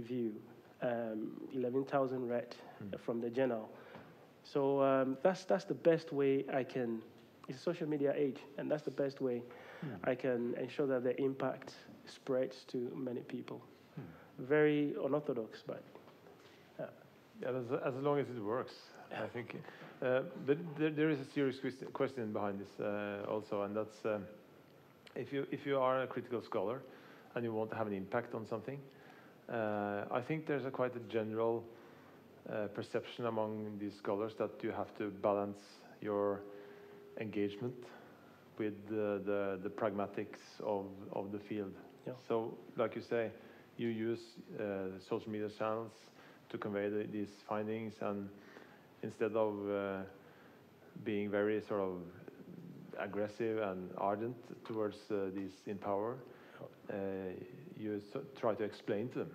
Speaker 4: view, 11,000 read from the journal. So that's the best way I can. It's a social media age, and that's the best way I can ensure that the impact spreads to many people. Very unorthodox, but
Speaker 6: yeah, as long as it works, I think. But there is a serious question behind this also, and that's if you are a critical scholar and you want to have an impact on something, I think there's quite a general perception among these scholars that you have to balance your engagement with the pragmatics of the field.
Speaker 4: Yeah.
Speaker 6: So, like you say, you use social media channels to convey these findings, and instead of being very sort of aggressive and ardent towards these in power, you try to explain to them.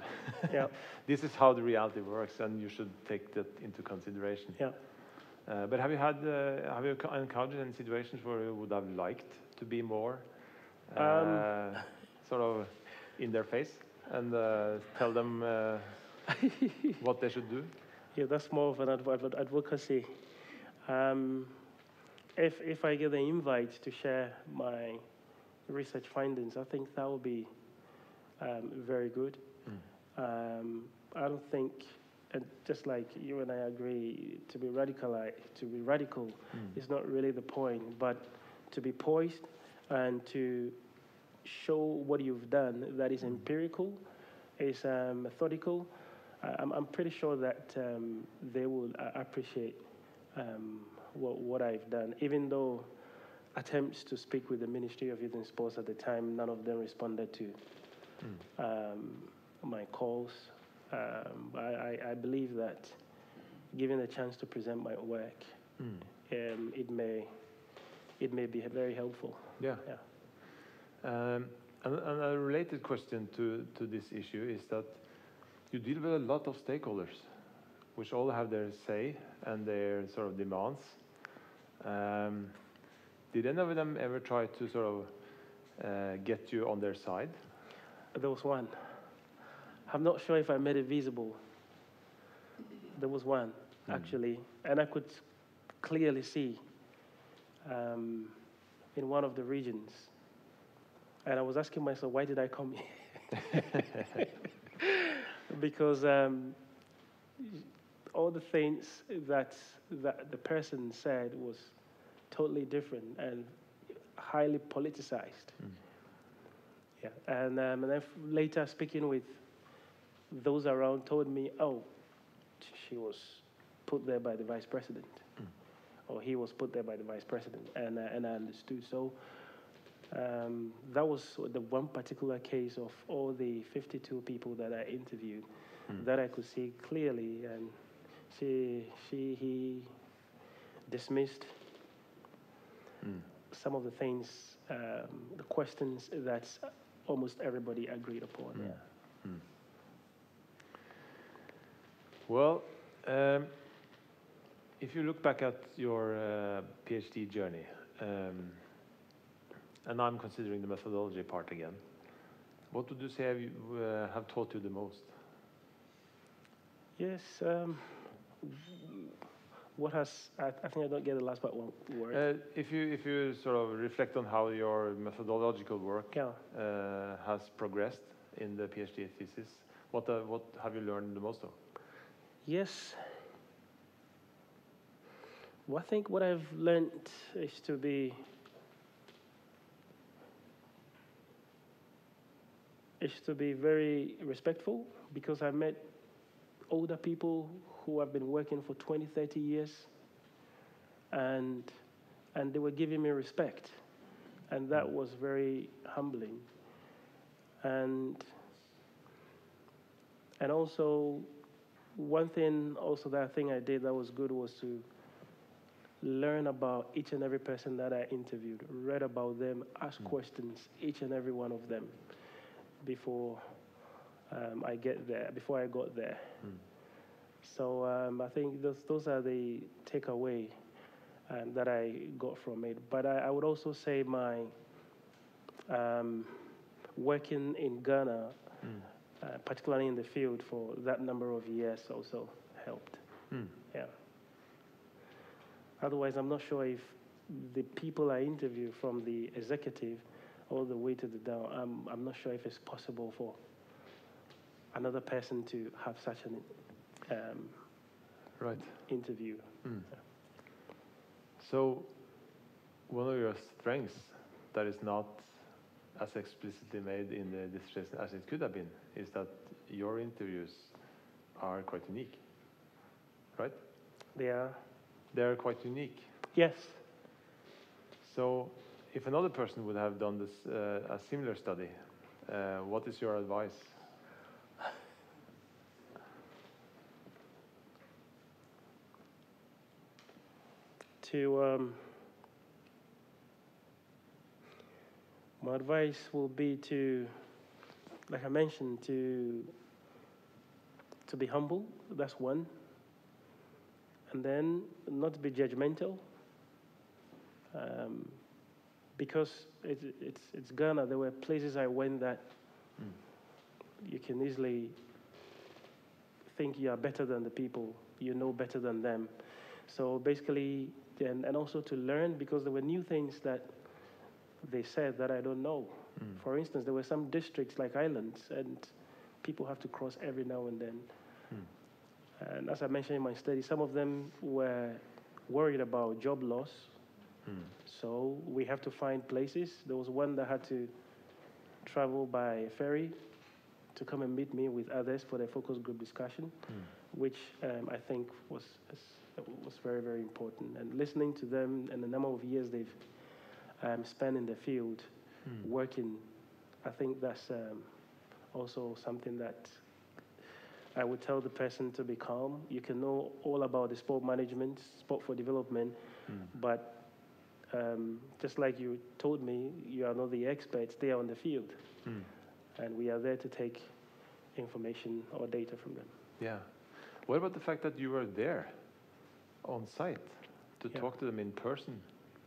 Speaker 4: Yeah.
Speaker 6: This is how the reality works, and you should take that into consideration.
Speaker 4: Yeah.
Speaker 6: But have you encountered any situations where you would have liked to be more sort of in their face and tell them what they should do?
Speaker 4: Yeah, that's more of an advocacy. If I get the invite to share my research findings, I think that would be very good. I don't think, and just like you and I agree, to be radical is not really the point, but to be poised and to show what you've done that is empirical, is methodical. I'm pretty sure that they will appreciate what I've done, even though attempts to speak with the Ministry of Youth and Sports at the time, none of them responded to my calls. I believe that given the chance to present my work, it may be very helpful.
Speaker 6: Yeah. And a related question to this issue is that you deal with a lot of stakeholders, which all have their say and their sort of demands. Did any of them ever try to sort of get you on their side?
Speaker 4: There was one. I'm not sure if I made it visible. There was one, actually, and I could clearly see in one of the regions. And I was asking myself, why did I come here? Because all the things that the person said was totally different and highly politicized. Yeah, and then later speaking with those around told me, oh, she was put there by the vice president, or he was put there by the vice president, and I understood. So that was the one particular case of all the 52 people that I interviewed that I could see clearly, and he dismissed some of the things, the questions that almost everybody agreed upon. Yeah.
Speaker 6: Well, if you look back at your PhD journey, and I'm considering the methodology part again, what would you say have taught you the most?
Speaker 4: Yes. What has I think I don't get the last part one word.
Speaker 6: If you sort of reflect on how your methodological work has progressed in the PhD thesis, what have you learned the most of?
Speaker 4: Yes. Well, I think what I've learned is to be very respectful, because I met older people who have been working for 20, 30 years, and they were giving me respect, and that was very humbling. And also, one thing also that I think I did that was good was to learn about each and every person that I interviewed, read about them, ask questions, each and every one of them, before I got there. So I think those are the takeaway that I got from it. But I would also say my working in Ghana, particularly in the field for that number of years, also helped. Yeah. Otherwise, I'm not sure if the people I interview, from the executive all the way to the down, I'm not sure if it's possible for another person to have such an interview. Yeah.
Speaker 6: So, one of your strengths that is not as explicitly made in the dissertation as it could have been is that your interviews are quite unique, right?
Speaker 4: They are.
Speaker 6: They're quite unique.
Speaker 4: Yes.
Speaker 6: So, if another person would have done this, a similar study, what is your advice?
Speaker 4: My advice will be to, like I mentioned, to be humble. That's one. And then not to be judgmental, because it's Ghana. There were places I went that you can easily think you are better than the people, you know better than them. So basically, and also to learn, because there were new things that they said that I don't know. For instance, there were some districts like islands, and people have to cross every now and then. And as I mentioned in my study, some of them were worried about job loss. So we have to find places. There was one that had to travel by ferry to come and meet me with others for the focus group discussion, which I think was very, very important. And listening to them and the number of years they've spent in the field working, I think that's also something that I would tell the person to be calm. You can know all about the sport management, sport for development, but just like you told me, you are not the experts, they are on the field. And we are there to take information or data from them.
Speaker 6: Yeah. What about the fact that you were there on site to talk to them in person?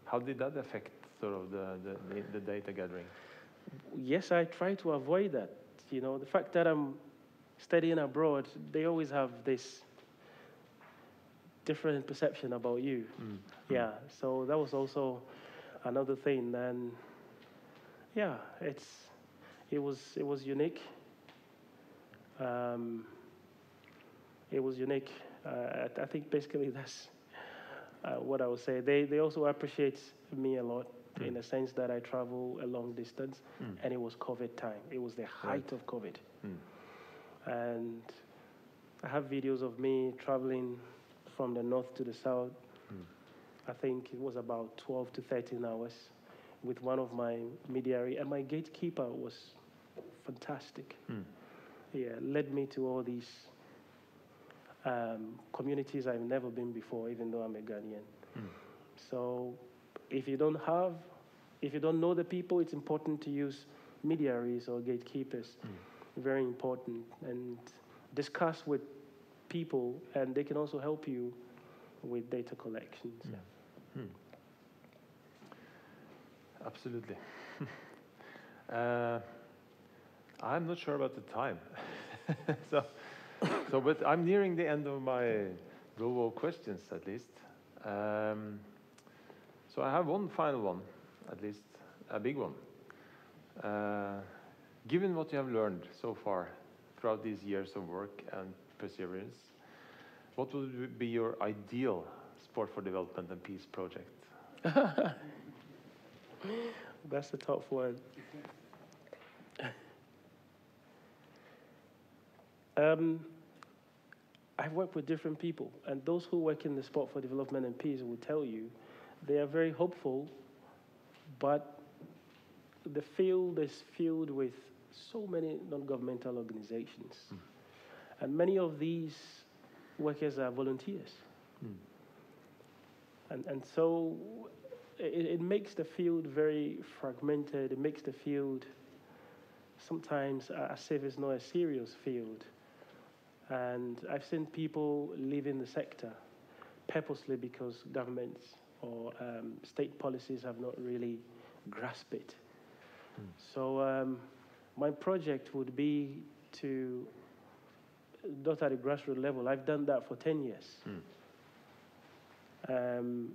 Speaker 6: How did that affect sort of the data gathering?
Speaker 4: Yes, I try to avoid that. You know, the fact that I'm studying abroad, they always have this different perception about you. Yeah, so that was also another thing. And yeah, it was unique. It was unique. I think basically that's what I would say. They also appreciate me a lot in the sense that I travel a long distance, and it was COVID time. It was the height of COVID. And I have videos of me traveling from the north to the south. I think it was about 12 to 13 hours with one of my mediary, and my gatekeeper was fantastic. Yeah, led me to all these communities I've never been before, even though I'm a Ghanaian. So if you don't know the people, it's important to use mediaries or gatekeepers. Very important. And discuss with people, and they can also help you with data collections.
Speaker 6: Absolutely. I'm not sure about the time. But I'm nearing the end of my row of questions, at least. So I have one final one, at least a big one. Given what you have learned so far throughout these years of work and perseverance, what would be your ideal Sport for Development and Peace project?
Speaker 4: That's a tough one. I've worked with different people, and those who work in the Sport for Development and Peace will tell you they are very hopeful, but the field is filled with so many non-governmental organizations. And many of these workers are volunteers. And so it makes the field very fragmented. It makes the field sometimes as if it's not a serious field. And I've seen people leaving the sector purposely because governments or state policies have not really grasped it. So my project would be to, not at a grassroots level, I've done that for 10 years,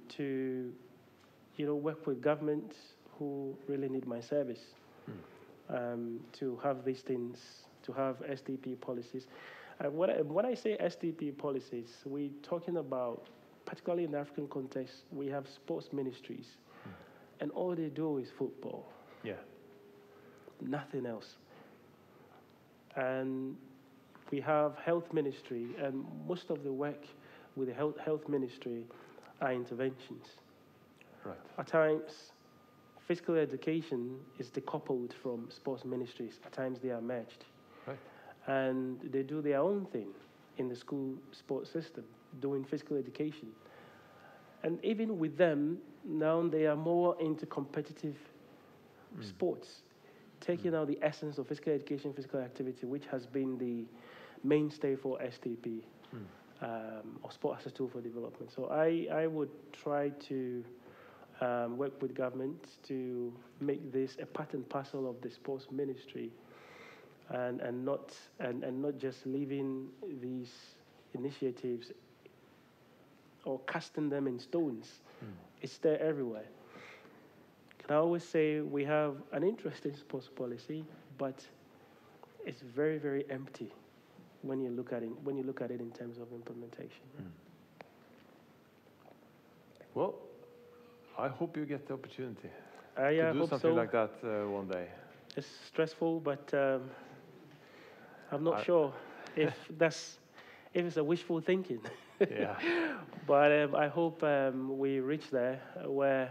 Speaker 4: to work with governments who really need my service, to have these things, to have SDP policies. When I say SDP policies, we're talking about, particularly in the African context, we have sports ministries, and all they do is football.
Speaker 6: Yeah.
Speaker 4: Nothing else. And we have health ministry, and most of the work with the health ministry are interventions.
Speaker 6: Right.
Speaker 4: At times, physical education is decoupled from sports ministries. At times, they are merged.
Speaker 6: Right.
Speaker 4: And they do their own thing in the school sports system, doing physical education. And even with them, now they are more into competitive sports, taking out the essence of physical education, physical activity, which has been the mainstay for SDP, or sport as a tool for development. So I would try to work with government to make this a part and parcel of the sports ministry, and not just leaving these initiatives or casting them in stones. It's there everywhere. I always say we have an interesting sports policy, but it's very, very empty when you look at it. When you look at it in terms of implementation.
Speaker 6: Well, I hope you get the opportunity
Speaker 4: I
Speaker 6: to do
Speaker 4: hope
Speaker 6: something
Speaker 4: so.
Speaker 6: like that one day.
Speaker 4: It's stressful, but I'm not sure if it's a wishful thinking.
Speaker 6: Yeah.
Speaker 4: But I hope we reach there where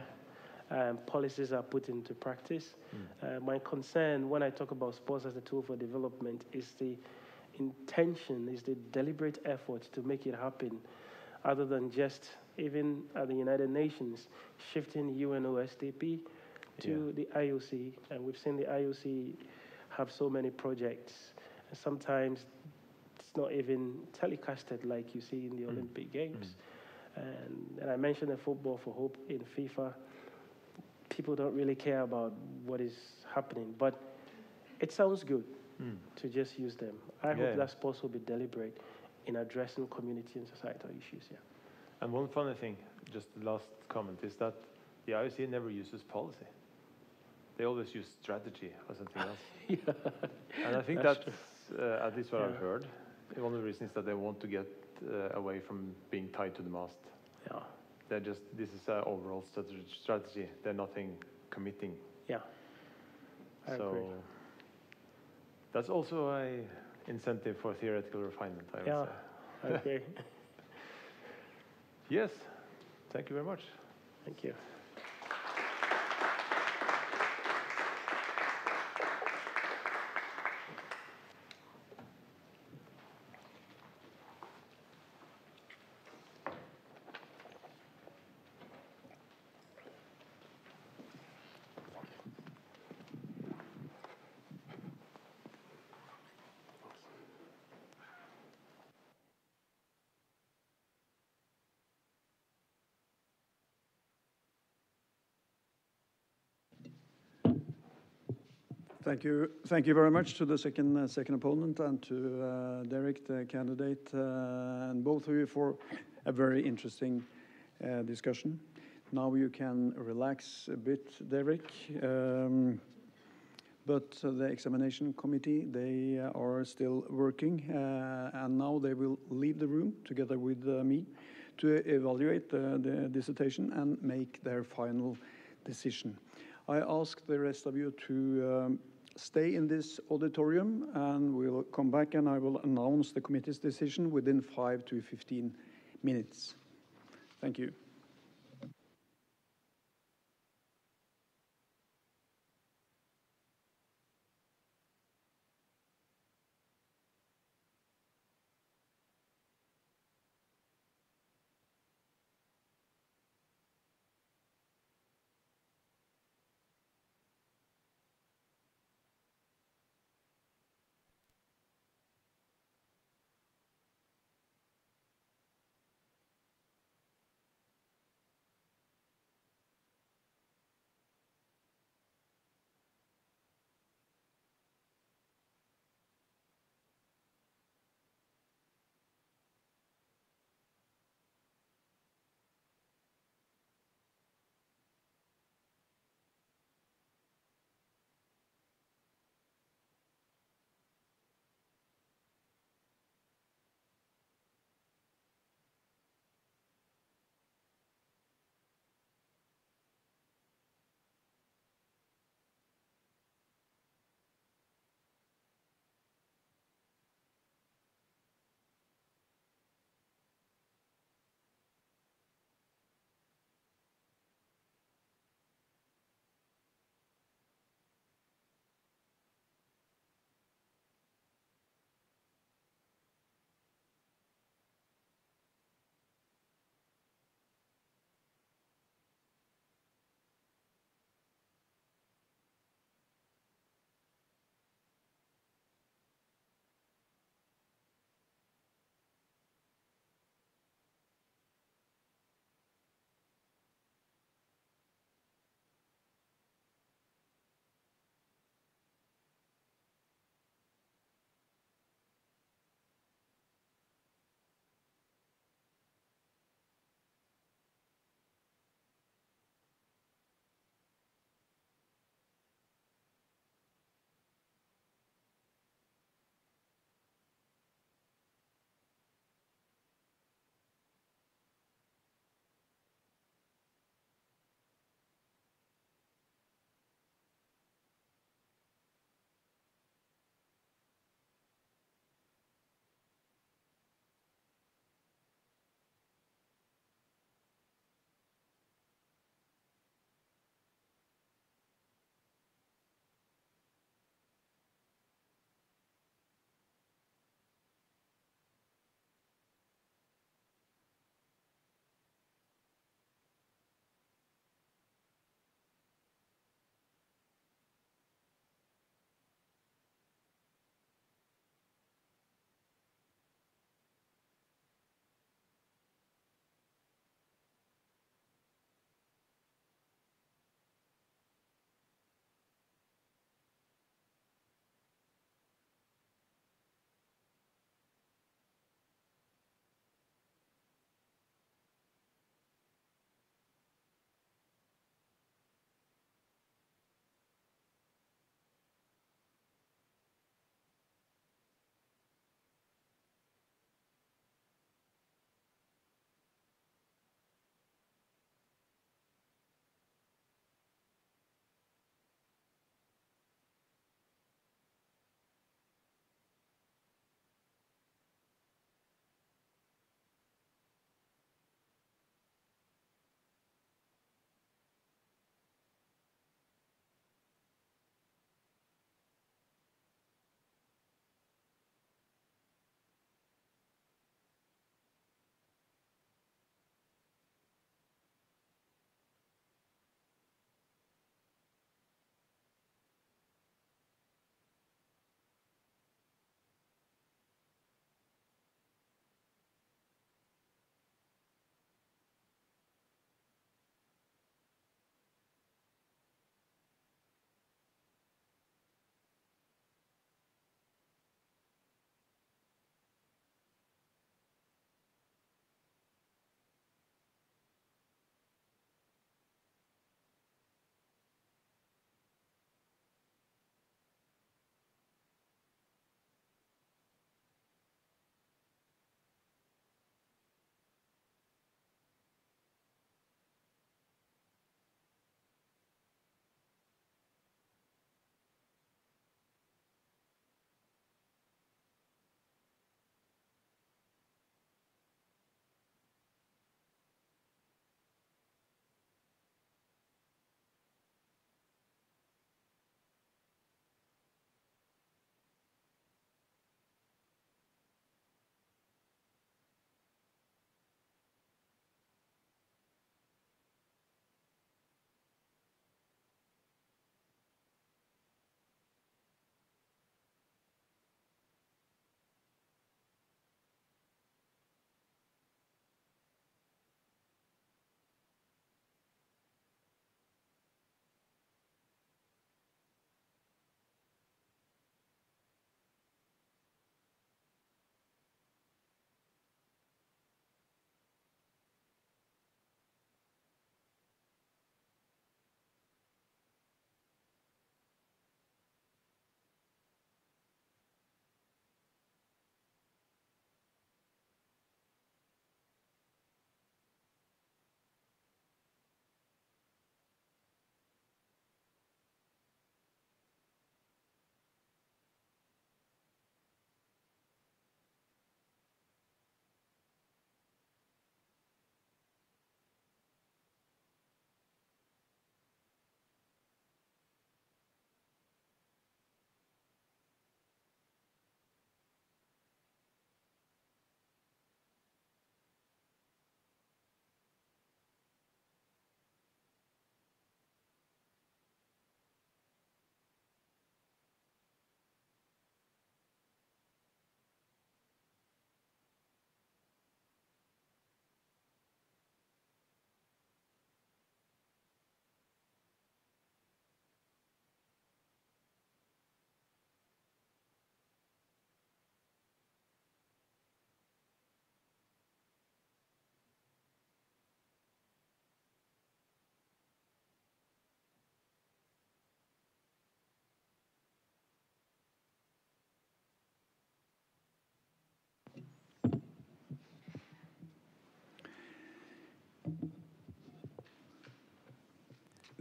Speaker 4: policies are put into practice. My concern when I talk about sports as a tool for development is the intention, is the deliberate effort to make it happen, other than just, even at the United Nations, shifting UNOSDP to the IOC. And we've seen the IOC have so many projects, and sometimes it's not even telecasted like you see in the Olympic Games. And I mentioned the Football for Hope in FIFA. People don't really care about what is happening, but it sounds good to just use them. I hope that sports will be deliberate in addressing community and societal issues. Yeah.
Speaker 6: And one funny thing, just the last comment, is that the IOC never uses policy. They always use strategy or something else. And I think that's at least what I've heard. One of the reasons that they want to get away from being tied to the mast.
Speaker 4: Yeah.
Speaker 6: They're just, this is an overall strategy. They're nothing committing.
Speaker 4: Yeah. I agree.
Speaker 6: That's also an incentive for theoretical refinement, I would say.
Speaker 4: I agree.
Speaker 6: Yes. Thank you very much.
Speaker 4: Thank you.
Speaker 3: Thank you. Thank you very much to the second opponent and to Derrick, the candidate, and both of you for a very interesting discussion. Now you can relax a bit, Derrick. But the examination committee, they are still working, and now they will leave the room together with me to evaluate the dissertation and make their final decision. I ask the rest of you to stay in this auditorium, and we'll come back and I will announce the committee's decision within 5 to 15 minutes. Thank you.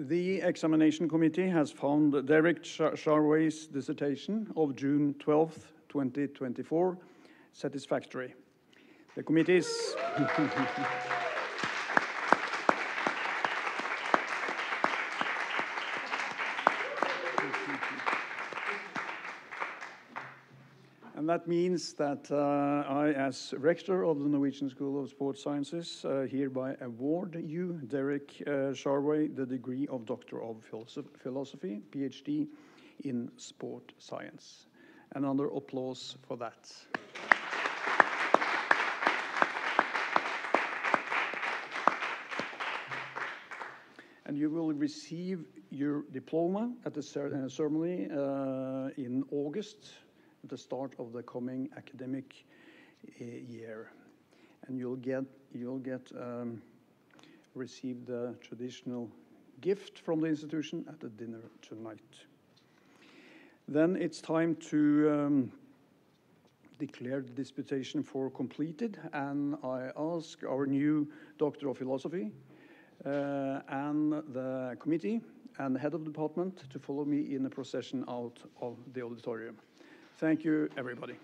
Speaker 3: The examination committee has found Derrick Charway's dissertation of June 12, 2024 satisfactory. The committee's and that means that I, as rector of the Norwegian School of Sports Sciences, hereby award you, Derrick Charway, the degree of Doctor of Philosophy, PhD in Sport Science. Another applause for that. And you will receive your diploma at the ceremony in August, at the start of the coming academic year, and receive the traditional gift from the institution at the dinner tonight. Then it's time to declare the disputation for completed, and I ask our new Doctor of Philosophy and the committee and the head of the department to follow me in a procession out of the auditorium. Thank you, everybody.